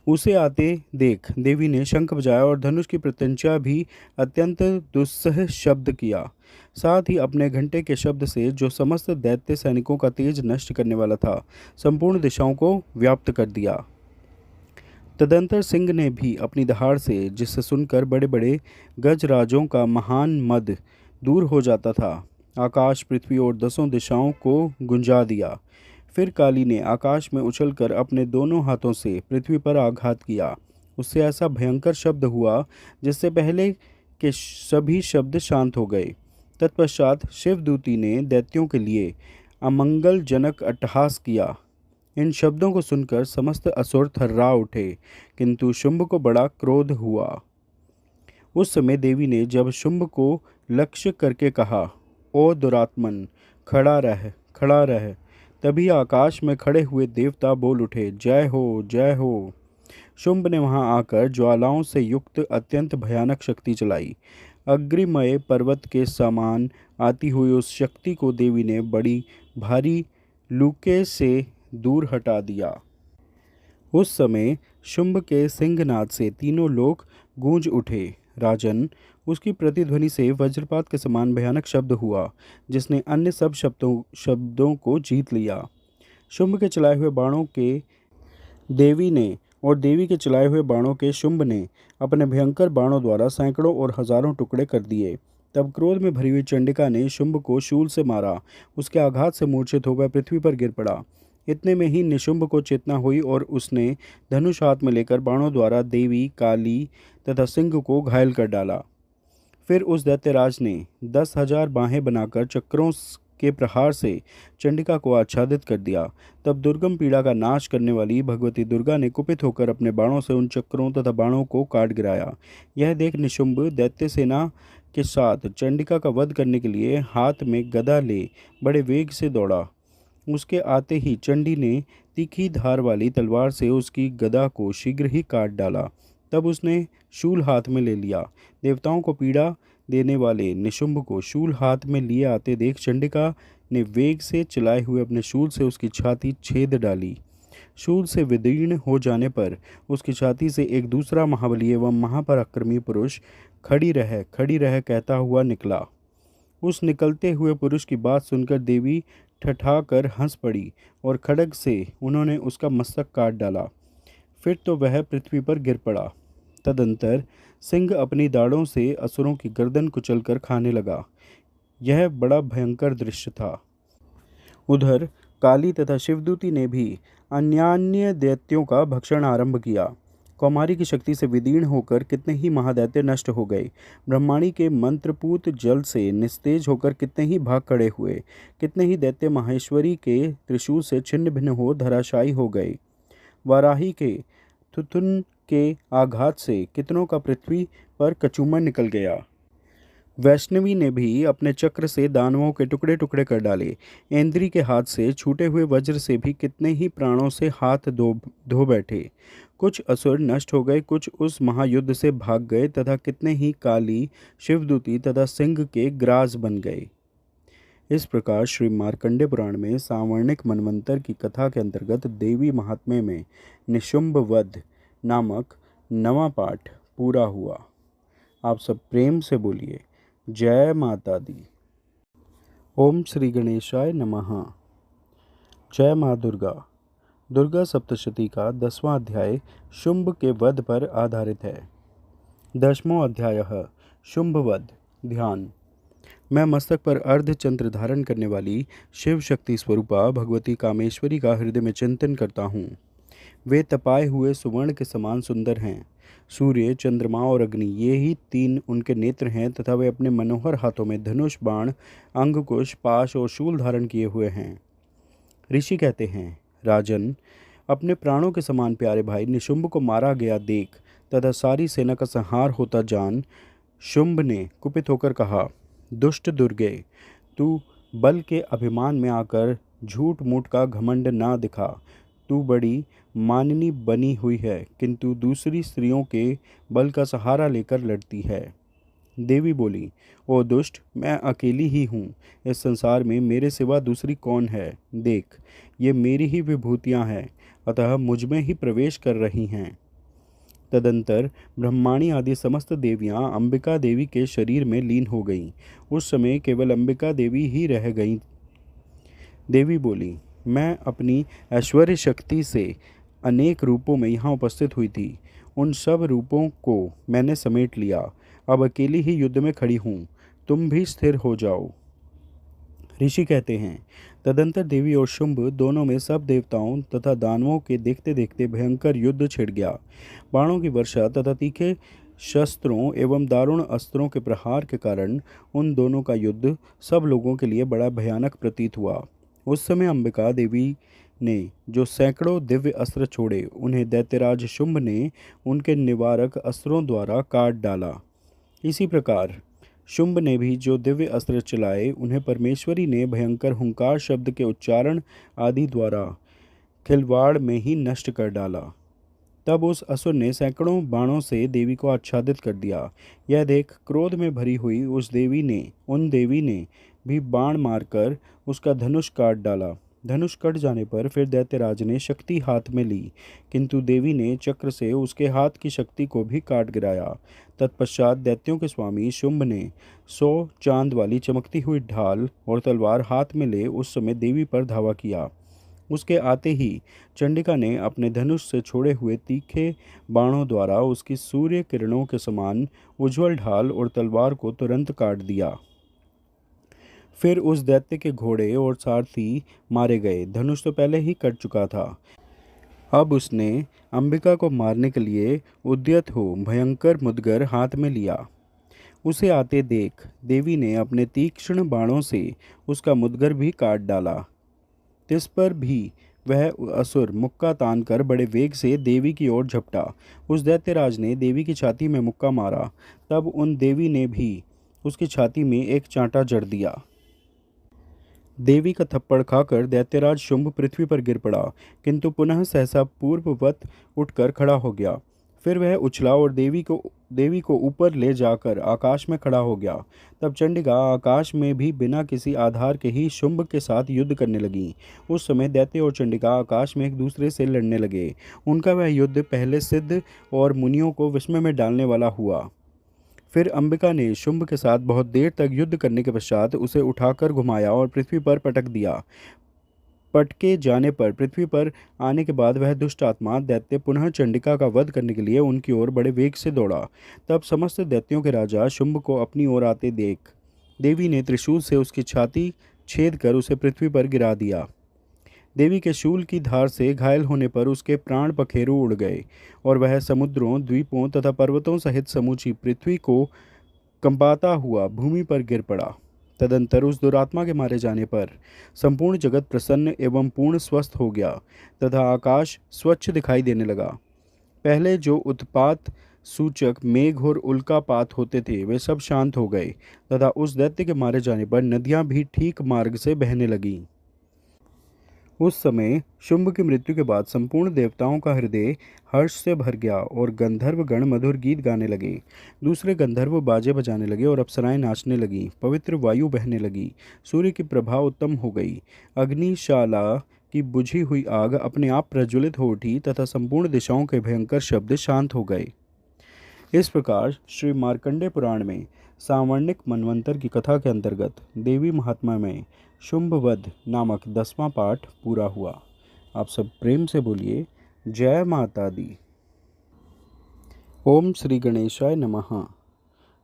उसे आते देख देवी ने शंख बजाया और धनुष की प्रत्यंचा भी अत्यंत दुस्सह शब्द किया। साथ ही अपने घंटे के शब्द से, जो समस्त दैत्य सैनिकों का तेज नष्ट करने वाला था, संपूर्ण दिशाओं को व्याप्त कर दिया। तदंतर सिंह ने भी अपनी दहाड़ से, जिससे सुनकर बड़े बड़े गजराजों का महान मद दूर हो जाता था, आकाश, पृथ्वी और 10 दिशाओं को गुंजा दिया। फिर काली ने आकाश में उछलकर अपने दोनों हाथों से पृथ्वी पर आघात किया। उससे ऐसा भयंकर शब्द हुआ जिससे पहले के सभी शब्द शांत हो गए। तत्पश्चात शिवदूती ने दैत्यों के लिए अमंगलजनक अट्टहास किया। इन शब्दों को सुनकर समस्त असुर थर्रा उठे, किंतु शुंभ को बड़ा क्रोध हुआ। उस समय देवी ने जब शुंभ को लक्ष्य करके कहा, ओ दुरात्मन, खड़ा रह, खड़ा रह। तभी आकाश में खड़े हुए देवता बोल उठे, जय हो, जय हो। शुंभ ने वहां आकर ज्वालाओं से युक्त अत्यंत भयानक शक्ति चलाई। अग्निमय पर्वत के समान आती हुई उस शक्ति को देवी ने बड़ी भारी लूके से दूर हटा दिया। उस समय शुंभ के सिंहनाद से तीनों लोक गूंज उठे। राजन, उसकी प्रतिध्वनि से वज्रपात के समान भयानक शब्द हुआ, जिसने अन्य सब शब्दों को जीत लिया। शुंभ के चलाए हुए बाणों के देवी ने और देवी के चलाए हुए बाणों के शुंभ ने अपने भयंकर बाणों द्वारा सैकड़ों और हजारों टुकड़े कर दिए। तब क्रोध में भरी हुई चंडिका ने शुंभ को शूल से मारा। उसके आघात से मूर्छित हो वह पृथ्वी पर गिर पड़ा। इतने में ही निशुंभ को चेतना हुई और उसने धनुष हाथ में लेकर बाणों द्वारा देवी, काली तथा सिंह को घायल कर डाला। फिर उस दैत्यराज ने 10,000 बाहें बनाकर चक्रों के प्रहार से चंडिका को आच्छादित कर दिया। तब दुर्गम पीड़ा का नाश करने वाली भगवती दुर्गा ने कुपित होकर अपने बाणों से उन चक्रों तथा बाणों को काट गिराया। यह देख निशुंभ दैत्य सेना के साथ चंडिका का वध करने के लिए हाथ में गदा ले बड़े वेग से दौड़ा। उसके आते ही चंडी ने तीखी धार वाली तलवार से उसकी गदा को शीघ्र ही काट डाला। तब उसने शूल हाथ में ले लिया। देवताओं को पीड़ा देने वाले निशुंभ को शूल हाथ में लिए आते देख चंडिका ने वेग से चलाए हुए अपने शूल से उसकी छाती छेद डाली। शूल से विदीर्ण हो जाने पर उसकी छाती से एक दूसरा महाबली एवं महापराक्रमी पुरुष खड़ी रह कहता हुआ निकला। उस निकलते हुए पुरुष की बात सुनकर देवी ठठाकर हंस पड़ी और खड्ग से उन्होंने उसका मस्तक काट डाला। फिर तो वह पृथ्वी पर गिर पड़ा। तदंतर सिंह अपनी दाढ़ों से असुरों की गर्दन कुचलकर खाने लगा। यह बड़ा भयंकर दृश्य था। उधर काली तथा शिवदूती ने भी अन्यान्य दैत्यों का भक्षण आरंभ किया। कौमारी की शक्ति से विदीर्ण होकर कितने ही महादैत्य नष्ट हो गए। ब्रह्माणी के मंत्रपूत जल से निस्तेज होकर कितने ही भाग खड़े हुए। कितने ही दैत्य माहेश्वरी के त्रिशूल से छिन्न भिन्न हो धराशायी हो गए। वाराही के थुथुन के आघात से कितनों का पृथ्वी पर कचूमर निकल गया। वैष्णवी ने भी अपने चक्र से दानवों के टुकड़े टुकड़े कर डाले। इंद्री के हाथ से छूटे हुए वज्र से भी कितने ही प्राणों से हाथ धो बैठे। कुछ असुर नष्ट हो गए, कुछ उस महायुद्ध से भाग गए तथा कितने ही काली, शिवदूती तथा सिंह के ग्रास बन गए। इस प्रकार श्री मार्कंडेय पुराण में सांवर्णिक मनवंतर की कथा के अंतर्गत देवी महात्म्य में निशुंभ वध नामक 9वां पाठ पूरा हुआ। आप सब प्रेम से बोलिए, जय माता दी। ओम श्री गणेशाय नमः। जय माँ दुर्गा। दुर्गा सप्तशती का 10वां अध्याय शुंभ के वध पर आधारित है। 10वां अध्याय शुंभ वध। ध्यान। मैं मस्तक पर अर्धचंद्र धारण करने वाली शिव शक्ति स्वरूपा भगवती कामेश्वरी का हृदय में चिंतन करता हूँ। वे तपाए हुए सुवर्ण के समान सुंदर हैं। सूर्य, चंद्रमा और अग्नि, ये ही तीन उनके नेत्र हैं तथा वे अपने मनोहर हाथों में धनुष, बाण, अंगकुश, पाश और शूल धारण किए हुए हैं। ऋषि कहते हैं, राजन, अपने प्राणों के समान प्यारे भाई निशुंभ को मारा गया देख तथा सारी सेना का संहार होता जान शुंभ ने कुपित होकर कहा, दुष्ट दुर्गे, तू बल के अभिमान में आकर झूठ मूठ का घमंड ना दिखा। तू बड़ी माननी बनी हुई है, किंतु दूसरी स्त्रियों के बल का सहारा लेकर लड़ती है। देवी बोली, ओ दुष्ट, मैं अकेली ही हूँ। इस संसार में मेरे सिवा दूसरी कौन है? देख, ये मेरी ही विभूतियाँ हैं, अतः मुझ में ही प्रवेश कर रही हैं। तदंतर ब्रह्माणी आदि समस्त देवियाँ अंबिका देवी के शरीर में लीन हो गईं। उस समय केवल अंबिका देवी ही रह गईं। देवी बोली, मैं अपनी ऐश्वर्य शक्ति से अनेक रूपों में यहाँ उपस्थित हुई थी। उन सब रूपों को मैंने समेट लिया। अब अकेली ही युद्ध में खड़ी हूँ। तुम भी स्थिर हो जाओ। ऋषि कहते हैं, तदंतर देवी और शुंभ दोनों में सब देवताओं तथा दानवों के देखते देखते भयंकर युद्ध छिड़ गया। बाणों की वर्षा तथा तीखे शस्त्रों एवं दारुण अस्त्रों के प्रहार के कारण उन दोनों का युद्ध सब लोगों के लिए बड़ा भयानक प्रतीत हुआ। उस समय अंबिका देवी ने जो सैकड़ों दिव्य अस्त्र छोड़े, उन्हें दैत्यराज शुंभ ने उनके निवारक अस्त्रों द्वारा काट डाला। इसी प्रकार शुंभ ने भी जो दिव्य अस्त्र चलाए, उन्हें परमेश्वरी ने भयंकर हुंकार शब्द के उच्चारण आदि द्वारा खिलवाड़ में ही नष्ट कर डाला। तब उस असुर ने सैकड़ों बाणों से देवी को आच्छादित कर दिया। यह देख क्रोध में भरी हुई उन देवी ने भी बाण मारकर उसका धनुष काट डाला। धनुष कट जाने पर फिर दैत्यराज ने शक्ति हाथ में ली, किंतु देवी ने चक्र से उसके हाथ की शक्ति को भी काट गिराया। तत्पश्चात दैत्यों के स्वामी शुंभ ने 100 चांद वाली चमकती हुई ढाल और तलवार हाथ में ले उस समय देवी पर धावा किया। उसके आते ही चंडिका ने अपने धनुष से छोड़े हुए तीखे बाणों द्वारा उसकी सूर्य किरणों के समान उज्ज्वल ढाल और तलवार को तुरंत काट दिया। फिर उस दैत्य के घोड़े और सारथी मारे गए। धनुष तो पहले ही कट चुका था। अब उसने अंबिका को मारने के लिए उद्यत हो भयंकर मुदगर हाथ में लिया। उसे आते देख देवी ने अपने तीक्ष्ण बाणों से उसका मुदगर भी काट डाला। इस पर भी वह असुर मुक्का तान कर बड़े वेग से देवी की ओर झपटा। उस दैत्यराज ने देवी की छाती में मुक्का मारा। तब उन देवी ने भी उसकी छाती में एक चांटा जड़ दिया। देवी का थप्पड़ खाकर दैत्यराज शुंभ पृथ्वी पर गिर पड़ा, किंतु पुनः सहसा पूर्ववत उठकर खड़ा हो गया। फिर वह उछला और देवी को ऊपर ले जाकर आकाश में खड़ा हो गया। तब चंडिका आकाश में भी बिना किसी आधार के ही शुंभ के साथ युद्ध करने लगी। उस समय दैत्य और चंडिका आकाश में एक दूसरे से लड़ने लगे। उनका वह युद्ध पहले सिद्ध और मुनियों को विस्मय में डालने वाला हुआ। फिर अंबिका ने शुंभ के साथ बहुत देर तक युद्ध करने के पश्चात उसे उठाकर घुमाया और पृथ्वी पर पटक दिया। पटके जाने पर पृथ्वी पर आने के बाद वह दुष्ट आत्मा दैत्य पुनः चंडिका का वध करने के लिए उनकी ओर बड़े वेग से दौड़ा। तब समस्त दैत्यों के राजा शुंभ को अपनी ओर आते देख देवी ने त्रिशूल से उसकी छाती छेद कर उसे पृथ्वी पर गिरा दिया। देवी के शूल की धार से घायल होने पर उसके प्राण पखेरु उड़ गए और वह समुद्रों, द्वीपों तथा पर्वतों सहित समूची पृथ्वी को कंपाता हुआ भूमि पर गिर पड़ा। तदंतर उस दुरात्मा के मारे जाने पर संपूर्ण जगत प्रसन्न एवं पूर्ण स्वस्थ हो गया तथा आकाश स्वच्छ दिखाई देने लगा। पहले जो उत्पात सूचक मेघ और उल्कापात होते थे, वे सब शांत हो गए तथा उस दैत्य के मारे जाने पर नदियां भी ठीक मार्ग से बहने लगीं। उस समय शुंभ की मृत्यु के बाद संपूर्ण देवताओं का हृदय हर्ष से भर गया और गंधर्व गण मधुर गीत गाने लगे। दूसरे गंधर्व बाजे बजाने लगे और अप्सराएं नाचने लगीं। पवित्र वायु बहने लगी। सूर्य की प्रभा उत्तम हो गई। अग्निशाला की बुझी हुई आग अपने आप प्रज्वलित हो उठी तथा संपूर्ण दिशाओं के भयंकर शब्द शांत हो गए। इस प्रकार श्री मार्कंडेय पुराण में सांवर्णिक मनवंतर की कथा के अंतर्गत देवी महात्मा में शुंभवध नामक 10वां पाठ पूरा हुआ। आप सब प्रेम से बोलिए जय माता दी। ओम श्री गणेशाय नमः।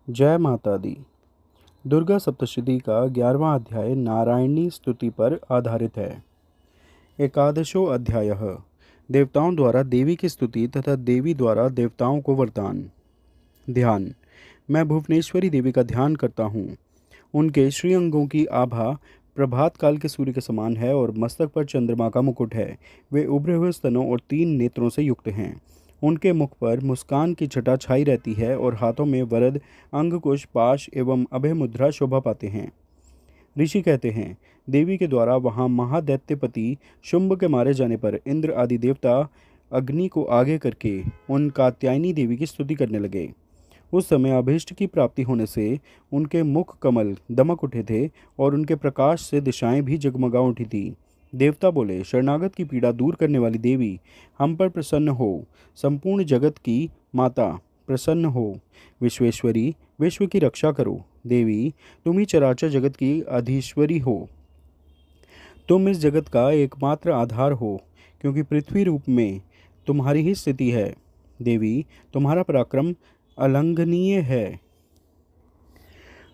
जय माता दी। दुर्गा सप्तशती का 11वां अध्याय नारायणी स्तुति पर आधारित है। एकादशो अध्यायः देवताओं द्वारा देवी की स्तुति तथा देवी द्वारा देवताओं को वरदान। ध्यान। मैं भुवनेश्वरी देवी का ध्यान करता हूँ। उनके श्रीअंगों की आभा प्रभात काल के सूर्य के समान है और मस्तक पर चंद्रमा का मुकुट है। वे उभरे हुए स्तनों और 3 नेत्रों से युक्त हैं। उनके मुख पर मुस्कान की छटा छाई रहती है और हाथों में वरद, अंगकुश, पाश एवं अभय मुद्रा शोभा पाते हैं। ऋषि कहते हैं, देवी के द्वारा वहाँ महादैत्यपति शुंभ के मारे जाने पर इंद्र आदि देवता अग्नि को आगे करके उन कात्यायनी देवी की स्तुति करने लगे। उस समय अभीष्ट की प्राप्ति होने से उनके मुख कमल दमक उठे थे और उनके प्रकाश से दिशाएं भी जगमगा उठी थी। देवता बोले, शरणागत की पीड़ा दूर करने वाली देवी, हम पर प्रसन्न हो। संपूर्ण जगत की माता, प्रसन्न हो। विश्वेश्वरी, विश्व की रक्षा करो। देवी, तुम ही चराचर जगत की अधीश्वरी हो। तुम इस जगत का एकमात्र आधार हो, क्योंकि पृथ्वी रूप में तुम्हारी ही स्थिति है। देवी, तुम्हारा पराक्रम अलंघनीय है।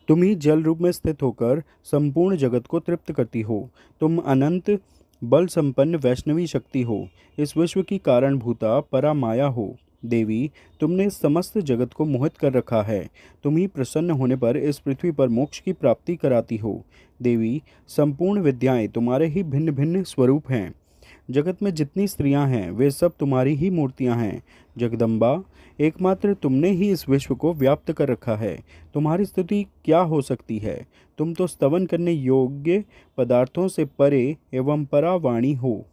तुम ही जल रूप में स्थित होकर संपूर्ण जगत को तृप्त करती हो। तुम अनंत बल संपन्न वैष्णवी शक्ति हो। इस विश्व की कारणभूता परा माया हो। देवी, तुमने समस्त जगत को मोहित कर रखा है। तुम ही प्रसन्न होने पर इस पृथ्वी पर मोक्ष की प्राप्ति कराती हो। देवी, संपूर्ण विद्याएं तुम्हारे ही भिन्न भिन्न स्वरूप हैं। जगत में जितनी स्त्रियां हैं वे सब तुम्हारी ही मूर्तियां हैं। जगदम्बा, एकमात्र तुमने ही इस विश्व को व्याप्त कर रखा है। तुम्हारी स्तुति क्या हो सकती है? तुम तो स्तवन करने योग्य पदार्थों से परे एवं परावाणी हो।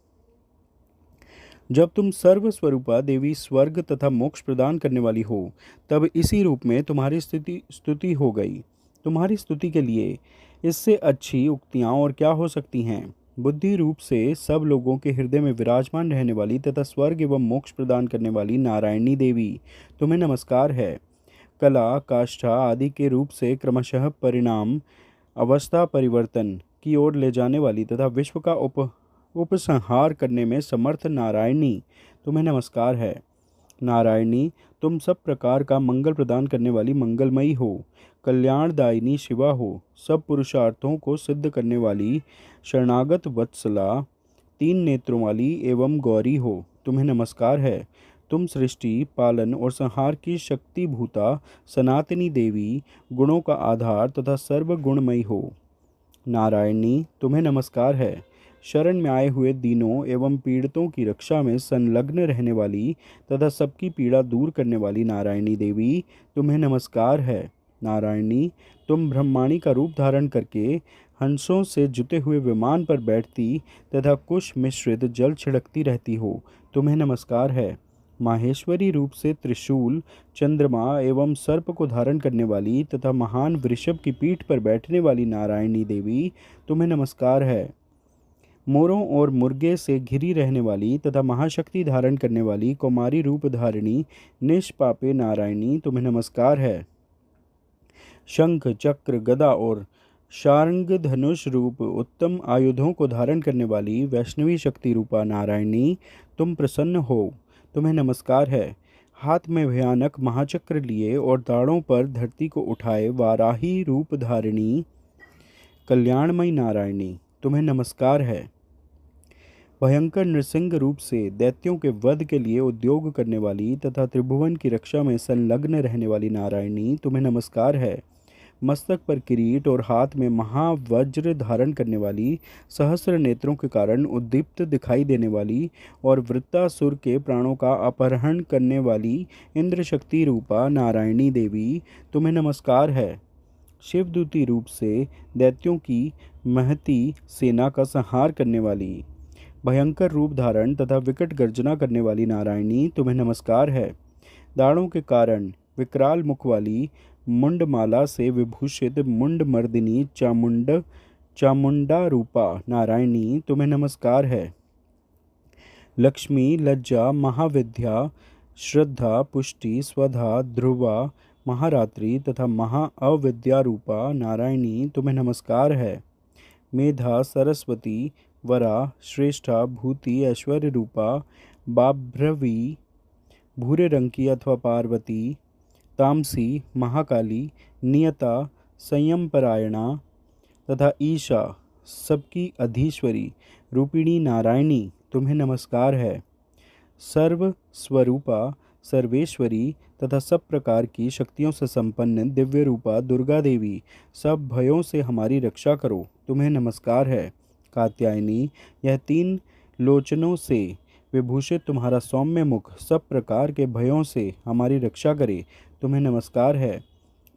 जब तुम सर्वस्वरूपा देवी स्वर्ग तथा मोक्ष प्रदान करने वाली हो, तब इसी रूप में तुम्हारी स्तुति हो गई। तुम्हारी स्तुति के लिए इससे अच्छी उक्तियाँ और क्या हो सकती हैं? बुद्धि रूप से सब लोगों के हृदय में विराजमान रहने वाली तथा स्वर्ग एवं मोक्ष प्रदान करने वाली नारायणी देवी, तुम्हें नमस्कार है। कला, काष्ठा आदि के रूप से क्रमशः परिणाम, अवस्था परिवर्तन की ओर ले जाने वाली तथा विश्व का उपसंहार करने में समर्थ नारायणी, तुम्हें नमस्कार है। नारायणी, तुम सब प्रकार का मंगल प्रदान करने वाली मंगलमयी हो। कल्याणदायिनी शिवा हो। सब पुरुषार्थों को सिद्ध करने वाली शरणागत वत्सला, 3 नेत्रों वाली एवं गौरी हो, तुम्हें नमस्कार है। तुम सृष्टि, पालन और संहार की शक्ति भूता सनातनी देवी, गुणों का आधार तथा सर्वगुणमयी हो। नारायणी, तुम्हें नमस्कार है। शरण में आए हुए दीनों एवं पीड़ितों की रक्षा में संलग्न रहने वाली तथा सबकी पीड़ा दूर करने वाली नारायणी देवी, तुम्हें नमस्कार है। नारायणी, तुम ब्रह्माणी का रूप धारण करके हंसों से जुते हुए विमान पर बैठती तथा कुश मिश्रित जल छिड़कती रहती हो, तुम्हें नमस्कार है। माहेश्वरी रूप से त्रिशूल, चंद्रमा एवं सर्प को धारण करने वाली तथा महान वृषभ की पीठ पर बैठने वाली नारायणी देवी, तुम्हें नमस्कार है। मोरों और मुर्गे से घिरी रहने वाली तथा महाशक्ति धारण करने वाली कुमारी रूप धारिणी निष्पापे नारायणी, तुम्हें नमस्कार है। शंख, चक्र, गदा और शार्ंग धनुष रूप उत्तम आयुधों को धारण करने वाली वैष्णवी शक्ति रूपा नारायणी, तुम प्रसन्न हो, तुम्हें नमस्कार है। हाथ में भयानक महाचक्र लिए और दाढ़ों पर धरती को उठाए वाराही रूप धारिणी कल्याणमयी नारायणी, तुम्हें नमस्कार है। भयंकर नृसिंह रूप से दैत्यों के वध के लिए उद्योग करने वाली तथा त्रिभुवन की रक्षा में संलग्न रहने वाली नारायणी, तुम्हें नमस्कार है। मस्तक पर किरीट और हाथ में महावज्र धारण करने वाली, सहस्र नेत्रों के कारण उद्दीप्त दिखाई देने वाली और वृत्तासुर के प्राणों का अपहरण करने वाली इंद्र शक्ति रूपा नारायणी देवी, तुम्हें नमस्कार है। शिवदूती रूप से दैत्यों की महती सेना का संहार करने वाली, भयंकर रूप धारण तथा विकट गर्जना करने वाली नारायणी, तुम्हें नमस्कार है। दाढ़ों के कारण विकराल मुख वाली, मुंडमाला से विभूषित मुंडमर्दिनी चामुंडा रूपा नारायणी, तुम्हें नमस्कार है। लक्ष्मी, लज्जा, महाविद्या, श्रद्धा, पुष्टि, स्वधा, ध्रुवा, महारात्रि तथा महाअविद्या रूपा नारायणी, तुम्हें नमस्कार है। मेधा, सरस्वती, वरा, श्रेष्ठा, भूति, ऐश्वर्य रूपा, बाभ्रवी, भूरे रंग की अथवा पार्वती, तामसी, महाकाली, नियता, संयम परायणा तथा ईशा, सबकी अधीश्वरी रूपिणी नारायणी तुम्हें नमस्कार है। सर्व स्वरूपा, सर्वेश्वरी तथा सब प्रकार की शक्तियों से संपन्न दिव्य रूपा दुर्गा देवी, सब भयों से हमारी रक्षा करो, तुम्हें नमस्कार है। कात्यायनी, यह 3 लोचनों से विभूषित तुम्हारा सौम्य मुख सब प्रकार के भयों से हमारी रक्षा करे, तुम्हें नमस्कार है।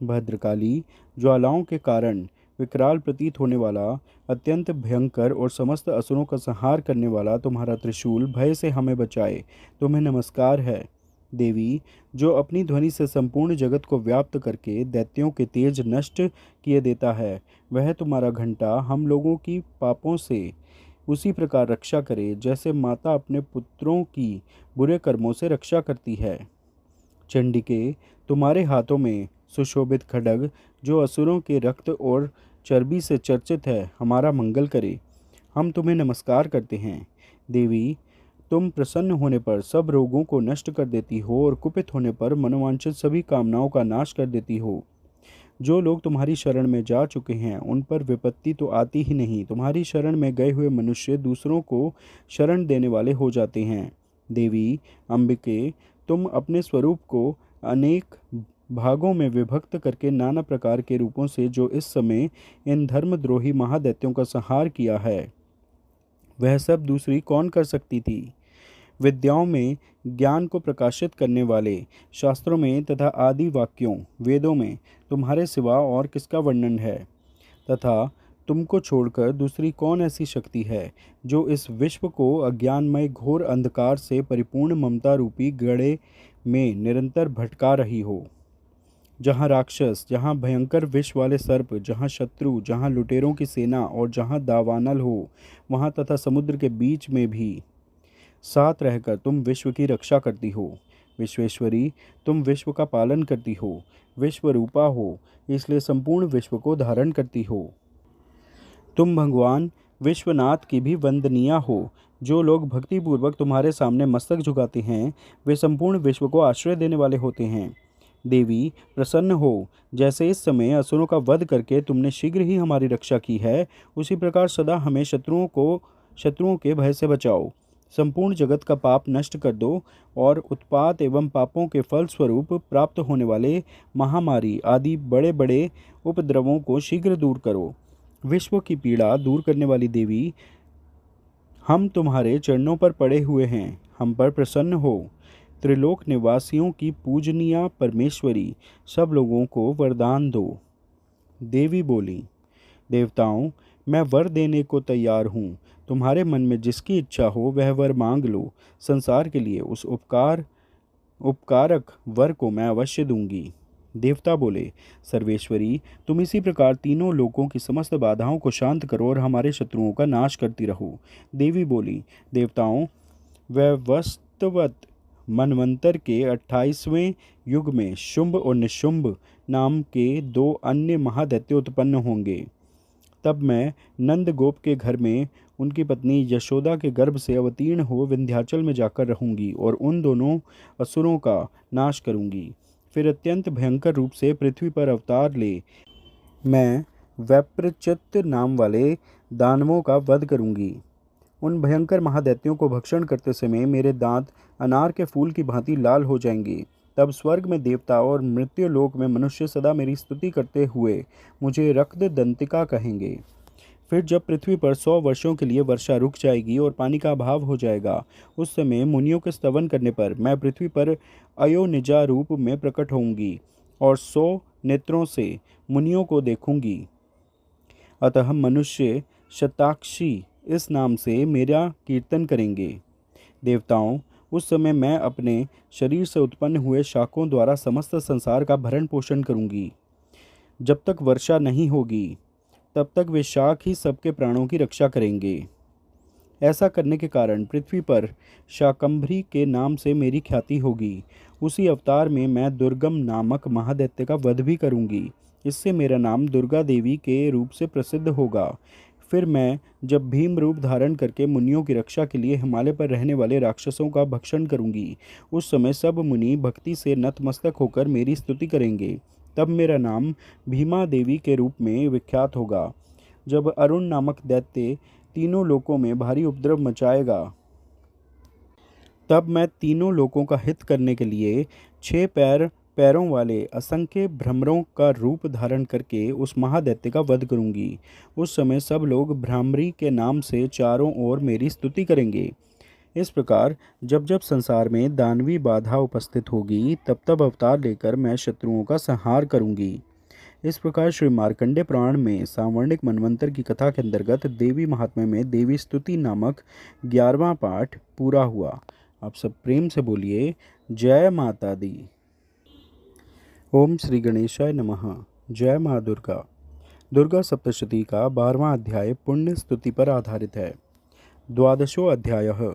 भद्रकाली, ज्वालाओं के कारण विकराल प्रतीत होने वाला, अत्यंत भयंकर और समस्त असुरों का संहार करने वाला तुम्हारा त्रिशूल भय से हमें बचाए, तुम्हें नमस्कार है। देवी, जो अपनी ध्वनि से संपूर्ण जगत को व्याप्त करके दैत्यों के तेज नष्ट किए देता है, वह तुम्हारा घंटा हम लोगों की पापों से उसी प्रकार रक्षा करे जैसे माता अपने पुत्रों की बुरे कर्मों से रक्षा करती है। चंडिके, तुम्हारे हाथों में सुशोभित खड्ग जो असुरों के रक्त और चर्बी से चर्चित है, हमारा मंगल करे, हम तुम्हें नमस्कार करते हैं। देवी, तुम प्रसन्न होने पर सब रोगों को नष्ट कर देती हो और कुपित होने पर मनोवांछित सभी कामनाओं का नाश कर देती हो। जो लोग तुम्हारी शरण में जा चुके हैं उन पर विपत्ति तो आती ही नहीं, तुम्हारी शरण में गए हुए मनुष्य दूसरों को शरण देने वाले हो जाते हैं। देवी अंबिके, तुम अपने स्वरूप को अनेक भागों में विभक्त करके नाना प्रकार के रूपों से जो इस समय इन धर्मद्रोही महादैत्यों का संहार किया है, वह सब दूसरी कौन कर सकती थी। विद्याओं में ज्ञान को प्रकाशित करने वाले, शास्त्रों में तथा आदि वाक्यों वेदों में तुम्हारे सिवा और किसका वर्णन है, तथा तुमको छोड़कर दूसरी कौन ऐसी शक्ति है जो इस विश्व को अज्ञानमय घोर अंधकार से परिपूर्ण ममता रूपी गड़े में निरंतर भटका रही हो। जहाँ राक्षस, जहाँ भयंकर विष वाले सर्प, जहाँ शत्रु, जहाँ लुटेरों की सेना और जहाँ दावानल हो, वहाँ तथा समुद्र के बीच में भी साथ रहकर तुम विश्व की रक्षा करती हो। विश्वेश्वरी, तुम विश्व का पालन करती हो, विश्व रूपा हो, इसलिए संपूर्ण विश्व को धारण करती हो। तुम भगवान विश्वनाथ की भी वंदनीय हो। जो लोग भक्तिपूर्वक तुम्हारे सामने मस्तक झुकाते हैं, वे संपूर्ण विश्व को आश्रय देने वाले होते हैं। देवी, प्रसन्न हो, जैसे इस समय असुरों का वध करके तुमने शीघ्र ही हमारी रक्षा की है, उसी प्रकार सदा हमें शत्रुओं के भय से बचाओ। संपूर्ण जगत का पाप नष्ट कर दो और उत्पात एवं पापों के फलस्वरूप प्राप्त होने वाले महामारी आदि बड़े बड़े उपद्रवों को शीघ्र दूर करो। विश्व की पीड़ा दूर करने वाली देवी, हम तुम्हारे चरणों पर पड़े हुए हैं, हम पर प्रसन्न हो। त्रिलोक निवासियों की पूजनीय परमेश्वरी, सब लोगों को वरदान दो। देवी बोली, देवताओं, मैं वर देने को तैयार हूँ, तुम्हारे मन में जिसकी इच्छा हो वह वर मांग लो। संसार के लिए उस उपकारक वर को मैं अवश्य दूंगी। देवता बोले, सर्वेश्वरी, तुम इसी प्रकार तीनों लोकों की समस्त बाधाओं को शांत करो और हमारे शत्रुओं का नाश करती रहो। देवी बोली, देवताओं, वह वस्तवत मनवंतर के 28वें युग में शुंभ और निशुंभ नाम के 2 अन्य महादैत्य उत्पन्न होंगे। तब मैं नंदगोप के घर में उनकी पत्नी यशोदा के गर्भ से अवतीर्ण हो विंध्याचल में जाकर रहूंगी और उन दोनों असुरों का नाश करूंगी। फिर अत्यंत भयंकर रूप से पृथ्वी पर अवतार ले मैं वैप्रचित्त नाम वाले दानवों का वध करूंगी। उन भयंकर महादैत्यों को भक्षण करते समय मेरे दांत अनार के फूल की भांति लाल हो जाएंगे। तब स्वर्ग में देवता और मृत्युलोक में मनुष्य सदा मेरी स्तुति करते हुए मुझे रक्त दंतिका कहेंगे। फिर जब पृथ्वी पर 100 वर्षों के लिए वर्षा रुक जाएगी और पानी का अभाव हो जाएगा, उस समय मुनियों के स्तवन करने पर मैं पृथ्वी पर अयोनिजा रूप में प्रकट होंगी और 100 नेत्रों से मुनियों को देखूंगी। अतः मनुष्य शताक्षी इस नाम से मेरा कीर्तन करेंगे। देवताओं, उस समय मैं अपने शरीर से उत्पन्न हुए शाकों द्वारा समस्त संसार का भरण पोषण करूंगी। जब तक वर्षा नहीं होगी तब तक वे शाक ही सबके प्राणों की रक्षा करेंगे। ऐसा करने के कारण पृथ्वी पर शाकंभरी के नाम से मेरी ख्याति होगी। उसी अवतार में मैं दुर्गम नामक महादैत्य का वध भी करूंगी। इससे मेरा नाम दुर्गा देवी के रूप से प्रसिद्ध होगा। फिर मैं जब भीम रूप धारण करके मुनियों की रक्षा के लिए हिमालय पर रहने वाले राक्षसों का भक्षण करूंगी, उस समय सब मुनि भक्ति से नतमस्तक होकर मेरी स्तुति करेंगे। तब मेरा नाम भीमा देवी के रूप में विख्यात होगा। जब अरुण नामक दैत्य तीनों लोकों में भारी उपद्रव मचाएगा, तब मैं तीनों लोकों का हित करने के लिए 6 पैरों वाले असंख्य भ्रमरों का रूप धारण करके उस महादैत्य का वध करूंगी। उस समय सब लोग भ्रामरी के नाम से चारों ओर मेरी स्तुति करेंगे। इस प्रकार जब जब संसार में दानवी बाधा उपस्थित होगी, तब तब अवतार लेकर मैं शत्रुओं का संहार करूंगी। इस प्रकार श्री मार्कंडे पुराण में सांवर्णिक मनवंतर की कथा के अंतर्गत देवी महात्म्य में देवी स्तुति नामक 11वां पाठ पूरा हुआ। आप सब प्रेम से बोलिए जय माता दी। ओम श्री गणेशाय नमः। जय माँ दुर्गा। दुर्गा सप्तशती का 12वां अध्याय पुण्य स्तुति पर आधारित है। द्वादशो अध्यायः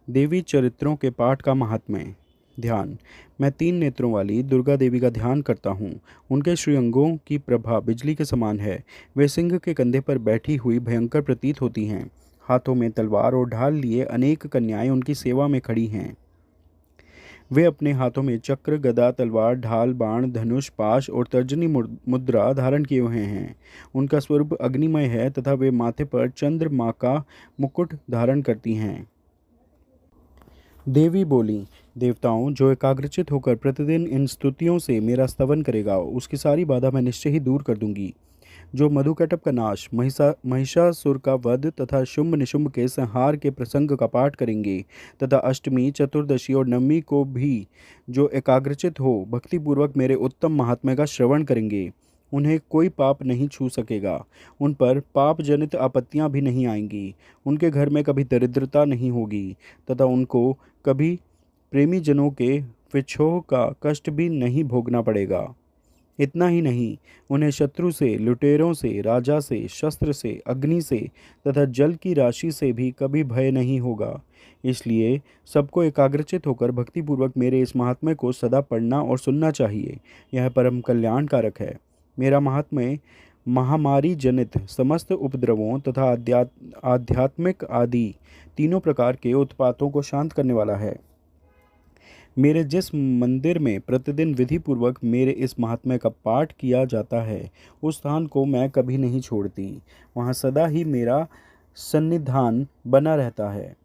देवी चरित्रों के पाठ का महात्म्य। ध्यान। मैं 3 नेत्रों वाली दुर्गा देवी का ध्यान करता हूँ। उनके श्रीअंगों की प्रभा बिजली के समान है। वे सिंह के कंधे पर बैठी हुई भयंकर प्रतीत होती हैं। हाथों में तलवार और ढाल लिए अनेक कन्याएं उनकी सेवा में खड़ी हैं। वे अपने हाथों में चक्र, गदा, तलवार, ढाल, बाण, धनुष, पाश और तर्जनी मुद्रा धारण किए हुए हैं। उनका स्वरूप अग्निमय है तथा वे माथे पर चंद्रमा का मुकुट धारण करती हैं। देवी बोली, देवताओं, जो एकाग्रचित होकर प्रतिदिन इन स्तुतियों से मेरा स्तवन करेगा, उसकी सारी बाधा मैं निश्चय ही दूर कर दूंगी। जो मधुकटप का नाश, महिषासुर का वध तथा शुंभ निशुंभ के संहार के प्रसंग का पाठ करेंगे तथा अष्टमी, चतुर्दशी और नवमी को भी जो एकाग्रचित हो भक्तिपूर्वक मेरे उत्तम महात्म्य का श्रवण करेंगे, उन्हें कोई पाप नहीं छू सकेगा। उन पर पाप जनित आपत्तियां भी नहीं आएंगी। उनके घर में कभी दरिद्रता नहीं होगी तथा उनको कभी प्रेमी जनों के विछोह का कष्ट भी नहीं भोगना पड़ेगा। इतना ही नहीं, उन्हें शत्रु से, लुटेरों से, राजा से, शस्त्र से, अग्नि से तथा जल की राशि से भी कभी भय नहीं होगा। इसलिए सबको एकाग्रचित होकर भक्तिपूर्वक मेरे इस महात्म्य को सदा पढ़ना और सुनना चाहिए। यह परम कल्याणकारक है। मेरा महात्म्य महामारी जनित समस्त उपद्रवों तथा आध्यात्मिक आदि तीनों प्रकार के उत्पातों को शांत करने वाला है। मेरे जिस मंदिर में प्रतिदिन विधि पूर्वक मेरे इस महात्म्य का पाठ किया जाता है, उस स्थान को मैं कभी नहीं छोड़ती। वहाँ सदा ही मेरा सन्निधान बना रहता है।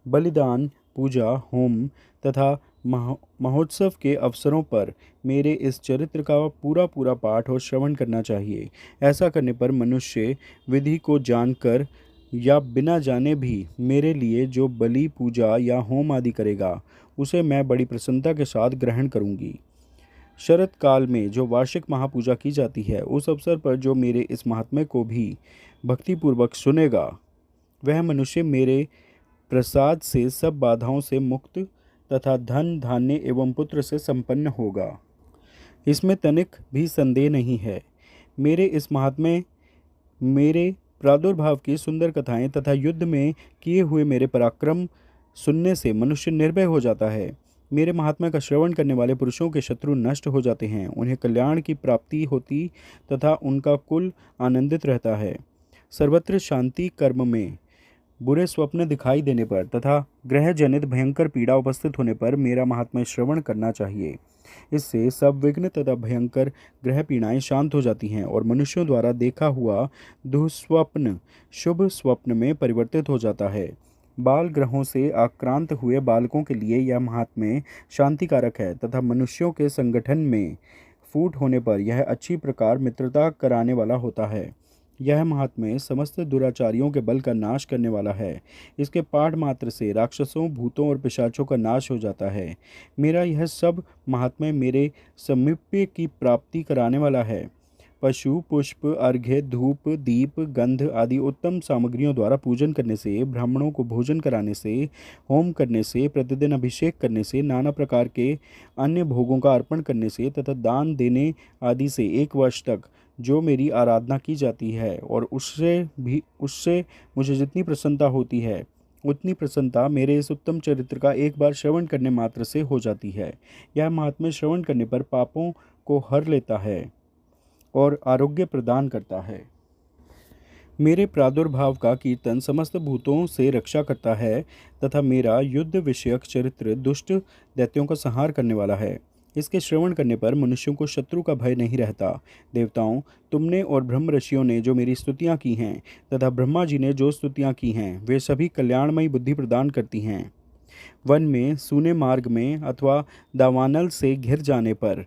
बलिदान, पूजा, होम तथा महोत्सव के अवसरों पर मेरे इस चरित्र का पूरा पूरा पाठ और श्रवण करना चाहिए। ऐसा करने पर मनुष्य विधि को जानकर या बिना जाने भी मेरे लिए जो बलि, पूजा या होम आदि करेगा, उसे मैं बड़ी प्रसन्नता के साथ ग्रहण करूंगी। शरत काल में जो वार्षिक महापूजा की जाती है, उस अवसर पर जो मेरे इस महात्म्य को भी भक्तिपूर्वक सुनेगा, वह मनुष्य मेरे प्रसाद से सब बाधाओं से मुक्त तथा धन, धान्य एवं पुत्र से संपन्न होगा। इसमें तनिक भी संदेह नहीं है। मेरे इस महात्म्य, मेरे प्रादुर्भाव की सुंदर कथाएं तथा युद्ध में किए हुए मेरे पराक्रम सुनने से मनुष्य निर्भय हो जाता है। मेरे महात्म्य का श्रवण करने वाले पुरुषों के शत्रु नष्ट हो जाते हैं। उन्हें कल्याण की प्राप्ति होती तथा उनका कुल आनंदित रहता है। सर्वत्र शांति कर्म में बुरे स्वप्न दिखाई देने पर तथा ग्रह जनित भयंकर पीड़ा उपस्थित होने पर मेरा महात्म्य श्रवण करना चाहिए। इससे सब विघ्न तथा भयंकर ग्रह पीड़ाएं शांत हो जाती हैं और मनुष्यों द्वारा देखा हुआ दुःस्वप्न शुभ स्वप्न में परिवर्तित हो जाता है। बाल ग्रहों से आक्रांत हुए बालकों के लिए यह महात्म्य शांतिकारक है तथा मनुष्यों के संगठन में फूट होने पर यह अच्छी प्रकार मित्रता कराने वाला होता है। यह महात्म्य समस्त दुराचारियों के बल का नाश करने वाला है। इसके पाठ मात्र से राक्षसों, भूतों और पिशाचों का नाश हो जाता है। मेरा यह सब महात्म्य मेरे समीप्य की प्राप्ति कराने वाला है। पशु, पुष्प, अर्घ्य, धूप, दीप, गंध आदि उत्तम सामग्रियों द्वारा पूजन करने से, ब्राह्मणों को भोजन कराने से, होम करने से, प्रतिदिन अभिषेक करने से, नाना प्रकार के अन्य भोगों का अर्पण करने से तथा दान देने आदि से 1 वर्ष तक जो मेरी आराधना की जाती है और उससे मुझे जितनी प्रसन्नता होती है, उतनी प्रसन्नता मेरे इस उत्तम चरित्र का एक बार श्रवण करने मात्र से हो जाती है। यह महात्म्य श्रवण करने पर पापों को हर लेता है और आरोग्य प्रदान करता है। मेरे प्रादुर्भाव का कीर्तन समस्त भूतों से रक्षा करता है तथा मेरा युद्ध विषयक चरित्र दुष्ट दैत्यों का संहार करने वाला है। इसके श्रवण करने पर मनुष्यों को शत्रु का भय नहीं रहता। देवताओं, तुमने और ब्रह्म ऋषियों ने जो मेरी स्तुतियाँ की हैं तथा ब्रह्मा जी ने जो स्तुतियाँ की हैं वे सभी कल्याणमयी बुद्धि प्रदान करती हैं। वन में, सूने मार्ग में अथवा दावानल से घिर जाने पर,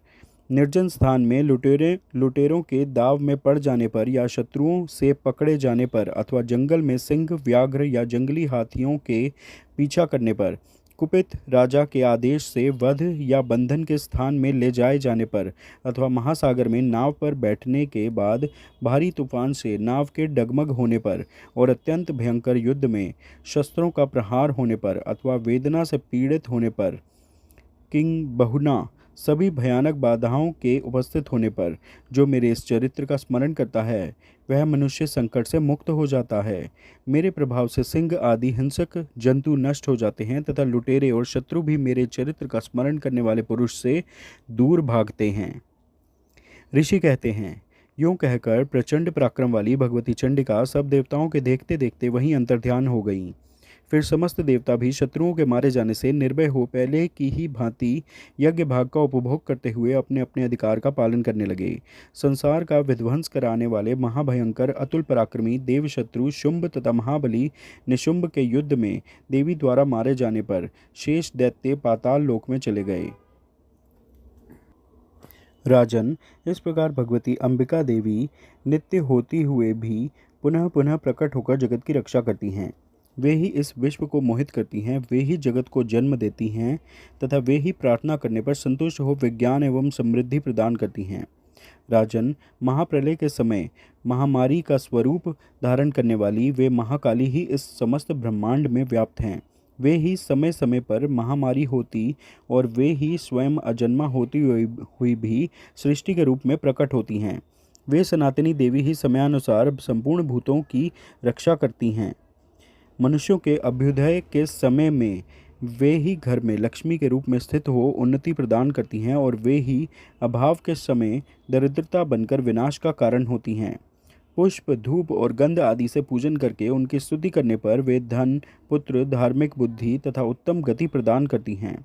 निर्जन स्थान में लुटेरों के दाव में पड़ जाने पर या शत्रुओं से पकड़े जाने पर अथवा जंगल में सिंह, व्याघ्र या जंगली हाथियों के पीछा करने पर, कुपित राजा के आदेश से वध या बंधन के स्थान में ले जाए जाने पर अथवा महासागर में नाव पर बैठने के बाद भारी तूफान से नाव के डगमग होने पर और अत्यंत भयंकर युद्ध में शस्त्रों का प्रहार होने पर अथवा वेदना से पीड़ित होने पर, किंग बहुना सभी भयानक बाधाओं के उपस्थित होने पर जो मेरे इस चरित्र का स्मरण करता है वह मनुष्य संकट से मुक्त हो जाता है। मेरे प्रभाव से सिंह आदि हिंसक जंतु नष्ट हो जाते हैं तथा लुटेरे और शत्रु भी मेरे चरित्र का स्मरण करने वाले पुरुष से दूर भागते हैं। ऋषि कहते हैं, यूं कहकर प्रचंड पराक्रम वाली भगवती चंडिका सब देवताओं के देखते देखते वहीं अंतर्ध्यान हो गईं। फिर समस्त देवता भी शत्रुओं के मारे जाने से निर्भय हो पहले की ही भांति यज्ञ भाग का उपभोग करते हुए अपने अपने अधिकार का पालन करने लगे। संसार का विध्वंस कराने वाले महाभयंकर अतुल पराक्रमी देव शत्रु शुंभ तथा महाबली निशुंभ के युद्ध में देवी द्वारा मारे जाने पर शेष दैत्य पाताल लोक में चले गए। राजन, इस प्रकार भगवती अंबिका देवी नित्य होती हुए भी पुनः पुनः प्रकट होकर जगत की रक्षा करती हैं। वे ही इस विश्व को मोहित करती हैं, वे ही जगत को जन्म देती हैं तथा वे ही प्रार्थना करने पर संतुष्ट हो विज्ञान एवं समृद्धि प्रदान करती हैं। राजन, महाप्रलय के समय महामारी का स्वरूप धारण करने वाली वे महाकाली ही इस समस्त ब्रह्मांड में व्याप्त हैं। वे ही समय समय पर महामारी होती और वे ही स्वयं अजन्मा होती हुई भी सृष्टि के रूप में प्रकट होती हैं। वे सनातनी देवी ही समयानुसार संपूर्ण भूतों की रक्षा करती हैं। मनुष्यों के अभ्युदय के समय में वे ही घर में लक्ष्मी के रूप में स्थित हो उन्नति प्रदान करती हैं और वे ही अभाव के समय दरिद्रता बनकर विनाश का कारण होती हैं। पुष्प, धूप और गंध आदि से पूजन करके उनकी स्तुति करने पर वे धन, पुत्र, धार्मिक बुद्धि तथा उत्तम गति प्रदान करती हैं।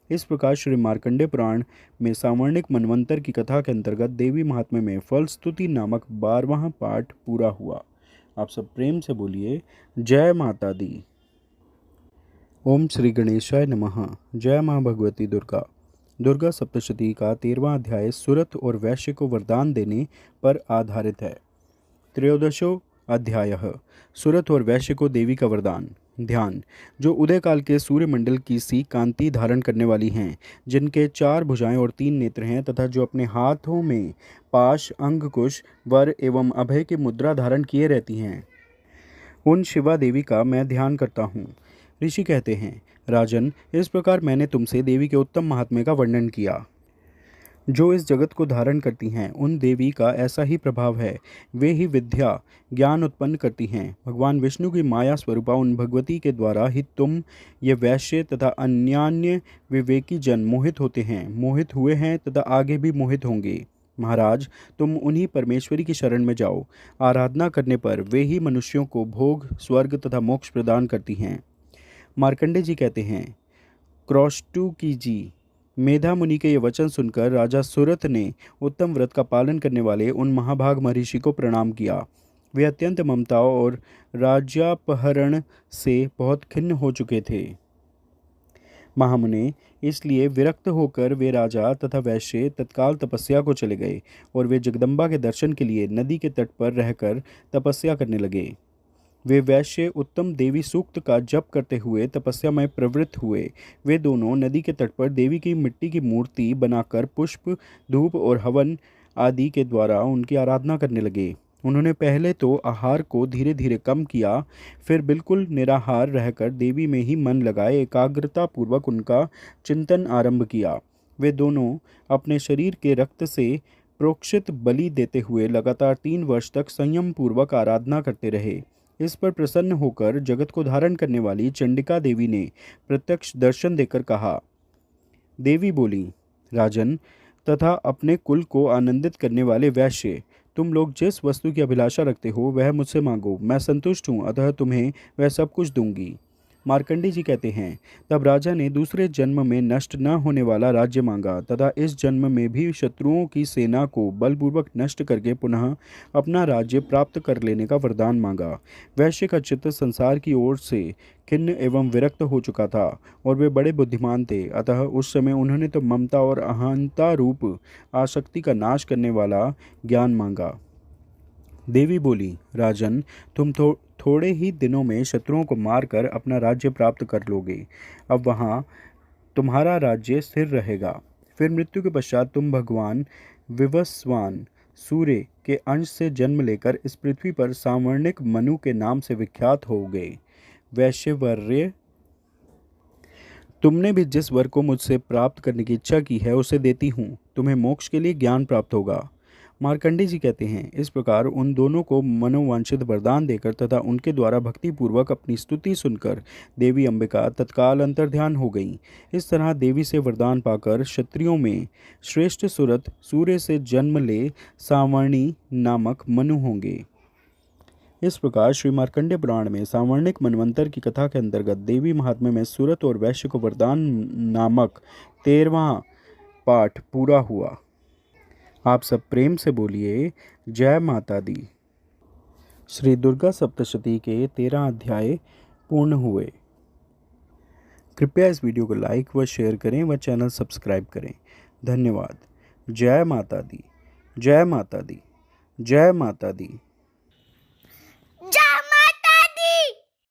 इस प्रकार श्री मार्कंडेय पुराण में सावर्णिक मनवंतर की कथा के अंतर्गत देवी महात्म्य में फल स्तुति नामक 12वां पाठ पूरा हुआ। आप सब प्रेम से बोलिए जय माता दी। ओम श्री गणेशाय नमः। जय माँ भगवती दुर्गा। दुर्गा सप्तशती का 13वां अध्याय सुरथ और वैश्य को वरदान देने पर आधारित है। त्रयोदशो अध्यायः सुरथ और वैश्य को देवी का वरदान। ध्यान। जो उदय काल के सूर्यमंडल की सी कांति धारण करने वाली हैं, जिनके 4 भुजाएं और 3 नेत्र हैं तथा जो अपने हाथों में पाश, अंगकुश, वर एवं अभय की मुद्रा धारण किए रहती हैं, उन शिवा देवी का मैं ध्यान करता हूँ। ऋषि कहते हैं, राजन, इस प्रकार मैंने तुमसे देवी के उत्तम महात्म्य का वर्णन किया। जो इस जगत को धारण करती हैं उन देवी का ऐसा ही प्रभाव है। वे ही विद्या, ज्ञान उत्पन्न करती हैं। भगवान विष्णु की माया स्वरूपा उन भगवती के द्वारा ही तुम, ये वैश्य तथा अन्यान्य विवेकी जन मोहित होते हैं, मोहित हुए हैं तथा आगे भी मोहित होंगे। महाराज, तुम उन्हीं परमेश्वरी की शरण में जाओ। आराधना करने पर वे ही मनुष्यों को भोग, स्वर्ग तथा मोक्ष प्रदान करती हैं। मार्कंडेय जी कहते हैं, क्रौष्टु की जी मेधा मुनि के ये वचन सुनकर राजा सुरथ ने उत्तम व्रत का पालन करने वाले उन महाभाग महर्षि को प्रणाम किया। वे अत्यंत ममता और राज्यापहरण से बहुत खिन्न हो चुके थे। महामुने, इसलिए विरक्त होकर वे राजा तथा वैश्य तत्काल तपस्या को चले गए और वे जगदम्बा के दर्शन के लिए नदी के तट पर रहकर तपस्या करने लगे। वे वैश्य उत्तम देवी सूक्त का जप करते हुए तपस्या में प्रवृत्त हुए। वे दोनों नदी के तट पर देवी की मिट्टी की मूर्ति बनाकर पुष्प, धूप और हवन आदि के द्वारा उनकी आराधना करने लगे। उन्होंने पहले तो आहार को धीरे धीरे कम किया, फिर बिल्कुल निराहार रहकर देवी में ही मन लगाए एकाग्रता पूर्वक उनका चिंतन आरंभ किया। वे दोनों अपने शरीर के रक्त से प्रोक्षित बलि देते हुए लगातार 3 वर्ष तक संयम पूर्वक आराधना करते रहे। इस पर प्रसन्न होकर जगत को धारण करने वाली चंडिका देवी ने प्रत्यक्ष दर्शन देकर कहा। देवी बोली, राजन तथा अपने कुल को आनंदित करने वाले वैश्य, तुम लोग जिस वस्तु की अभिलाषा रखते हो वह मुझसे मांगो, मैं संतुष्ट हूँ, अतः तुम्हें वह सब कुछ दूंगी। मार्कंडी जी कहते हैं, तब राजा ने दूसरे जन्म में नष्ट न होने वाला राज्य मांगा तथा इस जन्म में भी शत्रुओं की सेना को बलपूर्वक नष्ट करके पुनः अपना राज्य प्राप्त कर लेने का वरदान मांगा। वैश्य का चित्त संसार की ओर से खिन्न एवं विरक्त हो चुका था और वे बड़े बुद्धिमान थे, अतः उस समय उन्होंने तो ममता और अहंता रूप आसक्ति का नाश करने वाला ज्ञान मांगा। देवी बोली, राजन, तुम थोड़े ही दिनों में शत्रुओं को मारकर अपना राज्य प्राप्त कर लोगे। अब वहाँ तुम्हारा राज्य स्थिर रहेगा। फिर मृत्यु के पश्चात तुम भगवान विवस्वान सूर्य के अंश से जन्म लेकर इस पृथ्वी पर सावर्णिक मनु के नाम से विख्यात होगे। वैश्यवर्य, तुमने भी जिस वर को मुझसे प्राप्त करने की इच्छा की है उसे देती हूँ। तुम्हें मोक्ष के लिए ज्ञान प्राप्त होगा। मार्कंडे जी कहते हैं, इस प्रकार उन दोनों को मनोवांछित वरदान देकर तथा उनके द्वारा भक्तिपूर्वक अपनी स्तुति सुनकर देवी अंबिका तत्काल अंतर्ध्यान हो गईं। इस तरह देवी से वरदान पाकर क्षत्रियों में श्रेष्ठ सुरत सूर्य से जन्म ले सावर्णी नामक मनु होंगे। इस प्रकार श्री मार्कंडे पुराण में सावर्णिक मनवंतर की कथा के अंतर्गत देवी महात्म्य में सूरत और वैश्य को वरदान नामक 13वां पाठ पूरा हुआ। आप सब प्रेम से बोलिए, जय माता दी। श्री दुर्गा सप्तशती के 13 अध्याय पूर्ण हुए। कृपया इस वीडियो को लाइक व शेयर करें व चैनल सब्सक्राइब करें। धन्यवाद। जय माता दी, जय माता दी, जय माता दी।